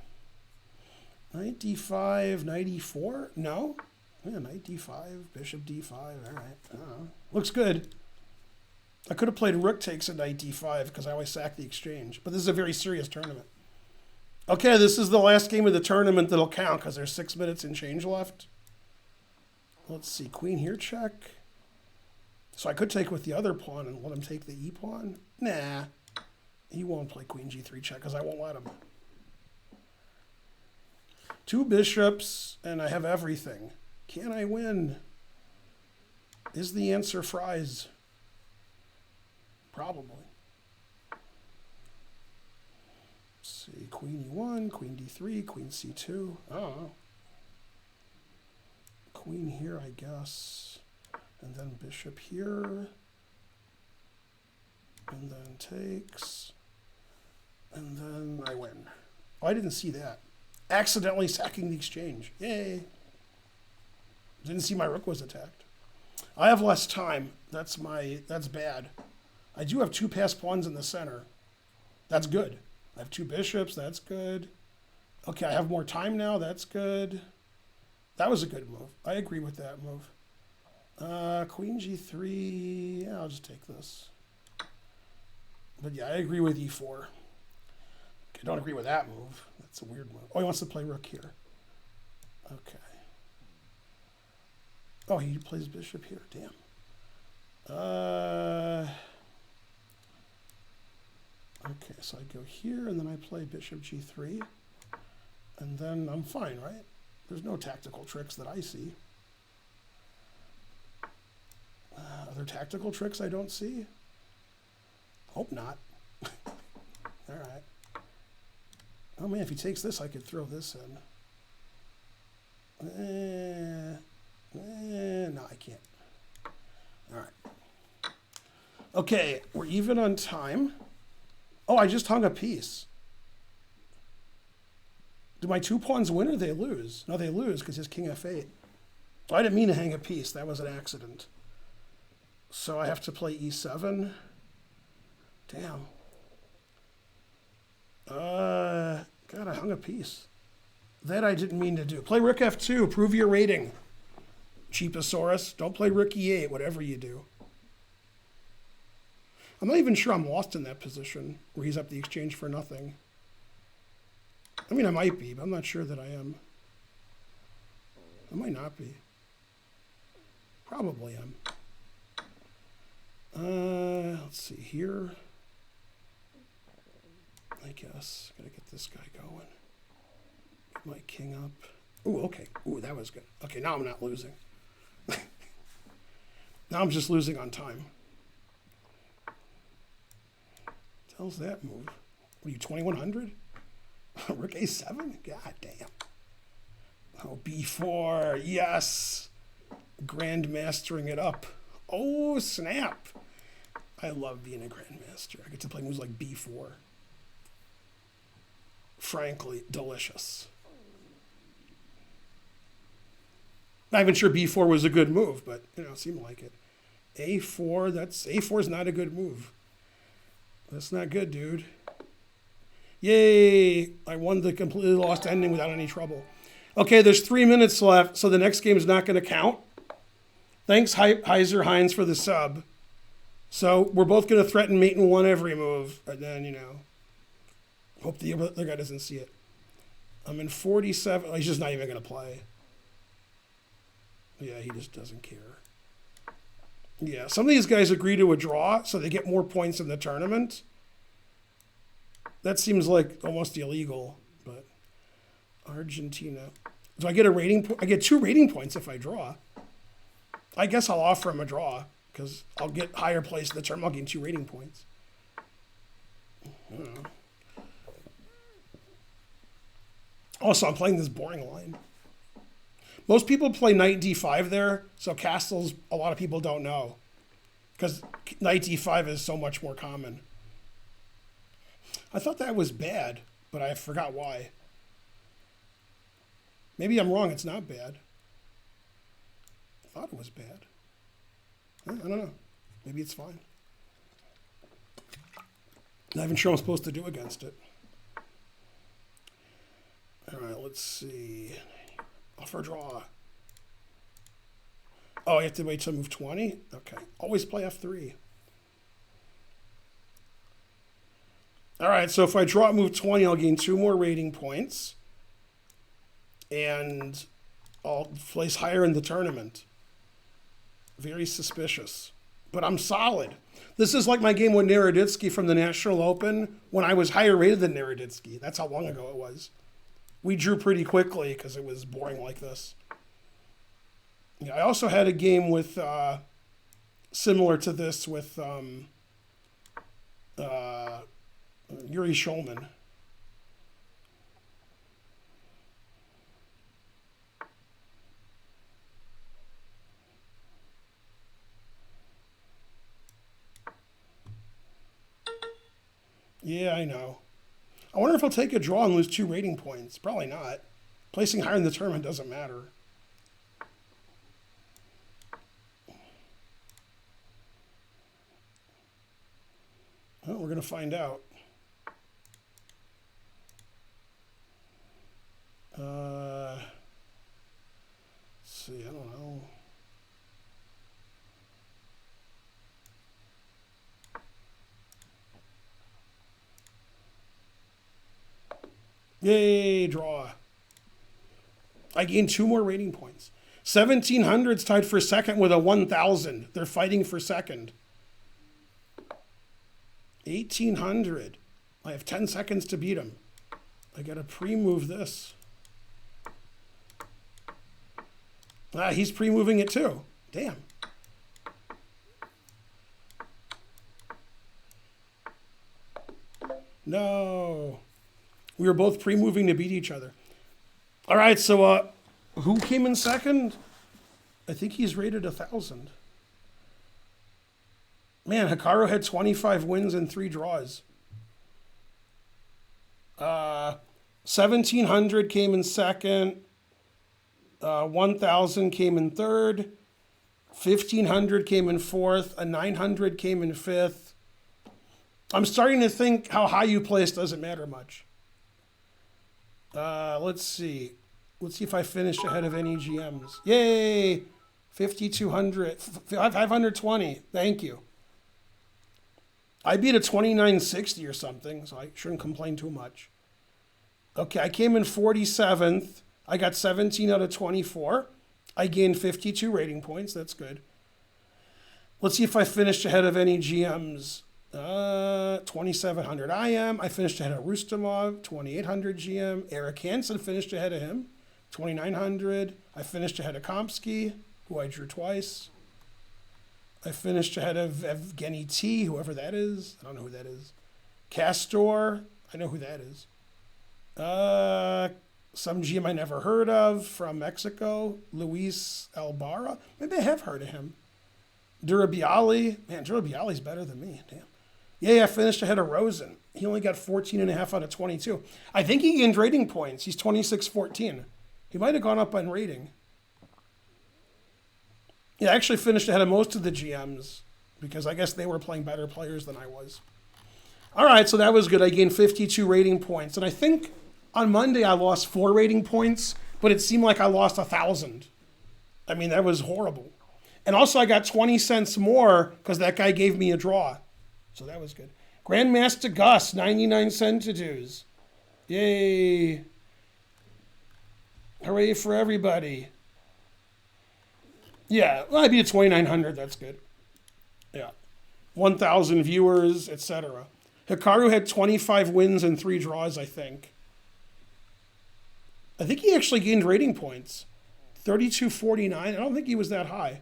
Knight d5, knight e4? No? Yeah, knight d5, bishop d5. All right. I don't know. Looks good. I could have played rook takes at knight d5 because I always sack the exchange. But this is a very serious tournament. Okay, this is the last game of the tournament that'll count because there's 6 minutes and change left. Let's see, queen here check. So I could take with the other pawn and let him take the e pawn. Nah, he won't play queen g3 check because I won't let him. 2 bishops and I have everything. Can I win? Is the answer fries? Probably. Let's see, queen e1, queen d3, queen c2. Oh. Queen here, I guess. And then bishop here. And then takes. And then I win. Oh, I didn't see that. Accidentally sacking the exchange. Yay. Didn't see my rook was attacked. I have less time. That's bad. I do have 2 passed pawns in the center. That's good. I have 2 bishops. That's good. Okay, I have more time now. That's good. That was a good move. I agree with that move. Queen g3. Yeah, I'll just take this. But yeah, I agree with e4. I don't agree with that move. That's a weird move. Oh, he wants to play rook here. Okay. Oh, he plays bishop here. Damn. Okay, so I go here, and then I play bishop g3. And then I'm fine, right? There's no tactical tricks that I see. Other tactical tricks I don't see? Hope not. All right. Oh man, if he takes this, I could throw this in. No, I can't. All right. Okay, we're even on time. Oh, I just hung a piece. Do my 2 pawns win or they lose? No, they lose because his king f8. Oh, I didn't mean to hang a piece. That was an accident. So I have to play e7. Damn. God, I hung a piece. That I didn't mean to do. Play rook f2. Prove your rating. Cheaposaurus. Don't play rook e8, whatever you do. I'm not even sure I'm lost in that position where he's up the exchange for nothing. I mean, I might be, but I'm not sure that I am. I might not be. Probably am. Let's see here. I guess. Gotta get this guy going. Get my king up. Ooh, okay. Ooh, that was good. Okay, now I'm not losing. Now I'm just losing on time. What the hell's that move? What are you, 2100? Rook a7? God damn. Oh, b4. Yes. Grandmastering it up. Oh, snap. I love being a grandmaster. I get to play moves like b4. Frankly, delicious. Not even sure b4 was a good move, but, you know, it seemed like it. a4, a4 is not a good move. That's not good, dude. Yay! I won the completely lost ending without any trouble. Okay, there's 3 minutes left, so the next game is not going to count. Thanks, Heiser Hines, for the sub. So we're both going to threaten mate in 1 every move, and then, you know, hope the other guy doesn't see it. I'm in 47. Oh, he's just not even going to play. Yeah, he just doesn't care. Yeah, some of these guys agree to a draw, so they get more points in the tournament. That seems like almost illegal, but Argentina. Do I get a rating point? I get 2 rating points if I draw. I guess I'll offer him a draw because I'll get higher place in the tournament. I'll gain 2 rating points. I don't know. Also, I'm playing this boring line. Most people play knight d5 there, so castles, a lot of people don't know because knight d5 is so much more common. I thought that was bad, but I forgot why. Maybe I'm wrong. It's not bad. I thought it was bad. I don't know. Maybe it's fine. Not even sure what I'm supposed to do against it. All right, let's see. Offer draw. Oh, you have to wait till move 20? Okay. Always play f3. All right, so if I draw at move 20, I'll gain 2 more rating points. And I'll place higher in the tournament. Very suspicious. But I'm solid. This is like my game with Naroditsky from the National Open when I was higher rated than Naroditsky. That's how long ago it was. We drew pretty quickly because it was boring like this. Yeah, I also had a game with similar to this with Yuri Shulman. Yeah, I know. I wonder if I'll take a draw and lose 2 rating points. Probably not. Placing higher in the tournament doesn't matter. Well, we're going to find out. Let's see, I don't know. Yay, draw. I gained 2 more rating points. 1700's tied for second with a 1000. They're fighting for second. 1800. I have 10 seconds to beat him. I gotta pre-move this. Ah, he's pre-moving it too. Damn. No. We were both pre-moving to beat each other. All right, so who came in second? I think he's rated 1,000. Man, Hikaru had 25 wins and 3 draws. 1,700 came in second. 1,000 came in third. 1,500 came in fourth. A 900 came in fifth. I'm starting to think how high you place doesn't matter much. Let's see. Let's see if I finished ahead of any GMs. Yay! 5,200. 520. Thank you. I beat a 2960 or something, so I shouldn't complain too much. Okay, I came in 47th. I got 17 out of 24. I gained 52 rating points. That's good. Let's see if I finished ahead of any GMs. 2,700 I am. I finished ahead of Rustamov, 2,800 GM. Eric Hansen finished ahead of him, 2,900. I finished ahead of Komsky, who I drew twice. I finished ahead of Evgeny T, whoever that is. I don't know who that is. Castor, I know who that is. Some GM I never heard of from Mexico, Luis Albarra. Maybe I have heard of him. Durabiali. Man, Durabiali's better than me. Damn. Yeah, I finished ahead of Rosen. He only got 14.5 out of 22. I think he gained rating points. He's 26-14. He might have gone up on rating. Yeah, I actually finished ahead of most of the GMs because I guess they were playing better players than I was. All right, so that was good. I gained 52 rating points. And I think on Monday I lost 4 rating points, but it seemed like I lost 1,000. I mean, that was horrible. And also I got 20 cents more because that guy gave me a draw. So that was good. Grandmaster Gus, 99 centitudes. Yay. Hooray for everybody. Yeah, well, I beat a 2,900. That's good. Yeah. 1,000 viewers, etc. Hikaru had 25 wins and 3 draws, I think. I think he actually gained rating points. 32.49. I don't think he was that high.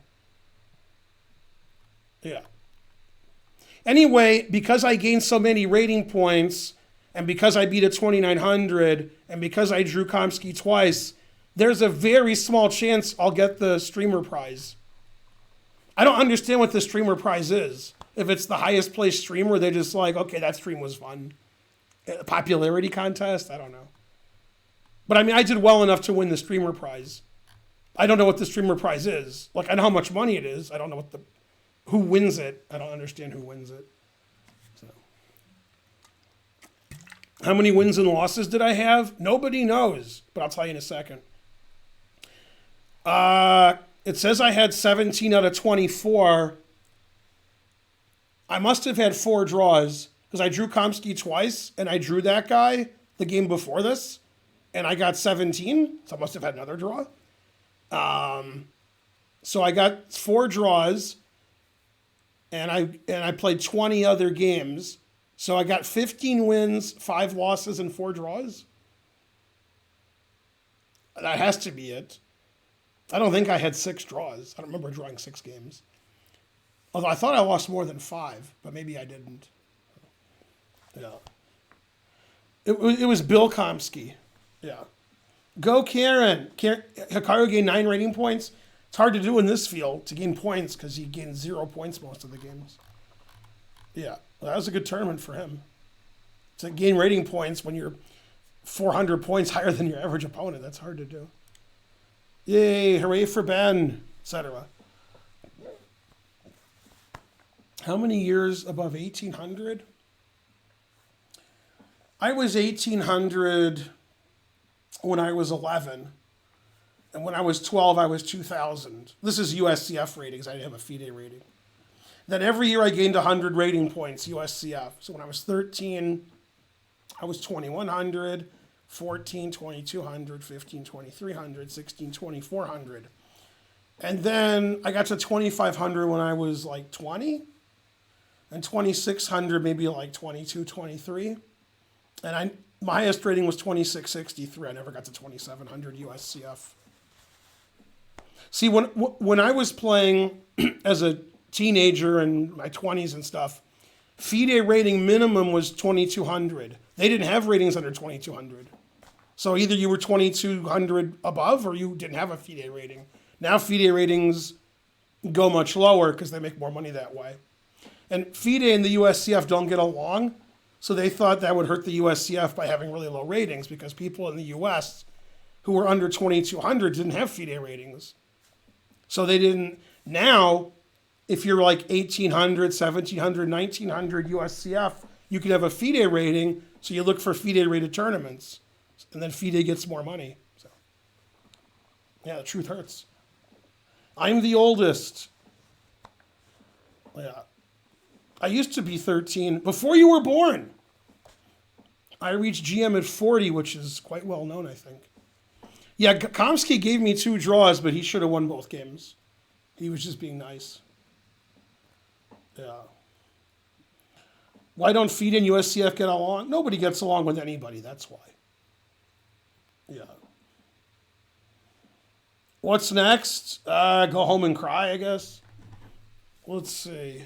Yeah. Anyway, because I gained so many rating points, and because I beat a 2,900, and because I drew Komsky twice, there's a very small chance I'll get the streamer prize. I don't understand what the streamer prize is. If it's the highest placed streamer, they're just like, okay, that stream was fun. A popularity contest? I don't know. But I mean, I did well enough to win the streamer prize. I don't know what the streamer prize is. Like, I know how much money it is. I don't know who wins it. I don't understand who wins it. So, how many wins and losses did I have? Nobody knows, but I'll tell you in a second. It says I had 17 out of 24. I must have had 4 draws. Because I drew Komsky twice, and I drew that guy the game before this, and I got 17, so I must have had another draw. So I got 4 draws, and I played 20 other games. So I got 15 wins, 5 losses, and 4 draws. That has to be it. I don't think I had 6 draws. I don't remember drawing 6 games. Although I thought I lost more than 5, but maybe I didn't. Yeah. It was Bill Komsky. Yeah. Go Karen. Hikaru gained 9 rating points. It's hard to do in this field to gain points because he gained 0 points most of the games. Yeah. Well, that was a good tournament for him. To gain rating points when you're 400 points higher than your average opponent. That's hard to do. Yay, hooray for Ben, etc. How many years above 1800? I was 1800 when I was 11. And when I was 12, I was 2000. This is USCF ratings. I didn't have a FIDE rating. Then every year I gained 100 rating points, USCF. So when I was 13, I was 2100, 14, 2200, 15, 2300, 16, 2400. And then I got to 2500 when I was like 20, and 2600 maybe like 22, 23. And my highest rating was 2663. I never got to 2700 USCF. See, when I was playing as a teenager in my 20s and stuff, FIDE rating minimum was 2200. They didn't have ratings under 2200. So either you were 2200 above or you didn't have a FIDE rating. Now FIDE ratings go much lower because they make more money that way. And FIDE and the USCF don't get along, so they thought that would hurt the USCF by having really low ratings because people in the US who were under 2200 didn't have FIDE ratings. So they didn't. Now, if you're like 1800, 1700, 1900 USCF, you could have a FIDE rating, so you look for FIDE rated tournaments, and then FIDE gets more money. So, yeah, the truth hurts. I'm the oldest. Yeah. I used to be 13 before you were born. I reached GM at 40, which is quite well known, I think. Yeah, Komsky gave me 2 draws, but he should have won both games. He was just being nice. Yeah. Why don't FIDE and USCF get along? Nobody gets along with anybody, that's why. Yeah. What's next? Go home and cry, I guess. Let's see.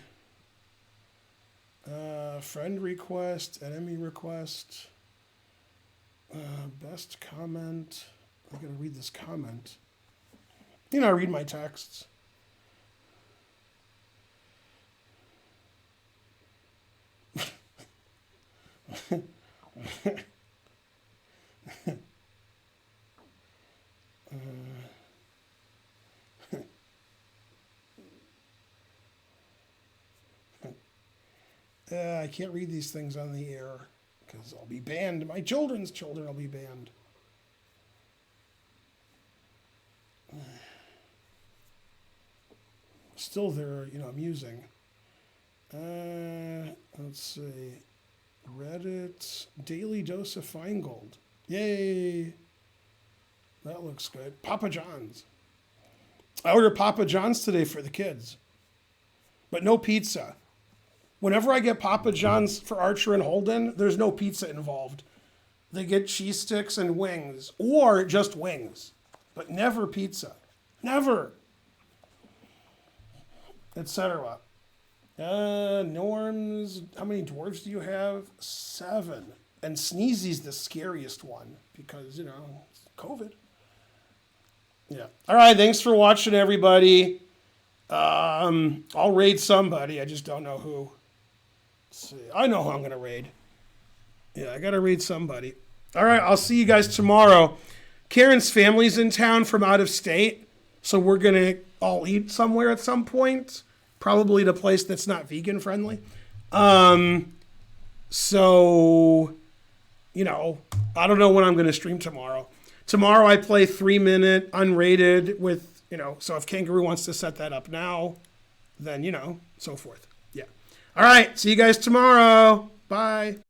Friend request, enemy request, best comment. I gotta read this comment. You know, I read my texts. I can't read these things on the air because I'll be banned. My children's children will be banned. Still, they're, amusing. Let's see. Reddit, Daily Dose of Feingold. Yay! That looks good. Papa John's. I ordered Papa John's today for the kids, but no pizza. Whenever I get Papa John's for Archer and Holden, there's no pizza involved. They get cheese sticks and wings, or just wings, but never pizza. Never. Etc. Norms, how many dwarves do you have? 7. And Sneezy's the scariest one because, it's COVID. Yeah. All right, thanks for watching, everybody. I'll raid somebody. I just don't know who. Let's see. I know who I'm going to raid. Yeah, I got to raid somebody. All right, I'll see you guys tomorrow. Karen's family's in town from out of state, so we're going to all eat somewhere at some point. Probably at a place that's not vegan friendly. So, I don't know when I'm going to stream tomorrow. Tomorrow I play 3-minute unrated with, so if Kangaroo wants to set that up now, then, so forth. Yeah. All right. See you guys tomorrow. Bye. Bye.